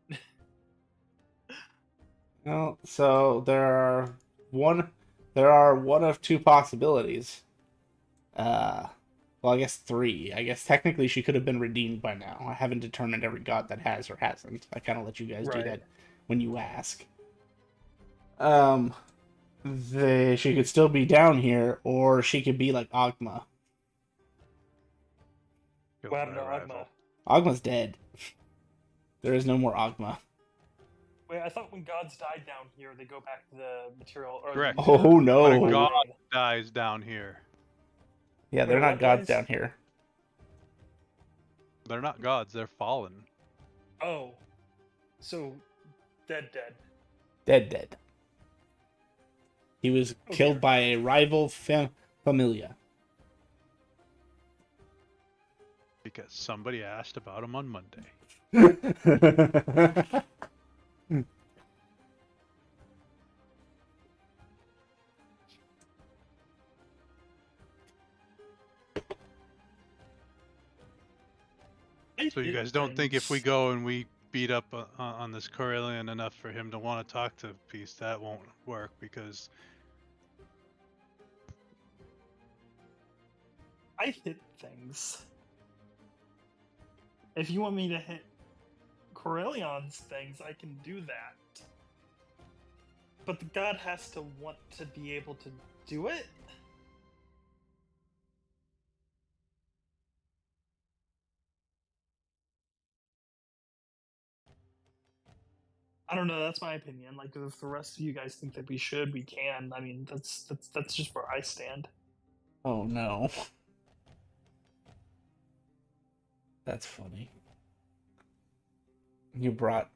well, so there are one of 2 possibilities. Well, I guess 3. I guess technically she could have been redeemed by now. I haven't determined every god that has or hasn't. I kind of let you guys do Right. that when you ask. She could still be down here, or she could be like Ogma. What happened to Ogma? Ogma's dead. There is no more Ogma. Wait, I thought when gods died down here, they go back to the material. Or Correct. The, Oh no! When a god dies down here. Yeah, they're Wait, not what gods dies? down here. They're not gods, they're fallen. Oh, so dead. Dead. He was Oh, killed dear. by a rival familia. Because somebody asked about him on Monday. So you guys don't think if we go and we beat up on this Corellian enough for him to want to talk to Peace, that won't work because I hit things. If you want me to hit Corellion's things, I can do that. But the god has to want to be able to do it? I don't know, that's my opinion. Like, if the rest of you guys think that we should, we can. I mean, that's just where I stand. Oh no. That's funny. You brought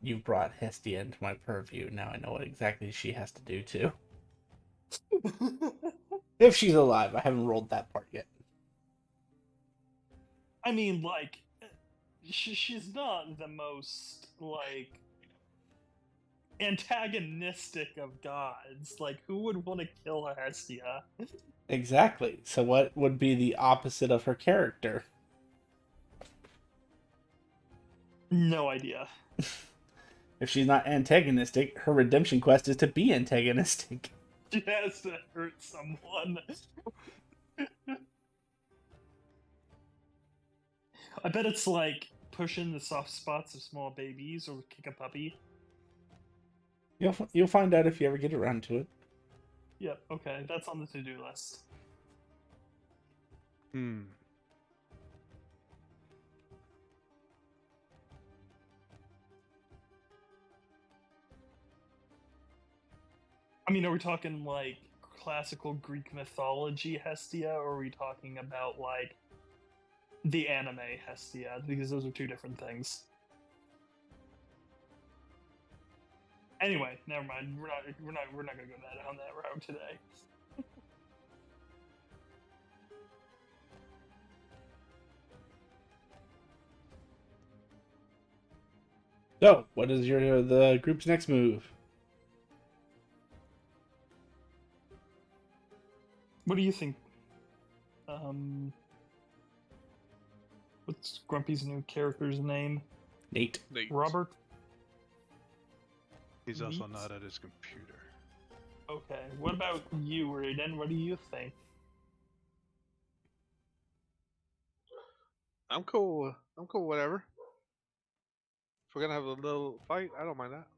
Hestia into my purview. Now I know what exactly she has to do too. If she's alive, I haven't rolled that part yet. I mean, like, she's not the most like antagonistic of gods. Like, who would want to kill a Hestia? Exactly. So what would be the opposite of her character? No idea. If she's not antagonistic, her redemption quest is to be antagonistic. She has to hurt someone. I bet it's like pushing the soft spots of small babies or kick a puppy. You'll find out if you ever get around to it. Yep, okay, that's on the to-do list. Hmm. I mean, are we talking like classical Greek mythology Hestia, or are we talking about like the anime Hestia? Because those are two different things. Anyway, never mind. We're not gonna go down that route today. So, what is the group's next move? What do you think? What's Grumpy's new character's name? Nate. Nate. Robert? He's also Neat. not at his computer. Okay. What about you, Raiden? What do you think? I'm cool. I'm cool. Whatever. If we're gonna have a little fight, I don't mind that.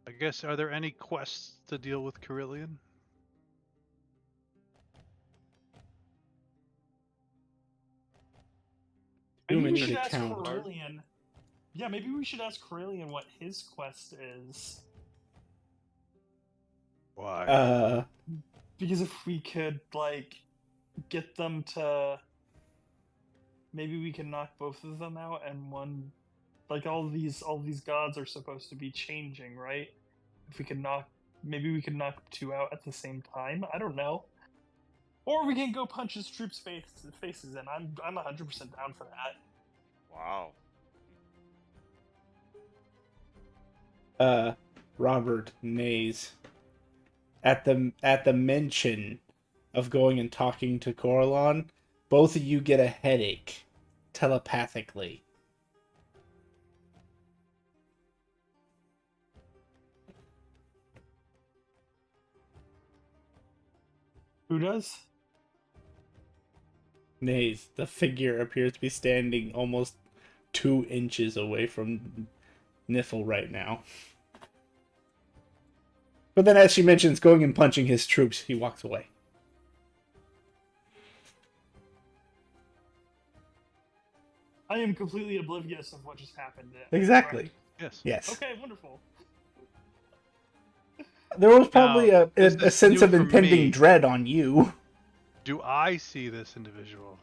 I guess, are there any quests to deal with Carillion? Too Maybe we many should to ask count. Carillion. Yeah, maybe we should ask Carillion what his quest is. Why? Because if we could, like, get them to. Maybe we can knock both of them out, and one. Like, all these gods are supposed to be changing, right? If we could knock. Maybe we could knock two out at the same time? I don't know. Or we can go punch his troops' faces in. I'm 100% down for that. Wow. Robert Mays. At the mention of going and talking to Coralon, both of you get a headache telepathically. Who does? Mays, the figure appears to be standing almost 2 inches away from Niffle right now. But then, as she mentions going and punching his troops, he walks away. I am completely oblivious of what just happened. Exactly. Yes. Yes. Okay, wonderful. There was probably Now, is a this sense new of for impending me? dread on you. Do I see this individual?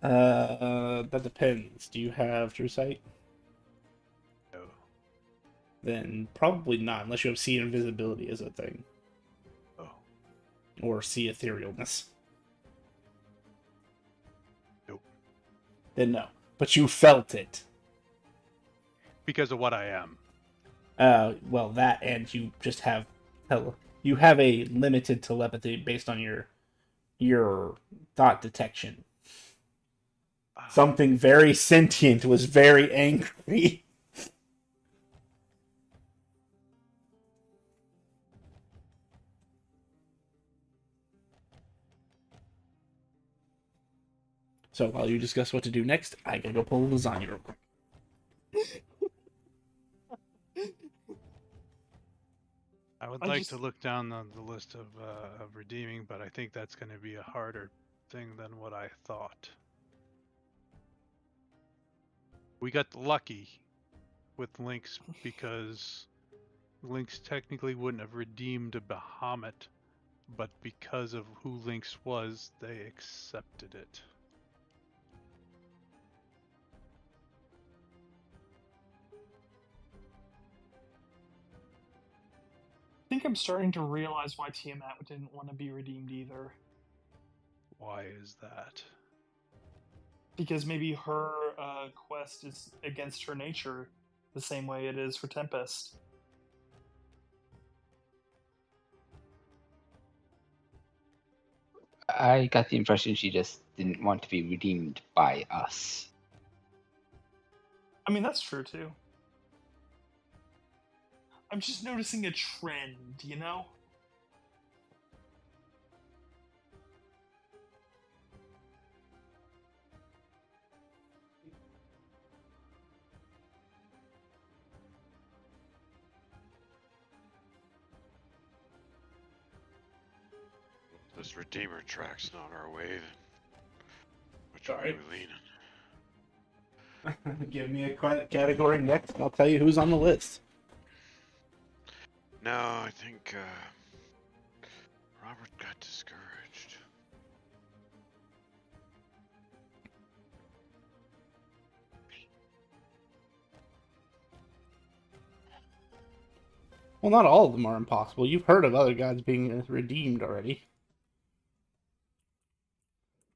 That depends. Do you have True Sight? No. Then probably not, unless you have See Invisibility as a thing. Oh. Or See Etherealness. Nope. Then no. But you felt it. Because of what I am. Well, that and you just have you have a limited telepathy based on your thought detection. Something very sentient was very angry. So while you discuss what to do next, I gotta go pull lasagna real quick. I would I like just- to look down the list of redeeming, but I think that's going to be a harder thing than what I thought. We got lucky with Lynx because Lynx technically wouldn't have redeemed a Bahamut, but because of who Lynx was, they accepted it. I think I'm starting to realize why Tiamat didn't want to be redeemed either. Why is that? Because maybe her quest is against her nature, the same way it is for Tempest. I got the impression she just didn't want to be redeemed by us. I mean, that's true too. I'm just noticing a trend, you know? This Redeemer track's not our way, then which Sorry. way we leaning? Give me a category next, and I'll tell you who's on the list. No, I think Robert got discouraged. Well, not all of them are impossible. You've heard of other gods being redeemed already.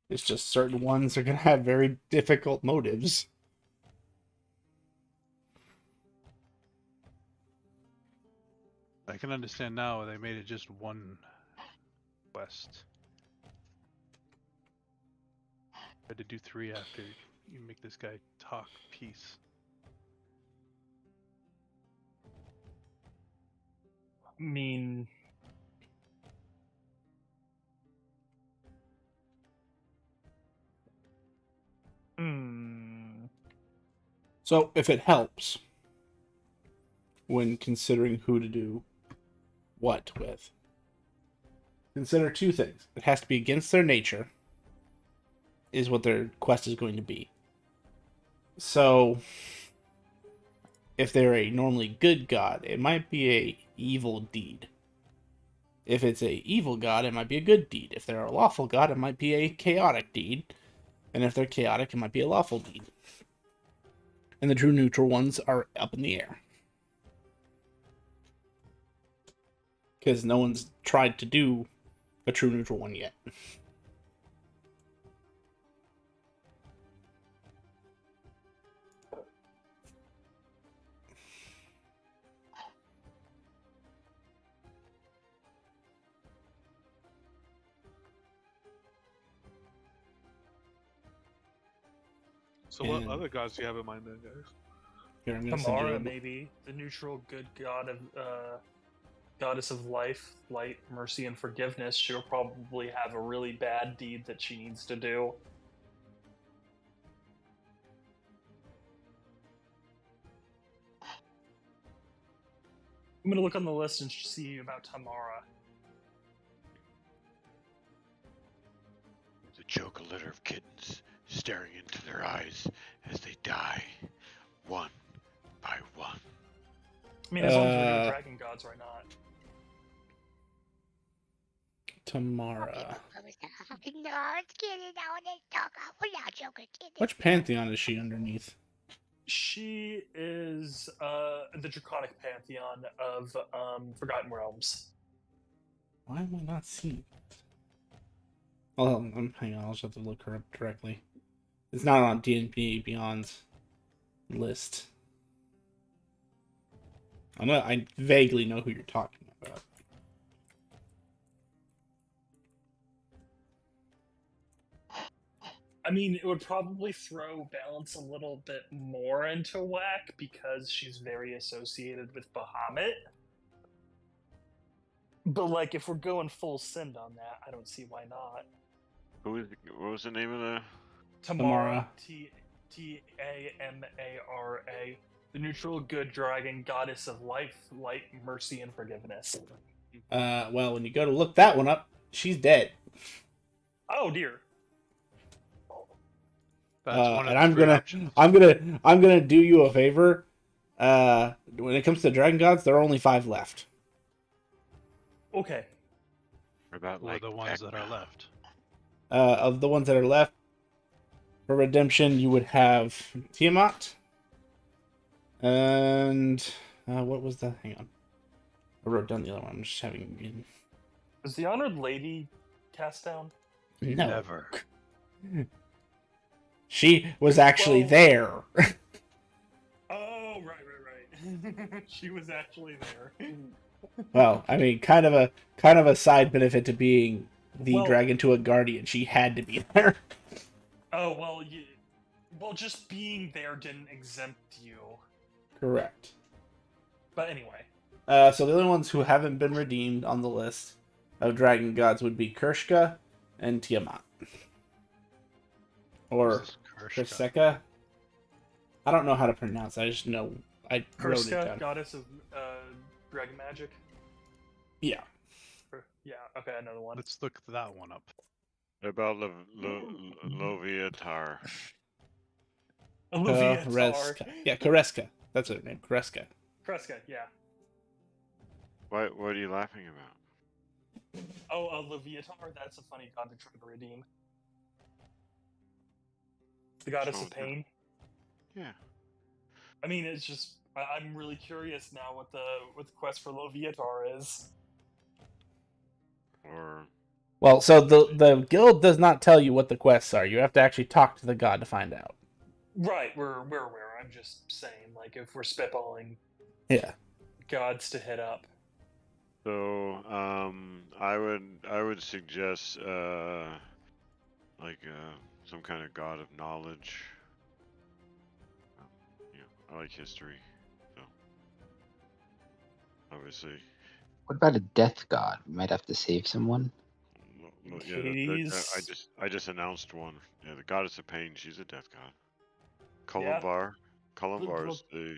It's just certain ones are going to have very difficult motives. I can understand now they made it just one quest. Had to do 3 after you make this guy talk peace. I mean, So, if it helps when considering who to do what with, consider 2 things. It has to be against their nature, is what their quest is going to be. So, if they're a normally good god, it might be a evil deed. If it's a evil god, it might be a good deed. If they're a lawful god, it might be a chaotic deed. And if they're chaotic, it might be a lawful deed. And the true neutral ones are up in the air. Because no one's tried to do a true neutral one yet. So what And- other gods do you have in mind then, guys? Here, I'm gonna send you Tamara, a- maybe the neutral good god of goddess of life, light, mercy, and forgiveness. She'll probably have a really bad deed that she needs to do. I'm gonna look on the list and see about Tamara. The choke a litter of kittens, staring into their eyes as they die, one by one. I mean, as long as we're doing Uh, dragon gods, why not? Tamara. No, it's kidding. I want to talk. We're not joking. Which pantheon is she underneath? She is the draconic pantheon of Forgotten Realms. Why am I not seeing it? Oh, hang on, I'll just have to look her up directly. It's not on D&D Beyond's list. I vaguely know who you're talking about. I mean, it would probably throw balance a little bit more into whack because she's very associated with Bahamut. But like, if we're going full send on that, I don't see why not. What was the name of the? Tamara, Tamara, the neutral good dragon, goddess of life, light, mercy, and forgiveness. Well, when you go to look that one up, she's dead. Oh dear. That's one of And the I'm 3 gonna, options. I'm gonna do you a favor. When it comes to dragon gods, there are only 5 left. Okay. About Who are like the ones that are Vecna. left? Of the ones that are left, for redemption, you would have Tiamat. And what was the? Hang on, I wrote down the other one. I'm just having. Is the honored lady cast down? No. Never. She was actually Well- there. Oh, right. She was actually there. Well, I mean, kind of a side benefit to being the Well- Dragon to a Guardian. She had to be there. Oh, well, just being there didn't exempt you. Correct. But anyway. So the only ones who haven't been redeemed on the list of dragon gods would be Kershka and Tiamat. Or Who's this Kershka? Kerseka. I don't know how to pronounce it. I just know I wrote it Kurska, down. goddess of dragon magic. Yeah. Yeah, okay, another one. Let's look that one up. About Loviatar. Olivia Tar. Koreska. Yeah, Koreska. That's her name. Koreska. Kreska, yeah. What are you laughing about? Oh, Olivia Tar, that's a funny god to try to redeem. The goddess Oh, of pain. Yeah. I mean, it's just I'm really curious now what the quest for Loviatar is. Or Well, so the guild does not tell you what the quests are. You have to actually talk to the god to find out. Right, we're aware. I'm just saying, like, if we're spitballing Yeah. gods to hit up. so, I would suggest like some kind of god of knowledge. Yeah, I like history, so obviously. What about a death god? We might have to save someone. Yeah, Hades. I just announced one. Yeah, the goddess of pain. She's a death god. Yeah. Columbar is the.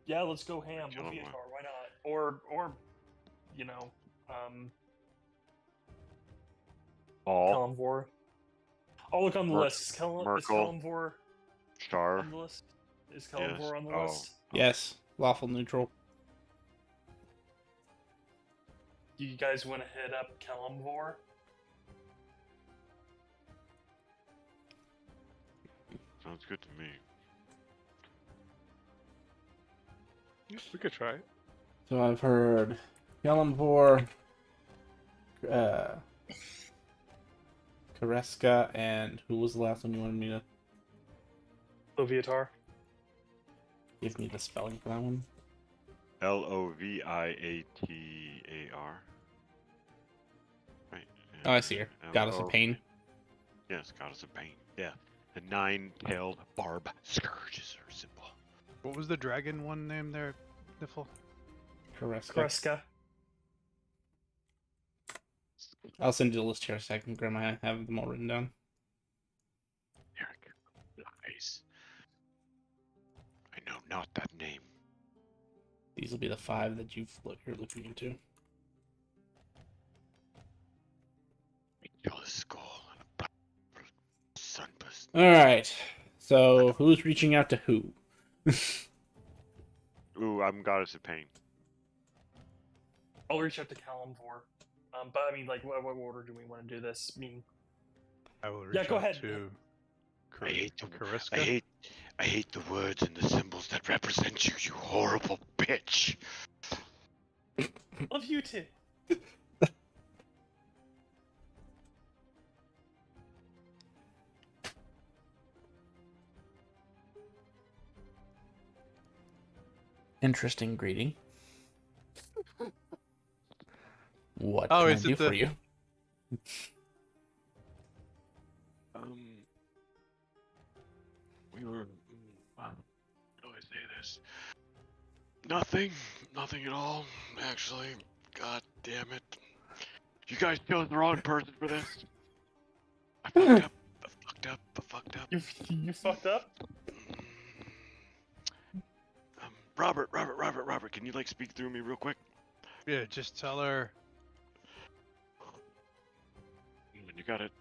Yeah, let's go ham. Kill 'em Loviatar, all. why not? Or you know, All Kalimvor. I'll look on the Mer- list. Is Merkel. Kalimvor Star. on the list? Is Yes. Kalimvor on the Oh. list? Yes. Lawful neutral. Do you guys want to hit up Kalimvor? Sounds good to me. We could try it. So I've heard Kalimvor, Koreska, and who was the last one you wanted me to Loviatar. give me the spelling for that one? Loviatar. Right. Oh, I see her. Goddess of Pain. Yes, goddess of pain. Yeah. The nine-tailed barb scourge is her symbol. What was the dragon one name there, Niffle? Koreska. Kreska. I'll send you the list here so I can grab my have them all written down. Eric, lies. I know not that name. These will be the 5 that you're looking into. Kill his skull and a black sunburst. Alright. So who's reaching out to who? Ooh, I'm goddess of pain. I'll reach out to Kalimvor. But I mean, like, what order do we want to do this? I mean, I will reach Yeah, go out ahead. to I hate the Kariska. I hate the words and the symbols that represent you, you horrible bitch. love you too. Interesting greeting. What Oh, can I is it do for the- you? We were. How do I say this? Nothing at all. Actually, god damn it. You guys chose the wrong person for this. I fucked up. You fucked up. Robert, can you like speak through me real quick? Yeah, just tell her. You got it.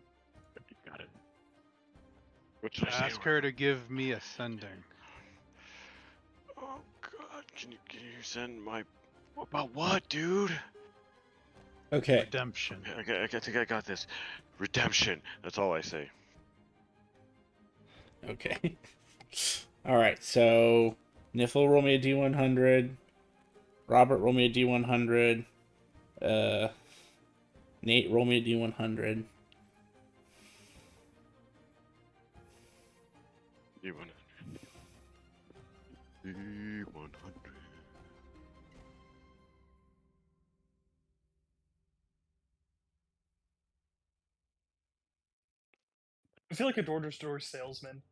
What should I say? Ask her to give me ascending. Oh god, can you send my about what, dude? Okay. Redemption. Okay, I think I got this. Redemption. That's all I say. Okay. Alright, so Niffle roll me a D100. Robert roll me a D100. Nate roll me a D100. I feel like a door-to-door salesman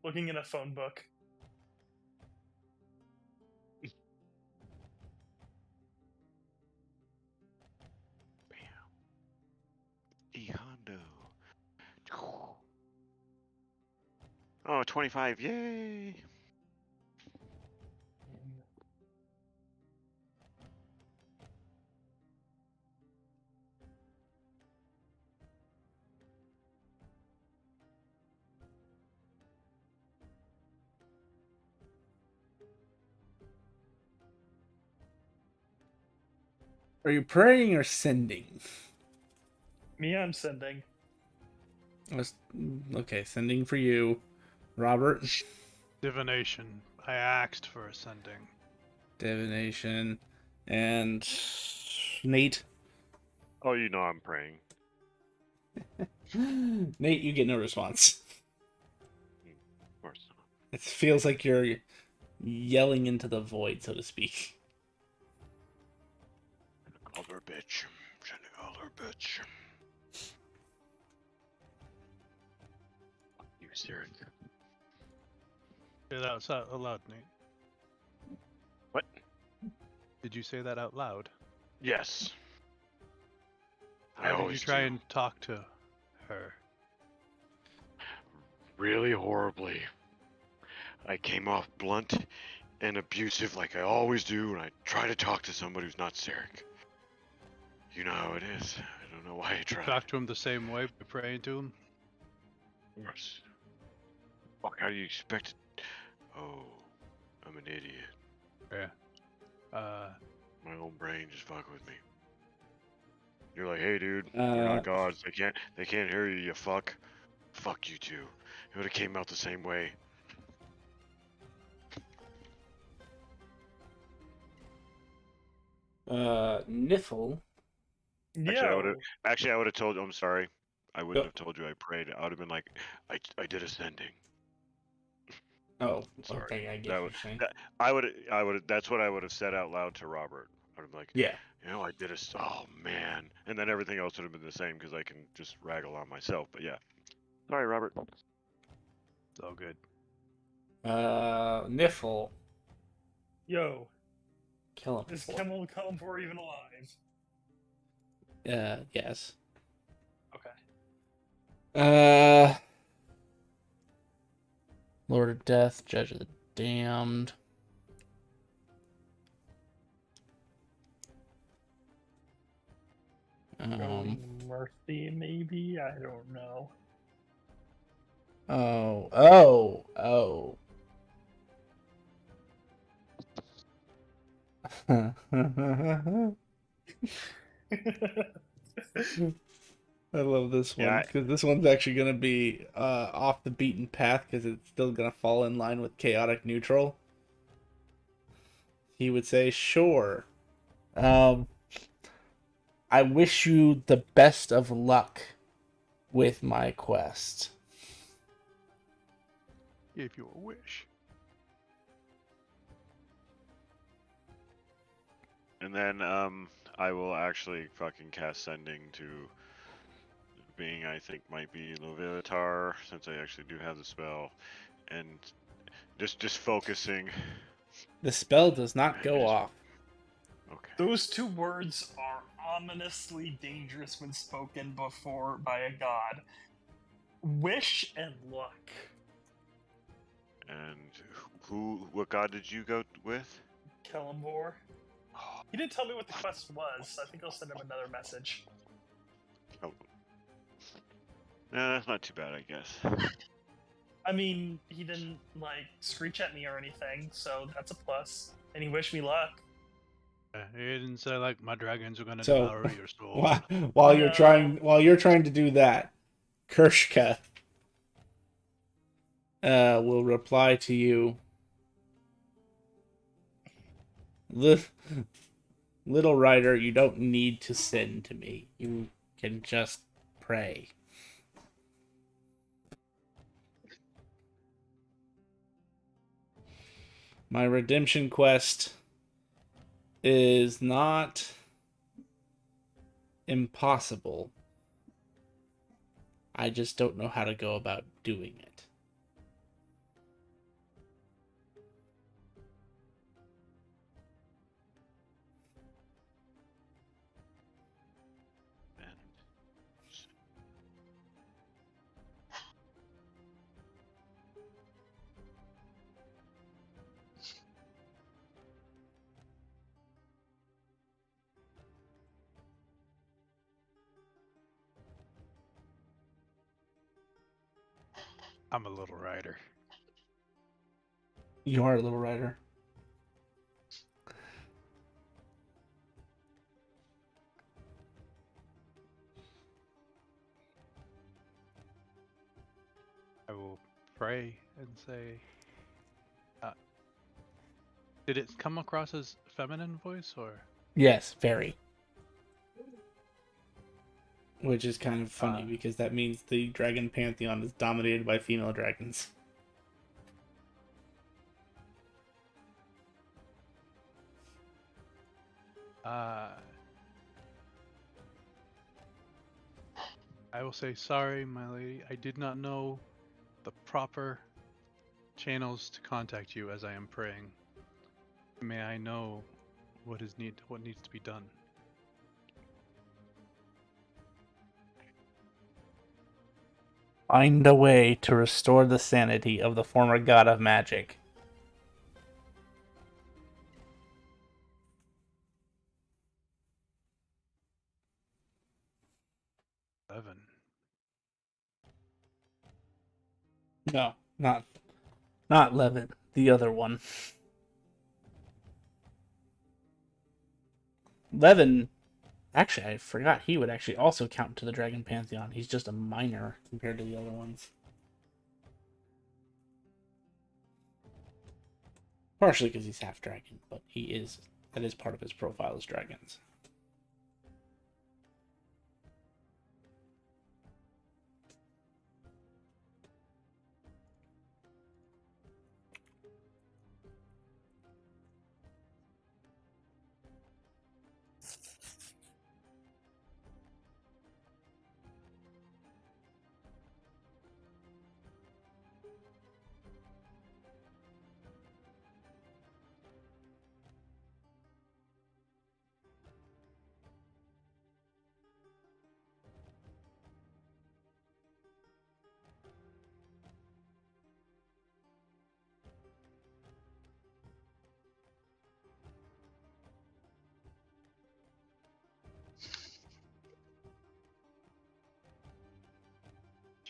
looking in a phone book. E-Hondo. Oh, 25, yay! Are you praying or sending? Me, I'm sending. Okay, sending for you. Robert? Divination. I asked for ascending. Divination. And Nate? Oh, you know I'm praying. Nate, you get no response. Of course not. It feels like you're yelling into the void, so to speak. Called her a bitch. Trying to call her a bitch. You serious? Say that out loud, Nate. What? Did you say that out loud? Yes. I How did you always try do. and talk to her? Really horribly. I came off blunt and abusive like I always do when I try to talk to somebody who's not Sarek. You know how it is. I don't know why I tried. Talk to him the same way by praying to him? Of course. Fuck, how do you expect it? Oh, I'm an idiot. Yeah. My own brain just fucking with me. You're like, hey dude, they're Uh, not gods. They can't hear you, you fuck. Fuck you too. It would have came out the same way. Niffle. Yo. Actually, I would have told you. I'm sorry. I wouldn't Yep. have told you I prayed. I would have been like, I did ascending. Oh, Sorry. okay, I get That what would, you're saying. I would. That's what I would have said out loud to Robert. I'd be like, Yeah. you know, I did oh man, and then everything else would have been the same because I can just raggle on myself. But yeah, sorry, Robert. It's all good. Niffle. Yo. Kill him. Is Kalimvor even alive? Yes. Okay. Lord of Death, Judge of the Damned. Mercy, maybe? I don't know. Oh. I love this one Yeah, because this one's actually gonna be off the beaten path because it's still gonna fall in line with chaotic neutral. He would say, "Sure. I wish you the best of luck with my quest." Gave you a wish. and then I will actually fucking cast sending to being I think might be Loviatar since I actually do have the spell, and just focusing. The spell does not go off. Okay. Those two words are ominously dangerous when spoken before by a god. Wish and luck. And what god did you go with? Kalimvor. He didn't tell me what the quest was, so I think I'll send him another message. Oh. That's not too bad, I guess. I mean, he didn't, like, screech at me or anything, so that's a plus. And he wished me luck. He didn't say like my dragons are gonna So, devour your soul. while No. you're trying to do that, Kershka will reply to you. Little Rider, you don't need to send to me. You can just pray. My redemption quest is not impossible. I just don't know how to go about doing it. I'm a little rider. You are a little rider. I will pray and say, uh, did it come across as feminine voice or? Yes, very. Which is kind of funny Uh, because that means the dragon pantheon is dominated by female dragons. I will say sorry, my lady. I did not know the proper channels to contact you as I am praying. May I know what needs to be done? Find a way to restore the sanity of the former god of magic. Seven. No, not Levin, the other one. Levin, actually, I forgot he would actually also count to the dragon pantheon. He's just a minor compared to the other ones. Partially because he's half dragon, but that is part of his profile as dragons.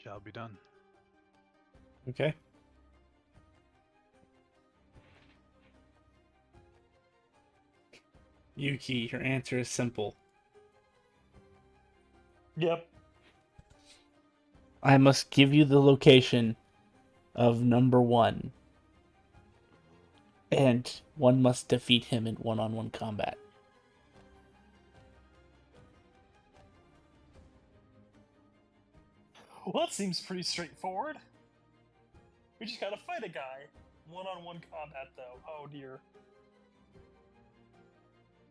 Shall be done. Okay. Yuki, your answer is simple. Yep. I must give you the location of number one, and one must defeat him in one-on-one combat. Well, that seems pretty straightforward. We just gotta fight a guy. One-on-one combat, though. Oh dear.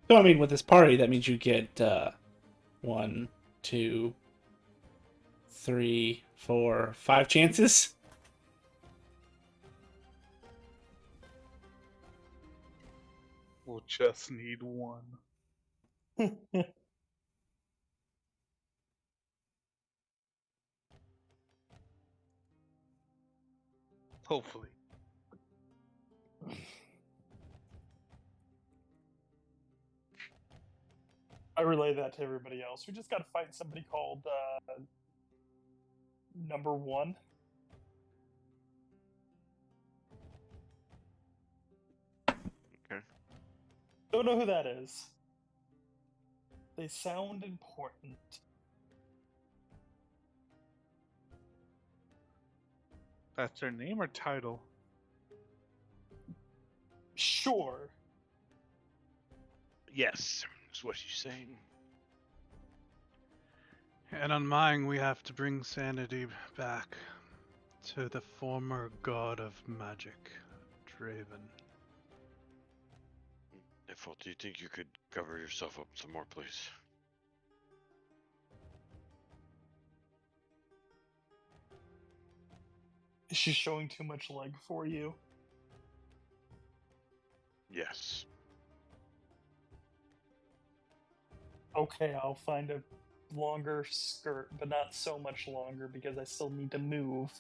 So, I mean, with this party, that means you get 1, 2, 3, 4, 5 chances. We'll just need one. Hopefully. I relay that to everybody else. We just gotta fight somebody called number one. Okay. Don't know who that is. They sound important. That's their name or title? Sure. Yes, is what she's saying. And on mine, we have to bring sanity back to the former god of magic, Draven. Ifel, do you think you could cover yourself up some more, please? Is she showing too much leg for you? Yes. Okay, I'll find a longer skirt, but not so much longer because I still need to move.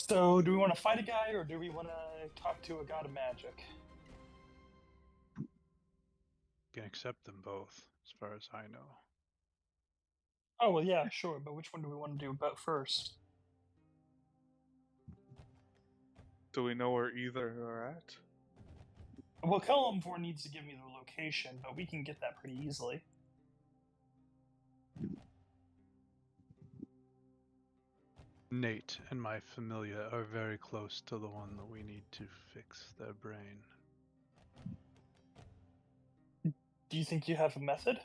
So, do we want to fight a guy or do we want to talk to a god of magic? Can accept them both, as far as I know. Oh, well, yeah, sure, but which one do we want to do about first? Do we know where either are at? Well, Kellamvor needs to give me the location, but we can get that pretty easily. Nate and my familia are very close to the one that we need to fix their brain. Do you think you have a method?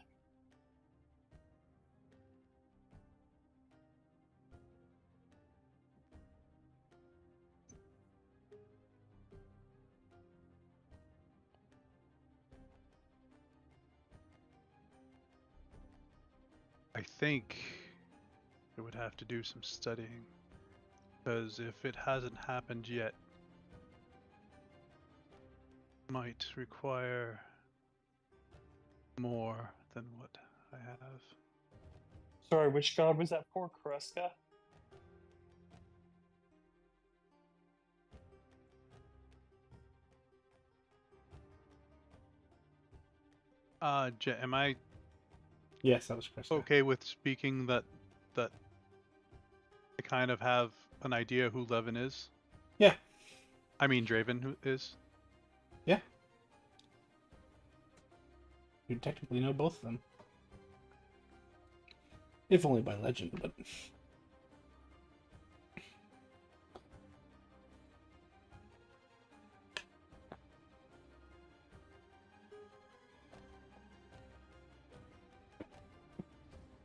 I think it would have to do some studying, because if it hasn't happened yet, it might require more than what I have. Sorry, which god was that for, Kreska? Am I Yes, that was Chris. okay with speaking that I kind of have an idea who Levin is? Yeah. I mean Draven who is? Yeah. You technically know both of them. If only by legend, but...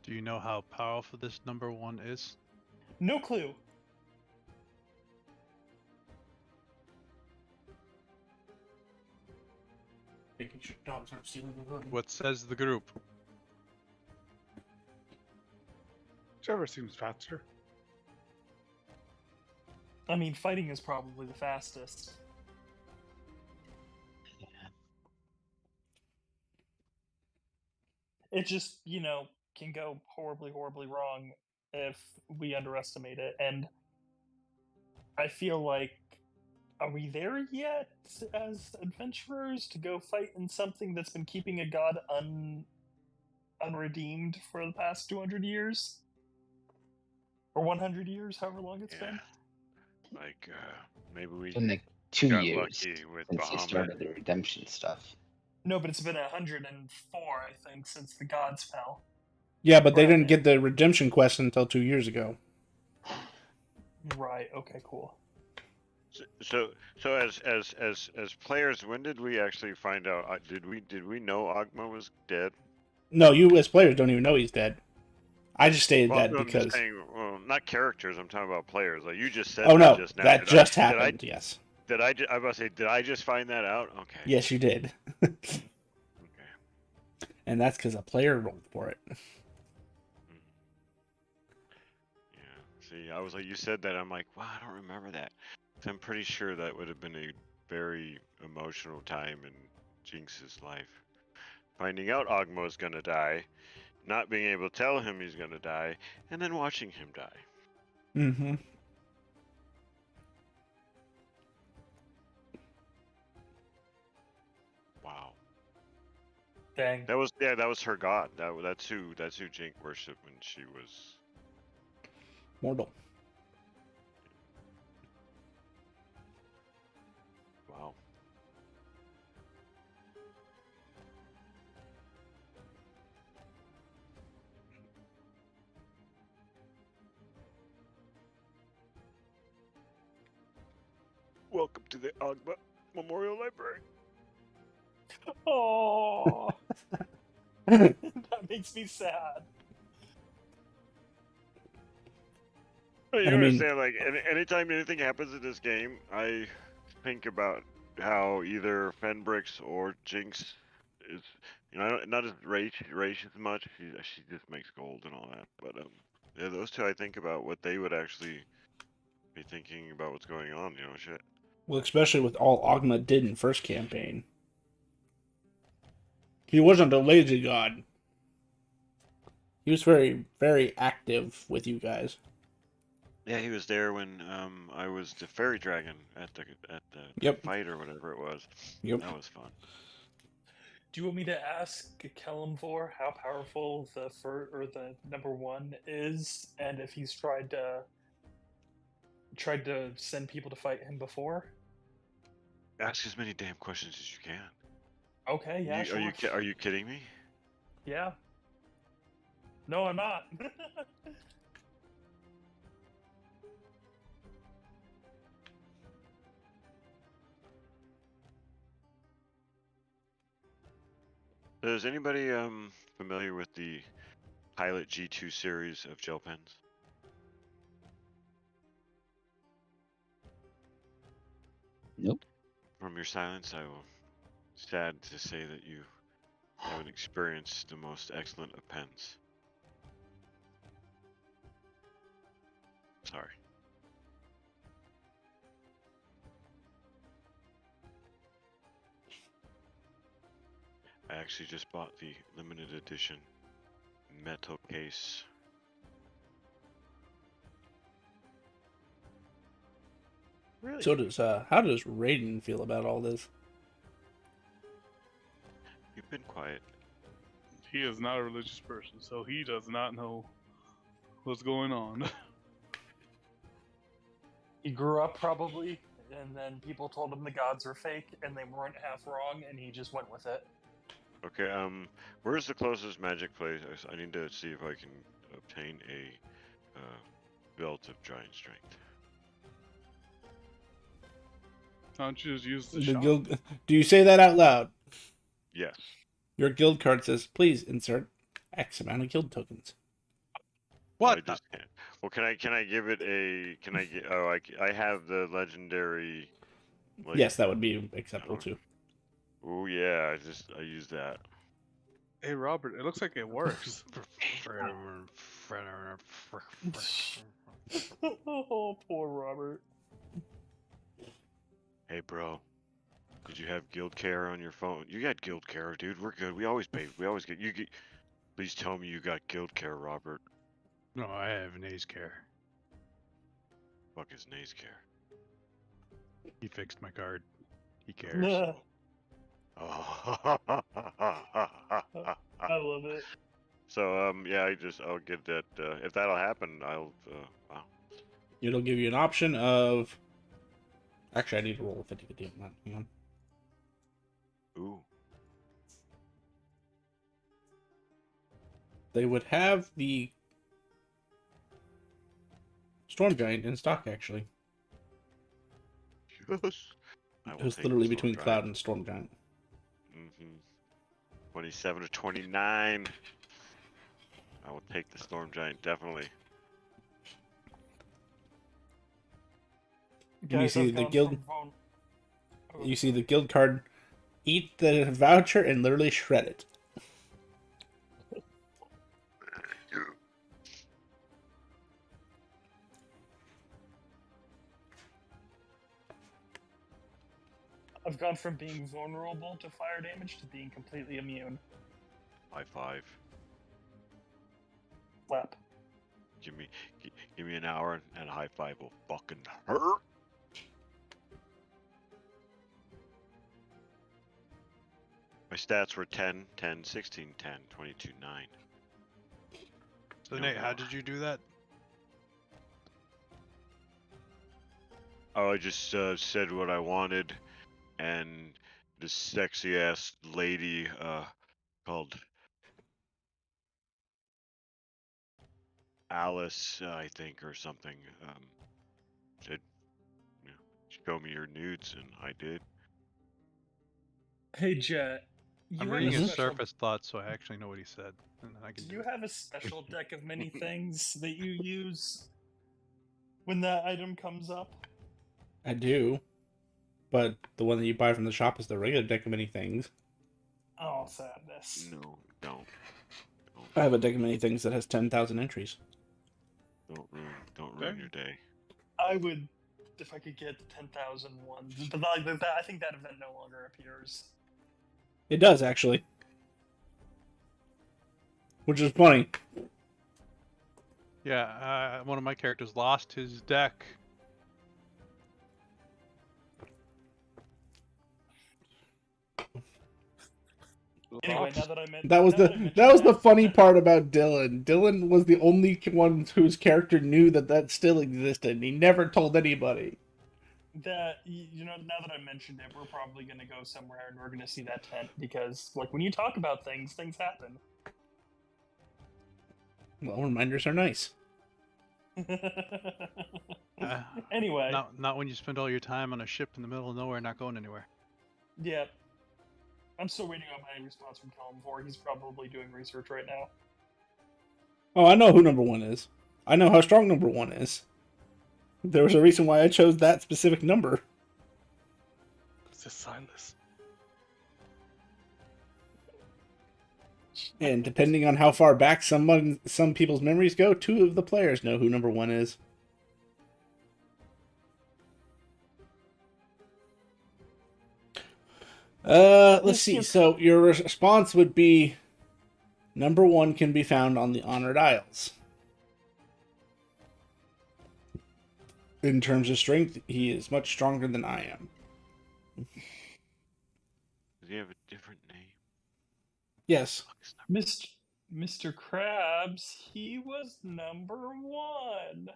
Do you know how powerful this number one is? No clue. Making sure dogs aren't stealing the room. What says the group? Whichever seems faster. I mean, fighting is probably the fastest. It just, can go horribly, horribly wrong if we underestimate it. And I feel like, are we there yet as adventurers to go fight in something that's been keeping a god unredeemed for the past 200 years? Or 100 years, however long it's been? Like, maybe we In like 2 got years lucky with since they Bahamut. started the redemption stuff. No, but it's been 104, I think, since the gods fell. Yeah, but they Right. didn't get the redemption quest until 2 years ago. Right. Okay. Cool. So as players, when did we actually find out? Did we know Agma was dead? No, you as players don't even know he's dead. I just stated Well, that I'm because... just saying, well, not characters. I'm talking about players. Like you just said. Oh no, just now. that just happened. Yes. I was about to say, did I just find that out? Okay. Yes, you did. Okay. And that's because a player rolled for it. Yeah. See, I was like, you said that. I'm like, wow, I don't remember that. So I'm pretty sure that would have been a very emotional time in Jinx's life. Finding out Ogma is gonna die, not being able to tell him he's gonna die, and then watching him die. Mm-hmm. Wow. Dang. That was her god. That's who Jink worshipped when she was Mortal. Wow. Welcome to the Agba Memorial Library. Oh, that makes me sad. You I mean, understand, like, anytime anything happens in this game, I think about how either Fenbrix or Jinx is, not as rage as much. She just makes gold and all that. But yeah, those two, I think about what they would actually be thinking about what's going on. Shit. well, especially with all Ogma did in first campaign. He wasn't a lazy god. He was very, very active with you guys. Yeah, he was there when I was the fairy dragon at the Yep. fight or whatever it was. Yep. That was fun. Do you want me to ask Kellamvor how powerful the number one is, and if he's tried to send people to fight him before? Ask as many damn questions as you can. Okay, yeah, sure. Are you kidding me? Yeah. No, I'm not. Is anybody familiar with the Pilot G2 series of gel pens? Nope. From your silence, I will sad to say that you haven't experienced the most excellent of pens. Sorry. I actually just bought the limited edition metal case. Really? So does how does Raiden feel about all this? You've been quiet. He is not a religious person, so he does not know what's going on. He grew up probably, and then people told him the gods were fake, and they weren't half wrong, and he just went with it. Okay, where's the closest magic place? I need to see if I can obtain a belt of giant strength. Why don't you just use the The shop? guild. Do you say that out loud? Yes. Your guild card says, "Please insert X amount of guild tokens." Well, What? I just can't. Well, can I give it a? Can I get? Oh, I have the legendary. Like, Yes, that would be acceptable too. Oh yeah, I use that. Hey Robert, it looks like it works. Oh, poor Robert. Hey bro, did you have guild care on your phone? You got guild care, dude. We're good. We always pay. We always get. You get. Please tell me you got guild care, Robert. No, I have Naze care. Fuck is Naze care? He fixed my card. He cares. Oh. I love it. So yeah, I'll get that. If that'll happen, I'll wow. It'll give you an option of. Actually, I need to roll a 50-50 on that. Hang on. Ooh. They would have the Storm Giant in stock, actually. Yes. It was literally between Cloud and Storm Giant. 27 to 29. I will take the Storm Giant, definitely. You see I've the gone guild. from phone- You see the guild card. Eat the voucher and literally shred it. I've gone from being vulnerable to fire damage to being completely immune. High five. Slap. Give me an hour and a high five will fucking hurt. My stats were 10, 10, 16, 10, 22, 9. So No Nate, how more. did you do that? Oh, I just said what I wanted. and this sexy ass lady called Alice, I think, or something, said, you know, show me your nudes, and I did. Hey, Jet. I'm You have reading a his special. surface thoughts, so I actually know what he said, and I can Do do you it. have a special deck of many things that you use when that item comes up? I do, but the one that you buy from the shop is the regular deck of many things. Oh, sadness. No, don't. I have a deck of many things that has 10,000 entries. Don't ruin Okay. your day. I would, if I could get 10,000 ones, but like that, I think that event no longer appears. It does, actually. Which is funny. Yeah, one of my characters lost his deck. Anyway, now that I meant That was the funny part about Dylan. Dylan was the only one whose character knew that still existed. And he never told anybody. that now that I mentioned it, we're probably gonna go somewhere and we're gonna see that tent because like when you talk about things happen. Well, reminders are nice. Anyway, Not when you spend all your time on a ship in the middle of nowhere, not going anywhere. yeah, I'm still waiting on my response from Column 4. He's probably doing research right now. Oh, I know who number 1 is. I know how strong number 1 is. There was a reason why I chose that specific number. It's just Silas. And depending on how far back some people's memories go, 2 of the players know who number 1 is. Let's see. So your response would be number 1 can be found on the Honored Isles. In terms of strength, he is much stronger than I am. Does he have a different name? Yes. Mr. Krabs, he was number 1.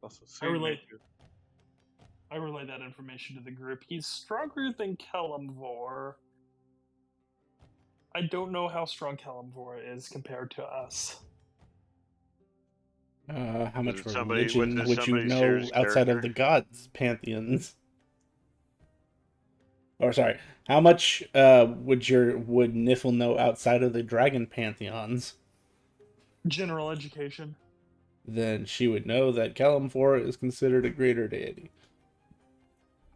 Also, I relay that information to the group. He's stronger than Kalimvor. I don't know how strong Kalimvor is compared to us. How much Is it somebody- religion would would you somebody share know his outside of character? the gods' pantheons? Or sorry, how much would Niffle know outside of the dragon pantheons? General education. Then she would know that Kalimfor is considered a greater deity.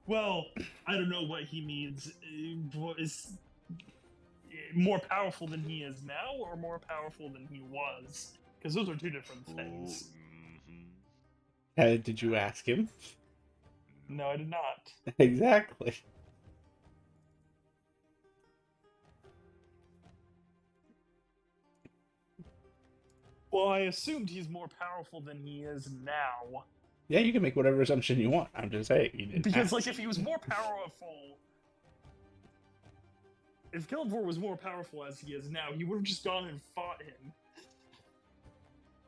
Well, I don't know what he means. Is more powerful than he is now, or more powerful than he was? Because those are two different things. Did you ask him? No, I did not. Exactly. Well, I assumed he's more powerful than he is now. Yeah, you can make whatever assumption you want. I'm just saying. You didn't Because, ask. like, if he was more powerful... If Kalimvor was more powerful as he is now, he would have just gone and fought him.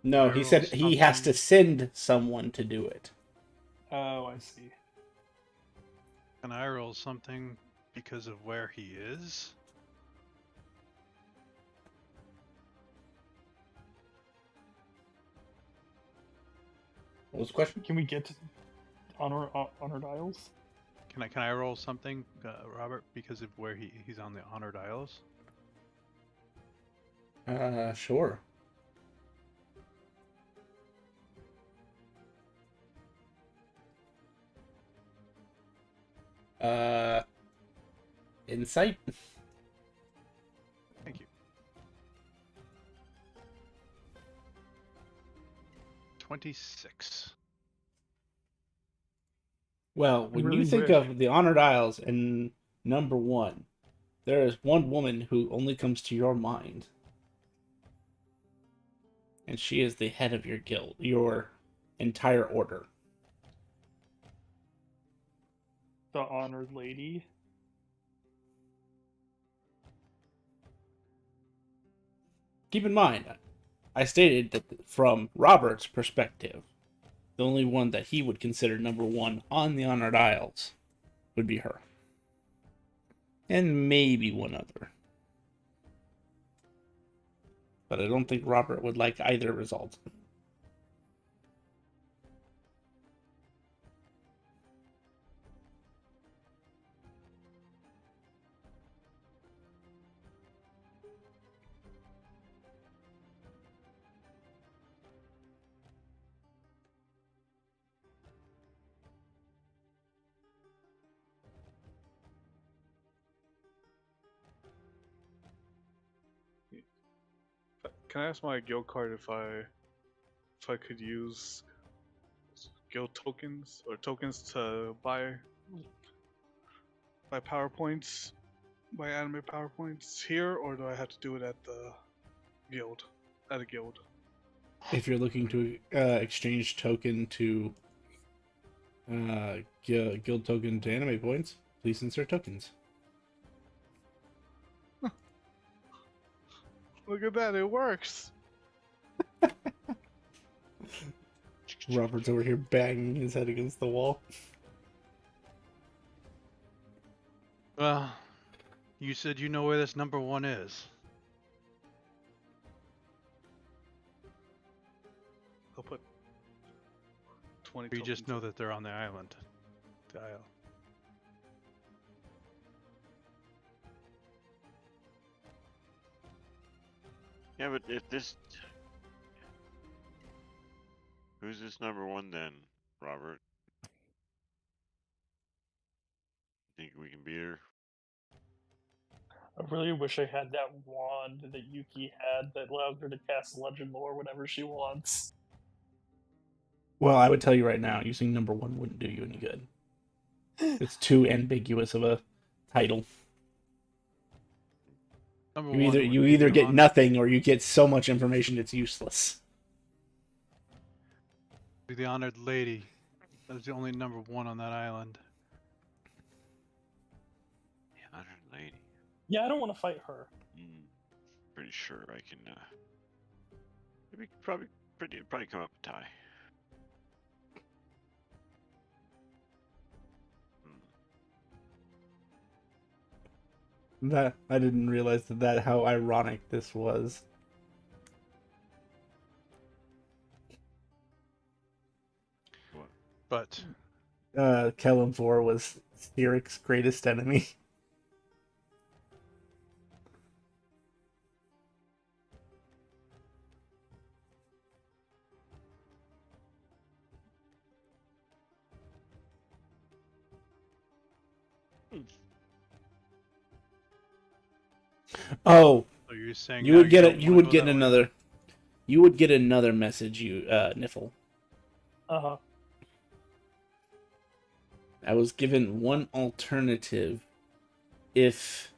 No, he said he has to send someone to do it. Oh, I see. Can I roll something because of where he is? What was the question? Can we get to Honored Isles? Can I roll something, Robert, because of where he's on the Honored Isles? Sure. Insight? Thank you. 26. Well, when really you think wish- of the Honored Isles and number 1, there is one woman who only comes to your mind. And she is the head of your guild, your entire order. The Honored Lady. Keep in mind, I stated that from Robert's perspective, The only one that he would consider number one on the Honored Isles would be her. And maybe one other. But I don't think Robert would like either result. Can I ask my guild card if I could use guild tokens or tokens to buy PowerPoints, buy anime PowerPoints here, or do I have to do it at the guild? At a guild. If you're looking to exchange token to guild token to anime points, please insert tokens. Look at that, it works. Robert's over here banging his head against the wall. Well, you said you know where this number one is. I'll put 20 We just tokens know in. that they're on the island. The isle. Yeah, but if this... Who's this number one then, Robert? Think we can beat her? I really wish I had that wand that Yuki had that allows her to cast legend lore whenever she wants. Well, I would tell you right now, using number one wouldn't do you any good. It's too ambiguous of a title. Number You one either would you be either the get honor- nothing or you get so much information it's useless. Be the honored lady. That's the only number one on that island. The honored lady. Yeah, I don't want to fight her. Pretty sure I can. Maybe probably come up a tie. That I didn't realize that how ironic this was. What? But Kellum 4 was Styric's greatest enemy. Oh, so you're saying you now would get don't you wanna would go get that way? another. You would get another message, you Niffle. Uh-huh. I was given one alternative if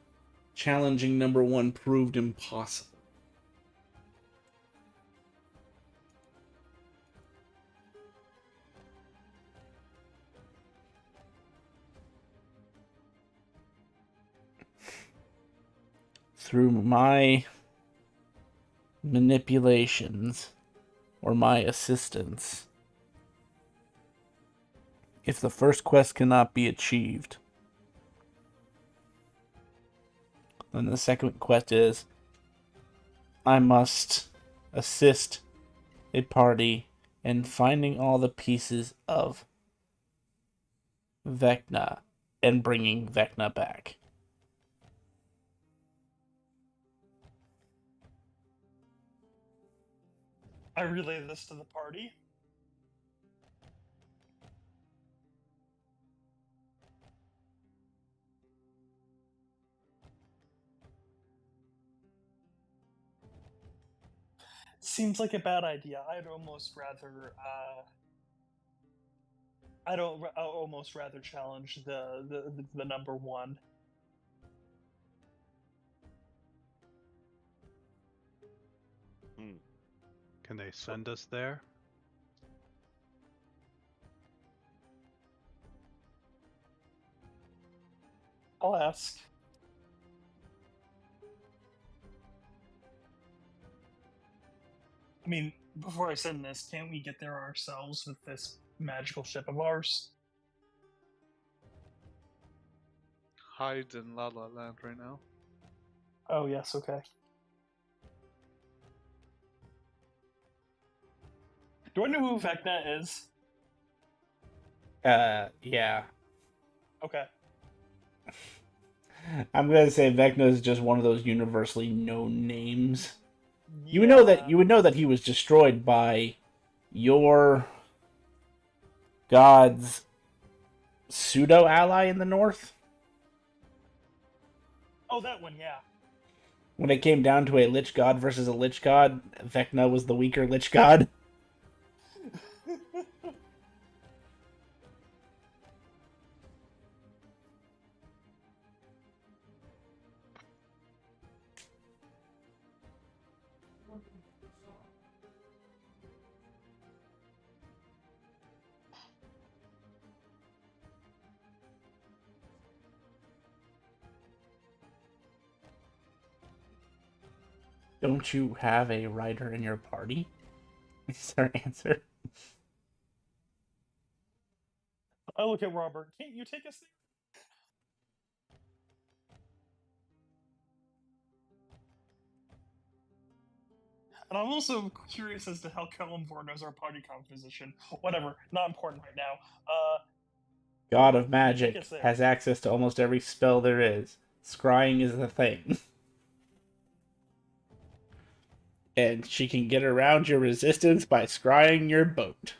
challenging number one proved impossible. Through my manipulations or my assistance, if the first quest cannot be achieved, then the second quest is I must assist a party in finding all the pieces of Vecna and bringing Vecna back. I relay this to the party. Seems like a bad idea. I'd almost rather I'd almost rather challenge the number one. Can they send us there? I'll ask. I mean, before I send this, can't we get there ourselves with this magical ship of ours? Hides in La La Land right now. Oh yes, okay. Do I know who Vecna is? Yeah. Okay. I'm gonna say Vecna is just one of those universally known names. Yeah. You would know that he was destroyed by your god's pseudo ally in the north. Oh, that one, yeah. When it came down to a lich god versus a lich god, Vecna was the weaker lich god. Don't you have a rider in your party? Is their answer. I look at Robert. Can't you take us there? And I'm also curious as to how Kellenvor knows our party composition. Whatever, not important right now. God of You take Magic us there. has access to almost every spell there is. Scrying is the thing. And she can get around your resistance by scrying your boat.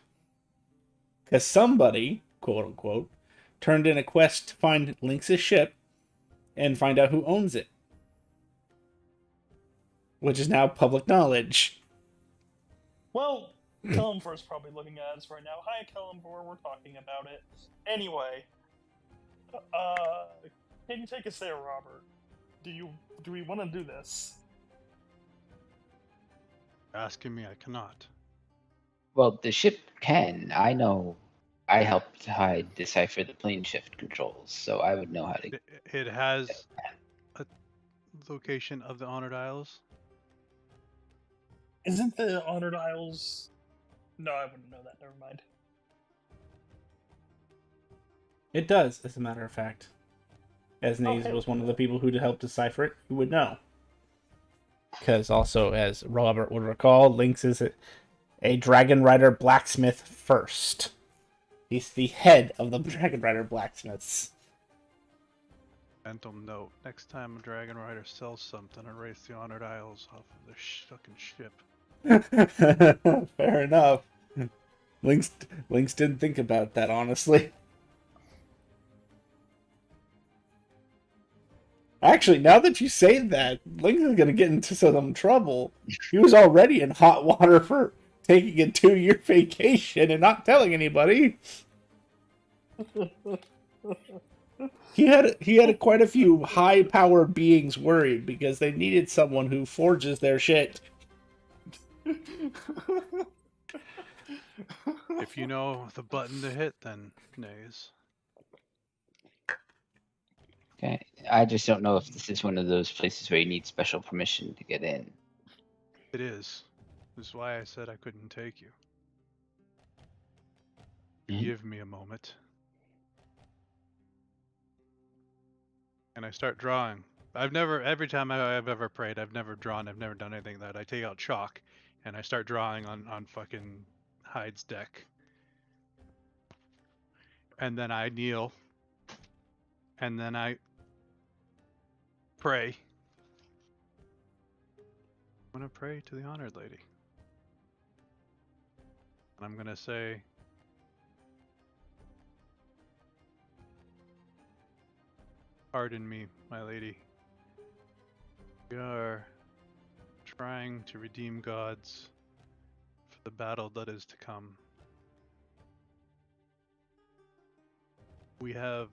Because somebody, quote unquote, turned in a quest to find Lynx's ship and find out who owns it. Which is now public knowledge. Well, Kellenvor's probably looking at us right now. Hi, Kellenvor. We're talking about it. Anyway, can you take us there, Robert? Do we want to do this? Asking me, I cannot. Well, the ship can. I know. I helped hide decipher the plane shift controls, so I would know how to. It has a location of the Honored Isles. Isn't the Honored Isles? No, I wouldn't know that. Never mind. It does, as a matter of fact. As Naze hey, was one of the people who helped decipher it, who would know. Because also, as Robert would recall, Lynx is a Dragon Rider blacksmith first. He's the head of the Dragon Rider blacksmiths. Mental note: next time a Dragon Rider sells something, erase the Honored Isles off of the fucking ship. Fair enough. Lynx didn't think about that, honestly. Actually, now that you say that, Lynx is gonna get into some trouble. He was already in hot water for taking a 2-year vacation and not telling anybody. He had quite a few high power beings worried because they needed someone who forges their shit. If you know the button to hit, then nays. Okay. I just don't know if this is one of those places where you need special permission to get in. It is. This is why I said I couldn't take you. Mhm. Give me a moment. And I start drawing. Every time I've ever prayed, I've never drawn, I've never done anything like that. I take out chalk and I start drawing on fucking Hyde's deck. And then I kneel. And then I pray. I'm gonna pray to the Honored Lady. And I'm gonna say, pardon me, my lady. We are trying to redeem gods for the battle that is to come. We have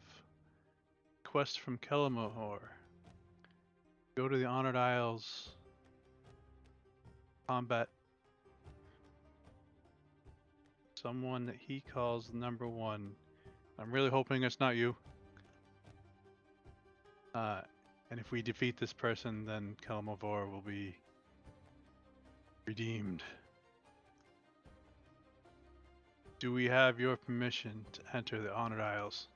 quest from Kelamahor. Go to the Honored Isles. Combat someone that he calls number one. I'm really hoping it's not you. And if we defeat this person, then Kelmavor will be redeemed. Do we have your permission to enter the Honored Isles?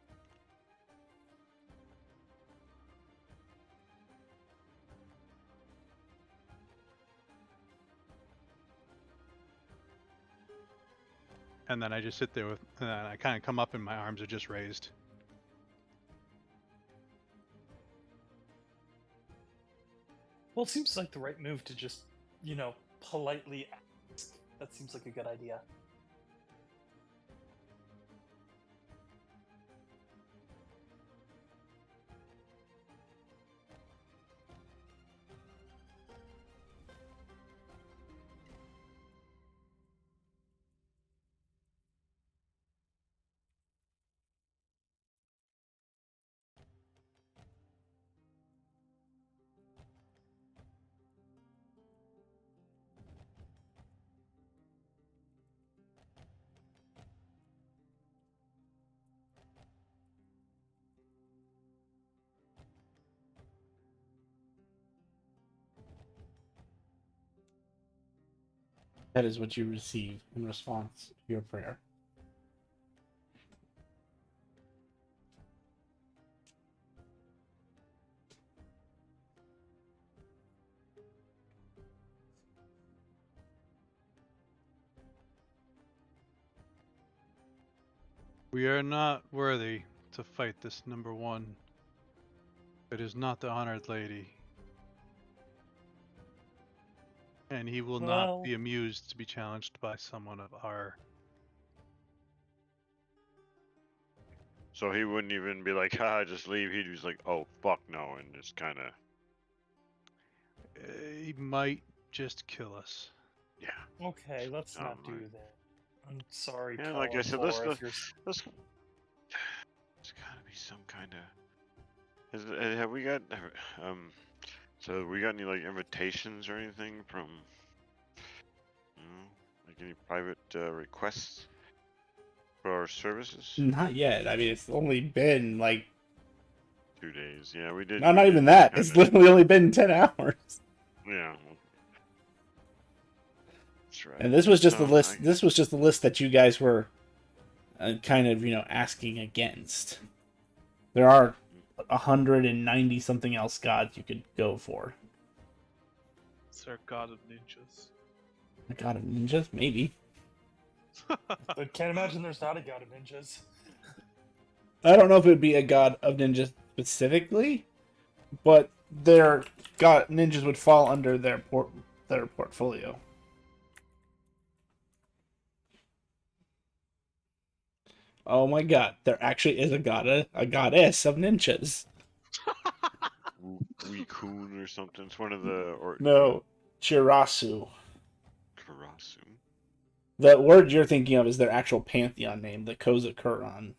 And then I just sit there with, and then I kind of come up and my arms are just raised. Well, it seems like the right move to just, politely ask. That seems like a good idea. That is what you receive in response to your prayer. We are not worthy to fight this number one. It is not the Honored Lady. And he will not Well, be amused to be challenged by someone of our... So he wouldn't even be like, just leave. He'd just like, oh, fuck no, and just kind of, He might just kill us. yeah. okay, let's not do Like, that. I'm sorry, yeah, like I Colin, said, for if you're... let's, there's gotta be some kind of, have we got, so we got any, like, invitations or anything from, like any private, requests for our services? Not yet. I mean, it's only been like 2 days, yeah, we did. not we even did that. kinda- It's literally only been 10 hours. Yeah. That's right. And this was just the So, list. This was just the list that you guys were kind of, asking against. There are 190 something else gods you could go for. It's our god of ninjas. A god of ninjas, maybe. But can't imagine there's not a god of ninjas. I don't know if it would be a god of ninjas specifically, but their god ninjas would fall under their portfolio. Oh my god, there actually is a goddess of ninjas. Rikun or something. It's one of the No, Chirasu. Karasu. The word you're thinking of is their actual pantheon name, the Koza Kuran.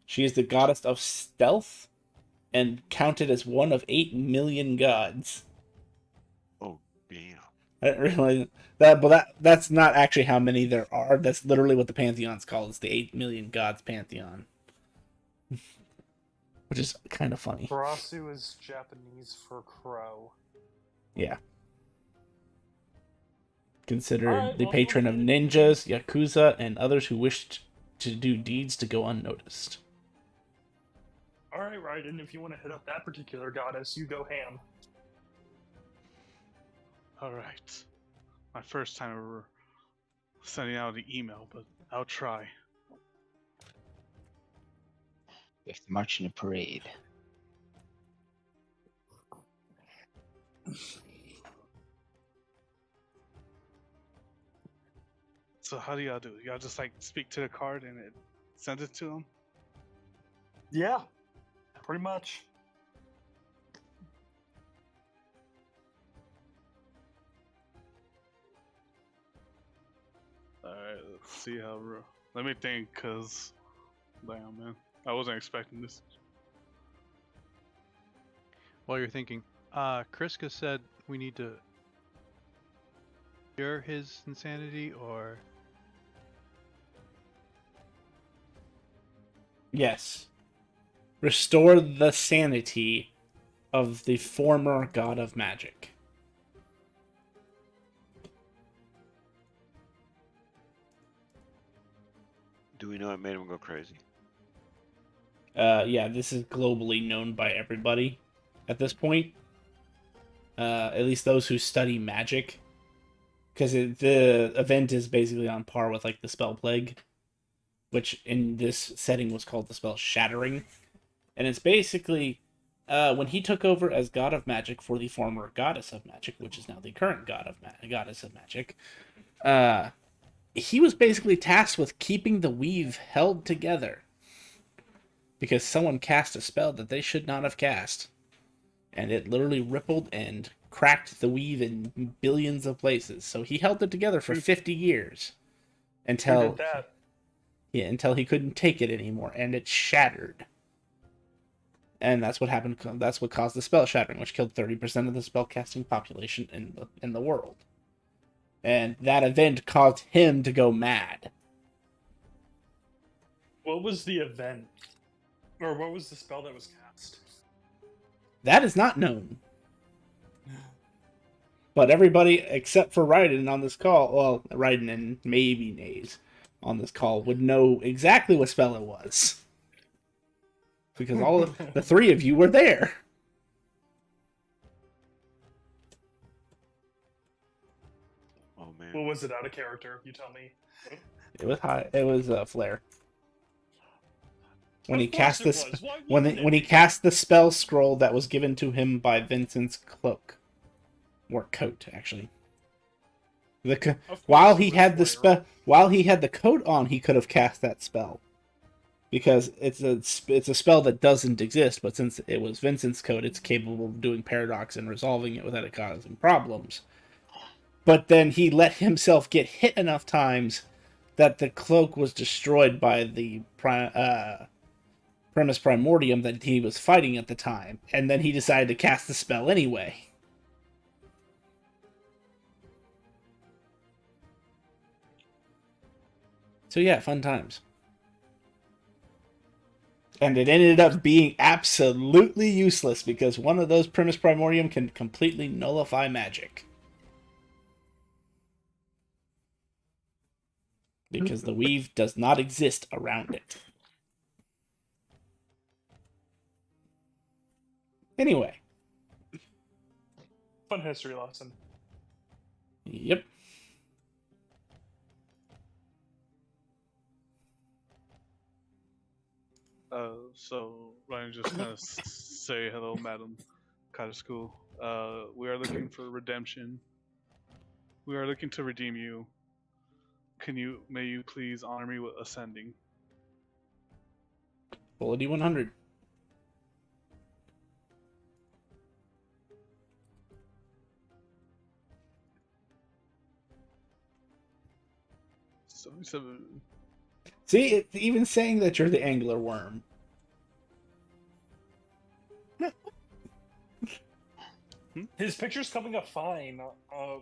She is the goddess of stealth and counted as one of 8 million gods. Oh damn. I didn't realize that, but that's not actually how many there are. That's literally what the pantheon's called. It's the 8 million gods pantheon, which is kind of funny. Karasu is Japanese for crow. Yeah. Considered Alright, the well, patron of okay. ninjas, yakuza, and others who wished to do deeds to go unnoticed. Alright, Raiden, if you want to hit up that particular goddess, you go ham. Alright. My first time ever sending out an email, but I'll try. We have to march in a parade. So how do y'all do? Y'all just like speak to the card and it sends it to them? Yeah, pretty much. Alright, let's see how. Let me think, cause damn man, I wasn't expecting this. While you're thinking, Kriska said we need to cure his insanity, or... Yes. Restore the sanity of the former god of magic. Do we know what made him go crazy? Yeah, this is globally known by everybody at this point. At least those who study magic, because the event is basically on par with like the spell plague, which in this setting was called the spell shattering, and it's basically when he took over as god of magic for the former goddess of magic, which is now the current goddess of magic. He was basically tasked with keeping the weave held together because someone cast a spell that they should not have cast, and it literally rippled and cracked the weave in billions of places. So he held it together for 50 years Who until did that? until he couldn't take it anymore, and it shattered. And that's what happened. That's what caused the spell shattering, which killed 30% of the spellcasting population in the world. And that event caused him to go mad. What was the event? Or what was the spell that was cast? That is not known. But everybody except for Raiden on this call, well, Raiden and maybe Naze on this call would know exactly what spell it was. Because all of the three of you were there. Oh man. Well, was it out of character? You tell me. It was high. It was Flare. When he Of course cast it this, was. Why when wouldn't when it he be? cast the spell scroll that was given to him by Vincent's cloak, or coat, actually. Of While course he it had the was spell, while he had the coat on, he could have cast that spell, because it's a spell that doesn't exist. But since it was Vincent's coat, it's capable of doing paradox and resolving it without it causing problems. But then he let himself get hit enough times that the cloak was destroyed by the Primus Primordium that he was fighting at the time, and then he decided to cast the spell anyway. So yeah, fun times. And it ended up being absolutely useless because one of those Primus Primordium can completely nullify magic. Because the weave does not exist around it. Anyway. Fun history lesson. Yep. So Ryan just kind of say hello, Madam School. We are looking for redemption. We are looking to redeem you. May you please honor me with ascending? Full D100. So, See, it's even saying that you're the angler worm. His picture's coming up fine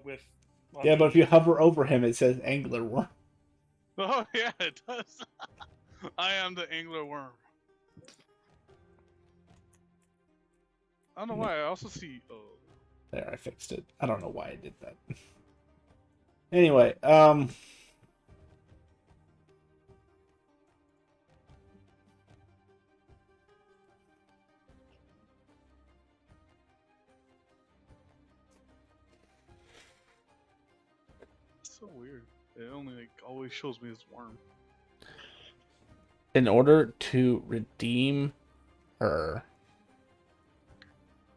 with. Yeah, but if you hover over him, it says angler worm. oh yeah, it does. I am the angler worm. I don't know why. I also see. Oh, There, I fixed it. I don't know why I did that. Anyway, it's so weird. It only always shows me as worm. in order to redeem her,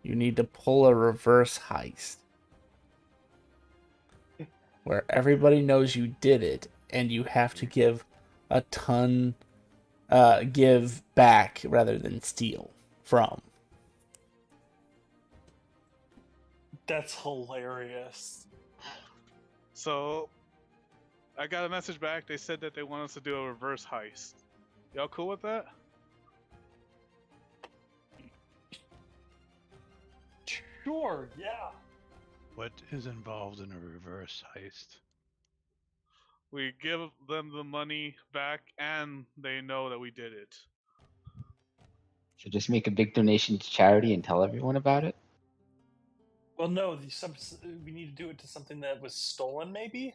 you need to pull a reverse heist. Where everybody knows you did it, and you have to give a ton, give back rather than steal from. That's hilarious. So, I got a message back. They said that they want us to do a reverse heist. Y'all cool with that? Sure, yeah. What is involved in a reverse heist? We give them the money back, and they know that we did it. So just make a big donation to charity and tell everyone about it. Well, no, we need to do it to something that was stolen, maybe?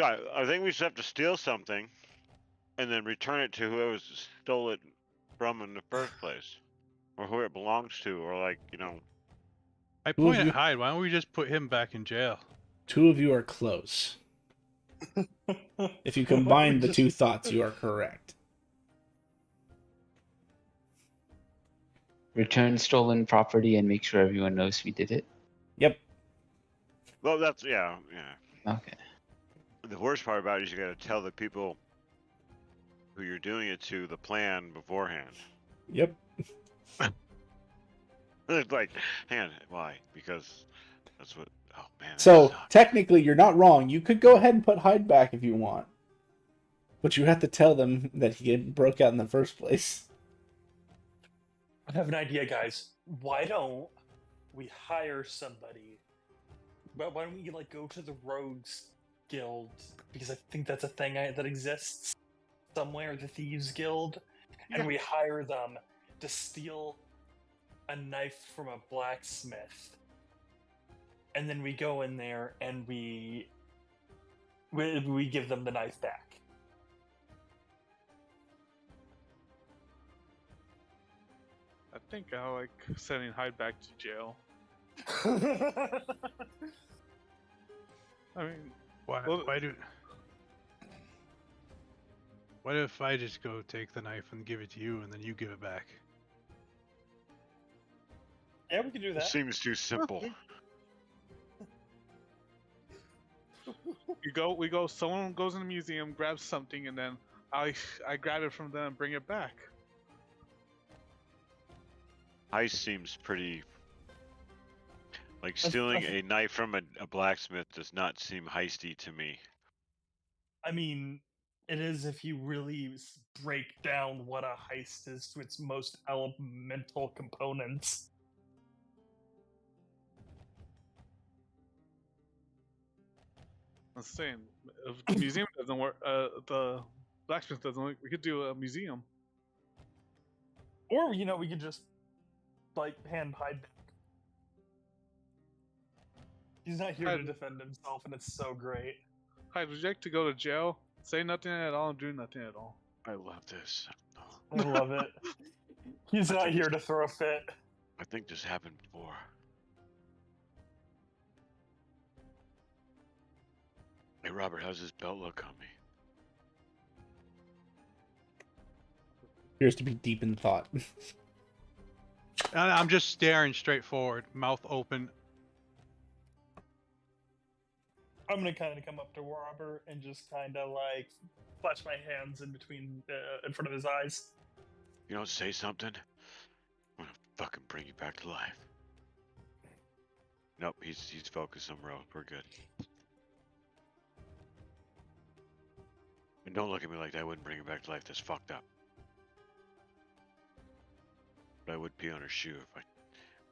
I think we just have to steal something. and then return it to whoever stole it from in the first place, or who it belongs to, or like I Who of point at you? Hyde. Why don't we just put him back in jail? Two of you are close. If you combine the two thoughts, you are correct. Return stolen property and make sure everyone knows we did it. Yep. Well, that's yeah. Okay. The worst part about it is you got to tell the people who you're doing it to the plan beforehand. Yep. It's like, hang on, why? Because that's what. Oh man. that So sucks. technically, you're not wrong. You could go ahead and put Hyde back if you want, but you have to tell them that he broke out in the first place. I have an idea, guys. Why don't we hire somebody? But why don't we like go to the Rogues Guild, because I think that's a thing that exists somewhere, the Thieves Guild, and we hire them to steal a knife from a blacksmith, and then we go in there and we give them the knife back. I think I like sending Hyde back to jail. I mean, Why? Well- What if I just go take the knife and give it to you, and then you give it back? Yeah, we can do It that. seems too simple. we go. Someone goes in the museum, grabs something, and then I grab it from them and bring it back. Heist seems pretty. Like stealing a knife from a blacksmith does not seem heisty to me. I mean, it is if you really break down what a heist is to its most elemental components. I'm saying, if the museum doesn't work, the blacksmith doesn't work, we could do a museum. Or, we could just, hand Hyde back. He's not here to Hyde- defend himself, and it's so great. Hyde, would you like to go to jail? Say nothing at all and do nothing at all. I love this. I love it. He's I not think here it's- to throw a fit. I think this happened before. Hey Robert, how's this belt look on me? Appears to be deep in thought. And I'm just staring straight forward, mouth open. I'm gonna kind of come up to Robert and just kind of flash my hands in between, in front of his eyes. You don't say something, I'm gonna fucking bring you back to life. Nope, he's focused somewhere else. We're good. And don't look at me like that. I wouldn't bring him back to life. That's fucked up. But I would pee on her shoe if I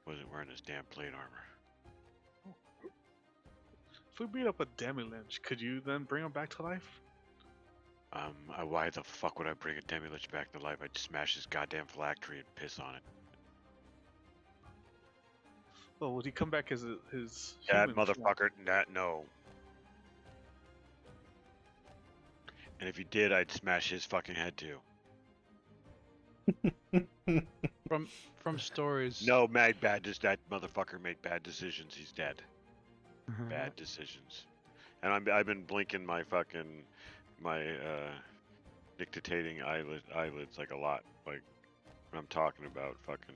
wasn't wearing this damn plate armor. If we beat up a demi-lich, could you then bring him back to life? Why the fuck would I bring a demi-lich back to life? I'd smash his goddamn phylactery and piss on it. Well, would he come back as his That human form? motherfucker, no. And if he did, I'd smash his fucking head too. From stories. No, that motherfucker made bad decisions. He's dead. Bad decisions. And I've been blinking my nictitating eyelids like a lot. Like when I'm talking about fucking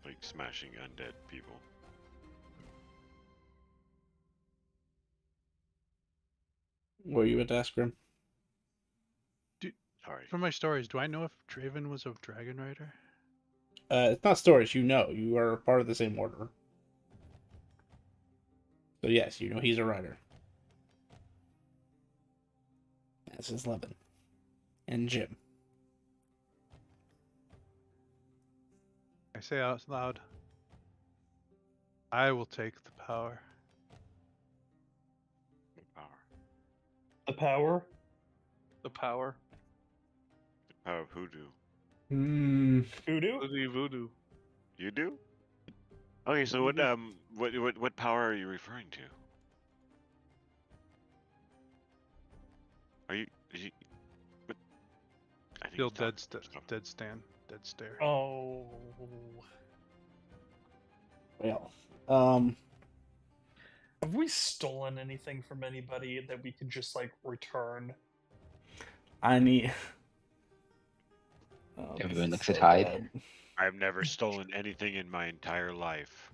like smashing undead people. What were you about to ask, Grim? Sorry. From my stories, do I know if Draven was a dragon rider? It's not stories. You know, you are part of the same order. So yes, you know he's a rider. As is Levin. And Jim. I say out loud, I will take the power. Power. The power. The power. The power of hoodoo. Voodoo. Voodoo. You do? Okay, so what power are you referring to? Are you what Still talking dead, stuff. dead stand, dead stare. Oh. Well, Have we stolen anything from anybody that we could just like return? I need. Oh, this Everyone is looks so at Hyde. bad. I've never stolen anything in my entire life.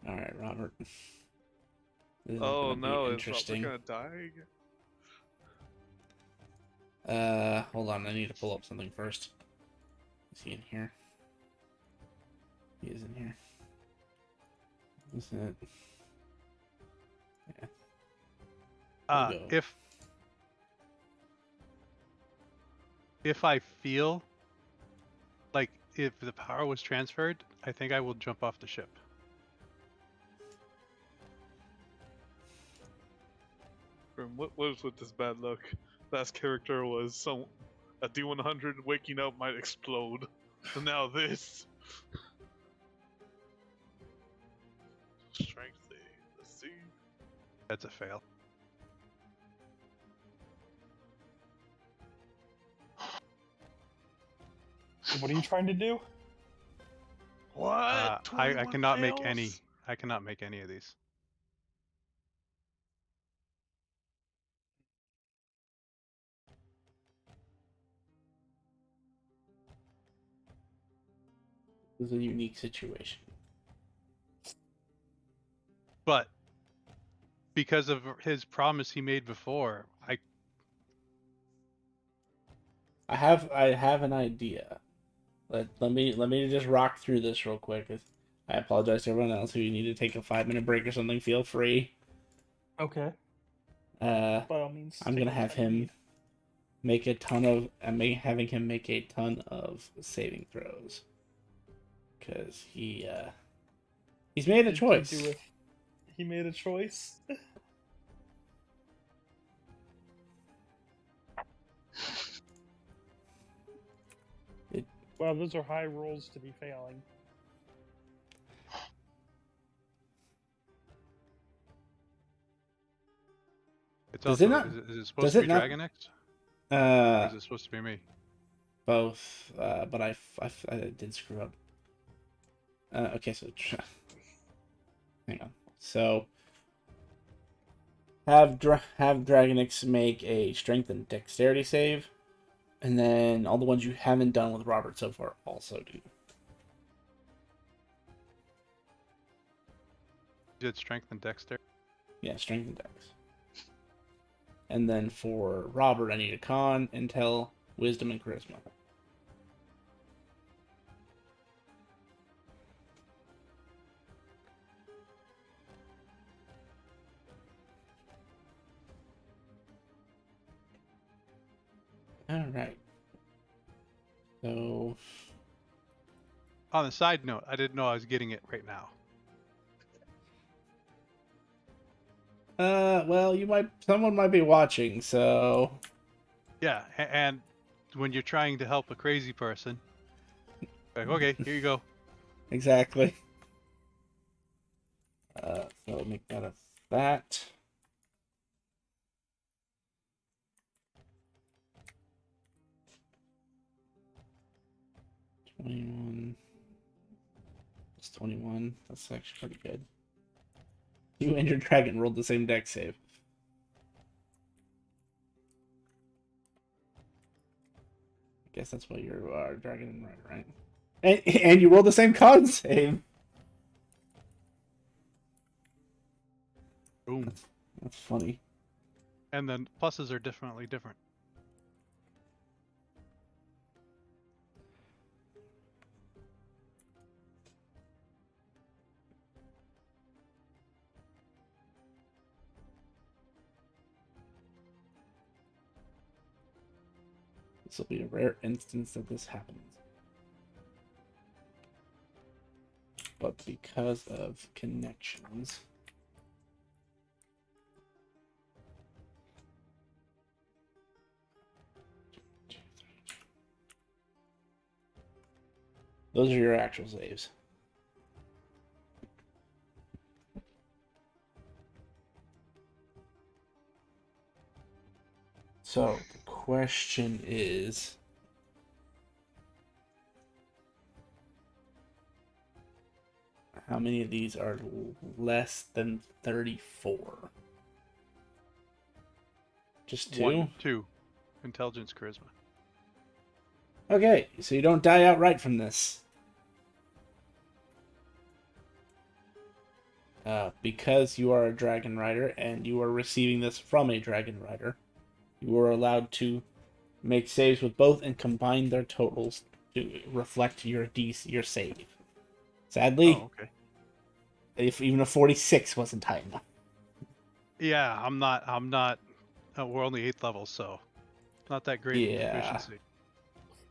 All right, Robert. This is Oh gonna be no, is Robert interesting. gonna die again? Hold on. I need to pull up something first. Is he in here? He is in here. Is it? Yeah. We'll go. If I feel like if the power was transferred, I think I will jump off the ship. What was with this bad luck? Last character was a D100 waking up might explode. And now this. Strength save. Let's see. That's a fail. What are you trying to do? What? I 21 cannot make fails? any. I cannot make any of these. This is a unique situation. But because of his promise he made before, I have an idea. Let me just rock through this real quick. I apologize to everyone else. If you need to take a 5-minute break or something, feel free. Okay. Uh, By all means. I'm take gonna what have time you him need. make a ton of. Having him make a ton of saving throws. Because he's made a Did he choice. do it? He made a choice. Wow, those are high rolls to be failing. it's Does it also not- is it supposed does to it be not- Dragon X? Or Uh, is it supposed to be me? both. But I did screw up. Okay, so hang on. So have Dragonix make a strength and dexterity save, and then all the ones you haven't done with Robert so far also do. You did strength and dexterity. Yeah, strength and dex. And then for Robert, I need a con, intel, wisdom, and charisma. All right. So On a side note, I didn't know I was getting it right now. well, someone might be watching, so Yeah, and when you're trying to help a crazy person, like, okay, here you go. exactly. So make that a that. +21. That's 21. That's actually pretty good. You and your dragon rolled the same deck save. I guess that's why you're dragon right? And you rolled the same con save. Boom. That's funny. And then pluses are definitely different. This will be a rare instance that this happens. But because of connections. Those are your actual saves. So, the question is, how many of these are less than 34? Just two? 1, 2. Intelligence, charisma. Okay, so you don't die outright from this. Because you are a dragon rider and you are receiving this from a dragon rider, you are allowed to make saves with both and combine their totals to reflect your your save. Sadly, Oh, okay. if even a 46 wasn't high enough. Yeah, I'm not. We're only 8th level, so not that great in Yeah. proficiency.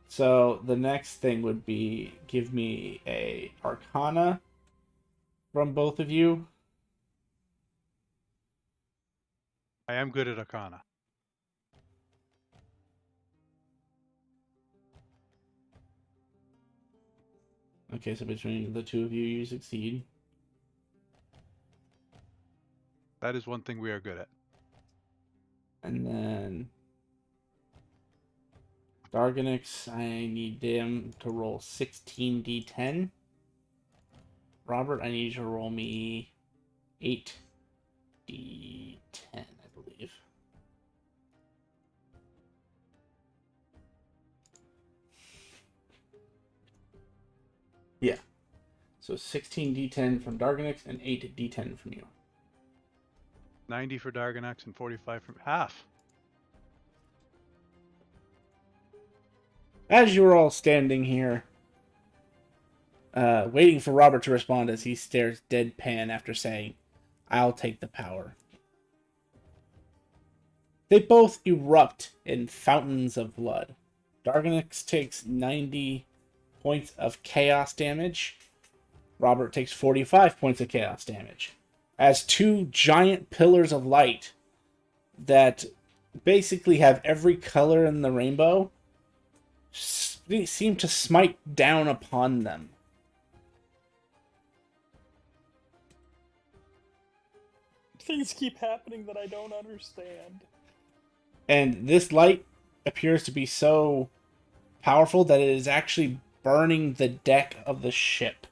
So the next thing would be give me a Arcana from both of you. I am good at Arcana. Okay, so between the two of you, you succeed. That is one thing we are good at. And then Dargonix, I need him to roll 16d10. Robert, I need you to roll me 8d10, I believe. Yeah. So 16d10 from Dargonix and 8d10 from you. 90 for Dargonax and 45 from half. As you're all standing here, waiting for Robert to respond as he stares deadpan after saying, "I'll take the power." They both erupt in fountains of blood. Dargonix takes 90 points of chaos damage. Robert takes 45 points of chaos damage. As two giant pillars of light that basically have every color in the rainbow seem to smite down upon them. Things keep happening that I don't understand. And this light appears to be so powerful that it is actually burning the deck of the ship.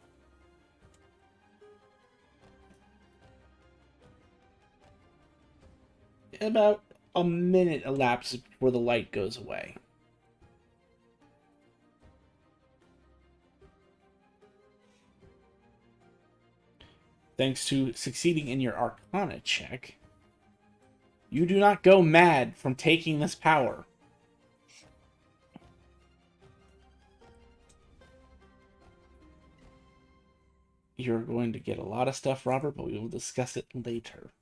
About a minute elapses before the light goes away. Thanks to succeeding in your Arcana check, you do not go mad from taking this power. You're going to get a lot of stuff, Robert, but we will discuss it later.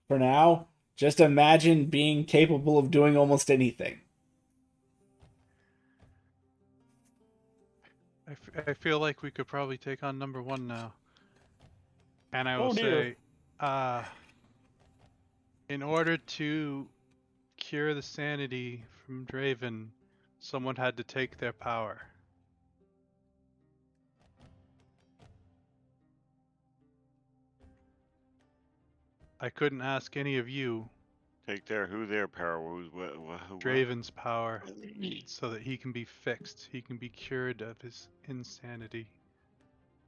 For now, just imagine being capable of doing almost anything. I feel like we could probably take on number 1 now. And I will Oh, dear. say, in order to cure the sanity from Draven, someone had to take their power. I couldn't ask any of you Take their power. What? Draven's power so that he can be fixed. He can be cured of his insanity.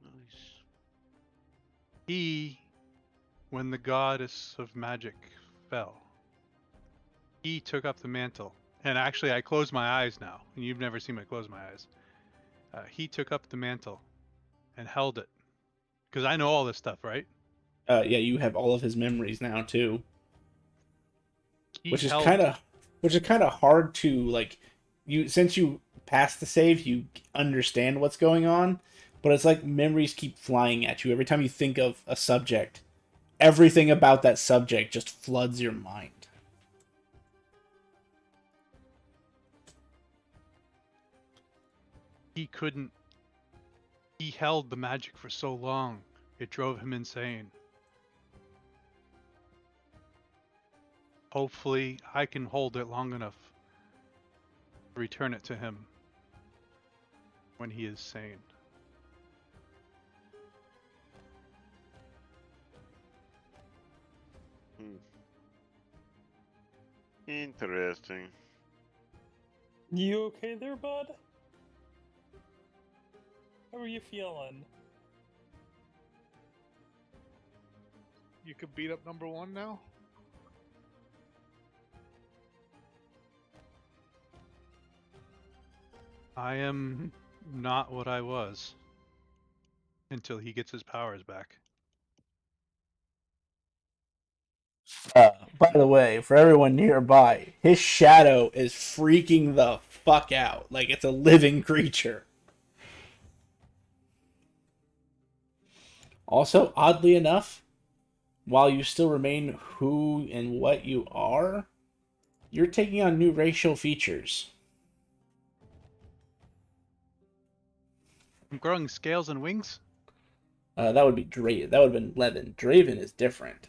Nice. He, when the goddess of magic fell, he took up the mantle. And actually, I close my eyes now, and you've never seen me close my eyes. He took up the mantle and held it. Because I know all this stuff, right? Yeah, you have all of his memories now too, He which is held. kind of hard to like. You since you passed the save, you understand what's going on, but it's like memories keep flying at you every time you think of a subject. Everything about that subject just floods your mind. He couldn't. He held the magic for so long, it drove him insane. Hopefully, I can hold it long enough to return it to him when he is sane. Interesting. You okay there, bud? How are you feeling? You could beat up number one now. I am not what I was until he gets his powers back. By the way, for everyone nearby, his shadow is freaking the fuck out. Like it's a living creature. Also, oddly enough, while you still remain who and what you are, you're taking on new racial features. I'm growing scales and wings. That would be Draven. That would have been Levin. Draven is different.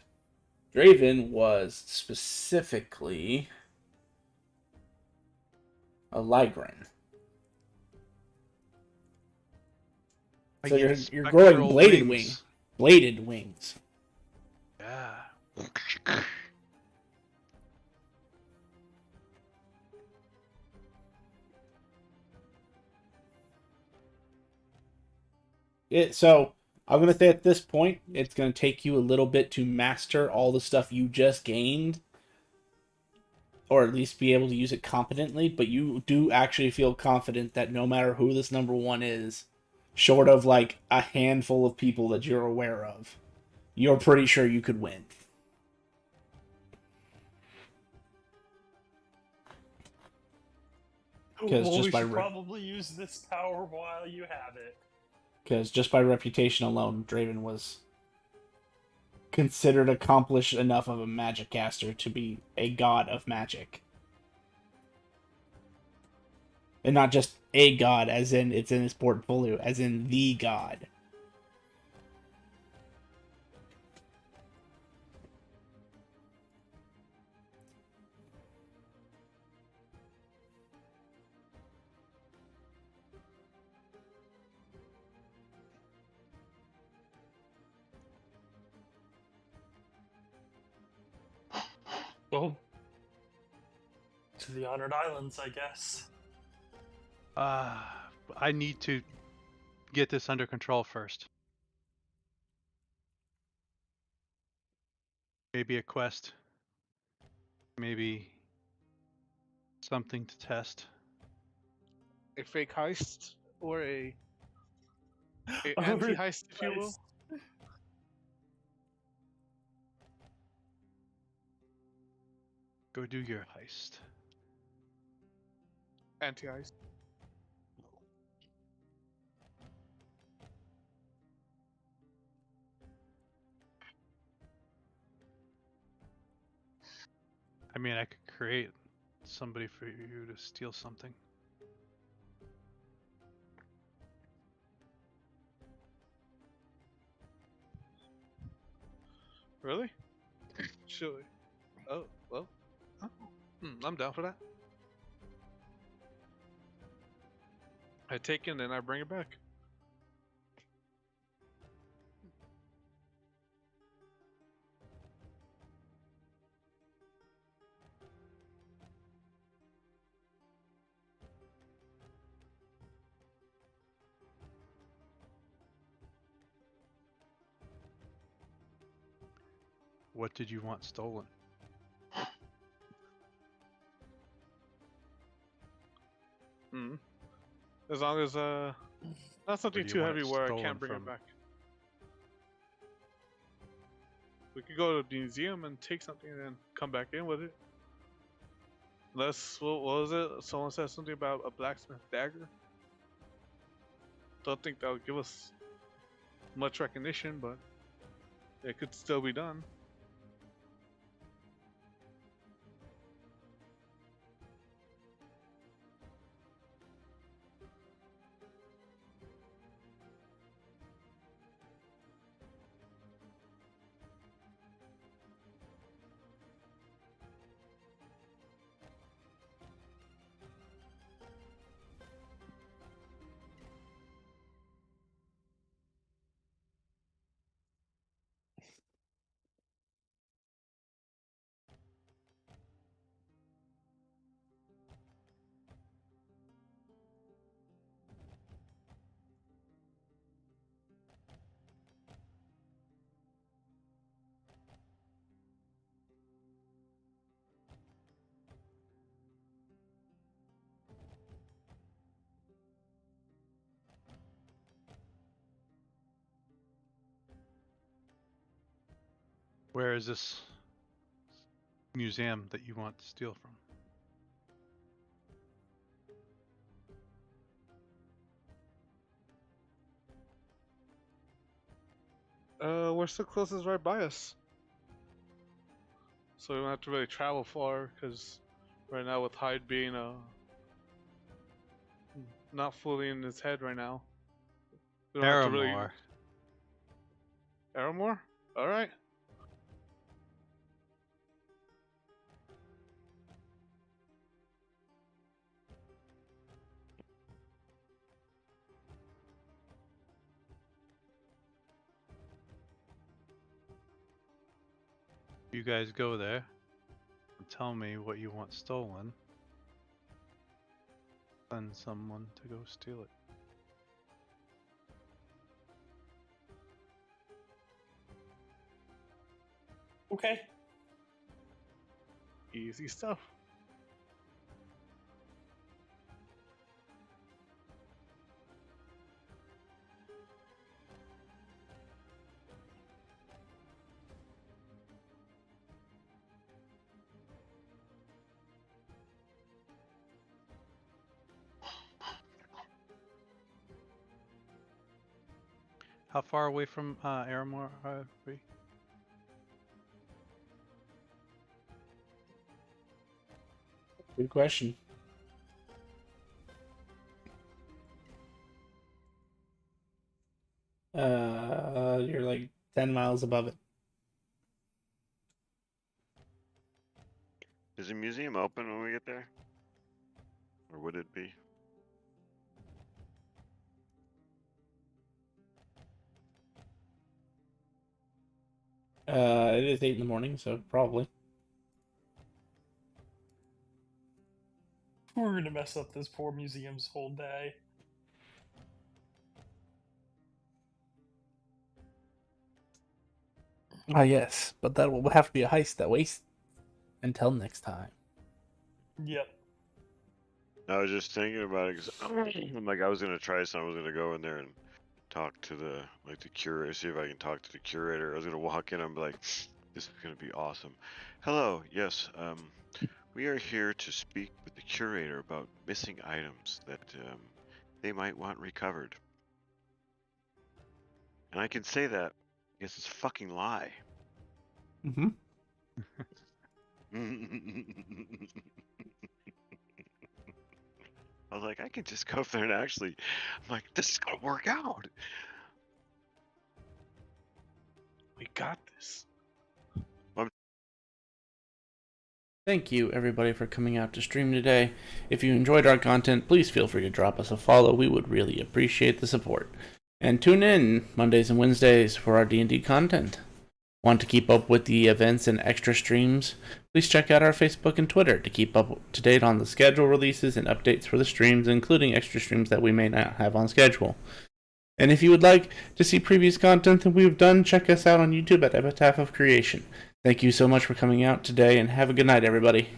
Draven was specifically a Ligrin. I So get you're growing spectral bladed wings. bladed wings. Yeah. So I'm gonna say at this point, it's gonna take you a little bit to master all the stuff you just gained, or at least be able to use it competently. But you do actually feel confident that no matter who this number one is, short of like a handful of people that you're aware of, you're pretty sure you could win. Because Well, just we by should probably use this power while you have it. because just by reputation alone, Draven was considered accomplished enough of a magic caster to be a god of magic. And not just a god, as in it's in his portfolio, as in the god. Well, to the Honored Islands, I guess. I need to get this under control first. Maybe a quest. Maybe something to test. A fake heist or a Oh, anti-heist, if you will. Christ. Go do your heist. Anti-heist. I mean, I could create somebody for you to steal something. Really? Sure. Oh, well. Oh. I'm down for that. I take it and I bring it back. What did you want stolen? Hmm. As long as not something do you too want it heavy where I stolen can't bring from? it back. We could go to the museum and take something and then come back in with it. Unless, what was it? Someone said something about a blacksmith dagger. Don't think that would give us much recognition, but it could still be done. Where is this museum that you want to steal from? Where's the closest right by us? So we don't have to really travel far, because right now with Hyde being not fully in his head right now, we don't have to really. Aramore. Aramore? All right. You guys go there and tell me what you want stolen. Send someone to go steal it. Okay. Easy stuff. How far away from Aramore are we? Good question. You're like 10 miles above it. Is the museum open when we get there? Or would it be? It is 8 in the morning, so probably. We're gonna mess up this poor museum's whole day. Ah, yes, but that will have to be a heist that wastes until next time. Yep. I was just thinking about it because I'm like, I was gonna try something. I was gonna go in there and talk to the curator, see if I can talk to the curator. I was gonna walk in and be like, this is gonna be awesome. Hello, yes, we are here to speak with the curator about missing items that they might want recovered. And I can say that because it's a fucking lie. Mm-hmm. I was like, I can just go up there and actually, I'm like, this is gonna work out. We got this. Thank you, everybody, for coming out to stream today. If you enjoyed our content, please feel free to drop us a follow. We would really appreciate the support. And tune in Mondays and Wednesdays for our D&D content. Want to keep up with the events and extra streams? Please check out our Facebook and Twitter to keep up to date on the schedule releases and updates for the streams, including extra streams that we may not have on schedule. And if you would like to see previous content that we've done, check us out on YouTube at Epitaph of Creation. Thank you so much for coming out today, and have a good night, everybody.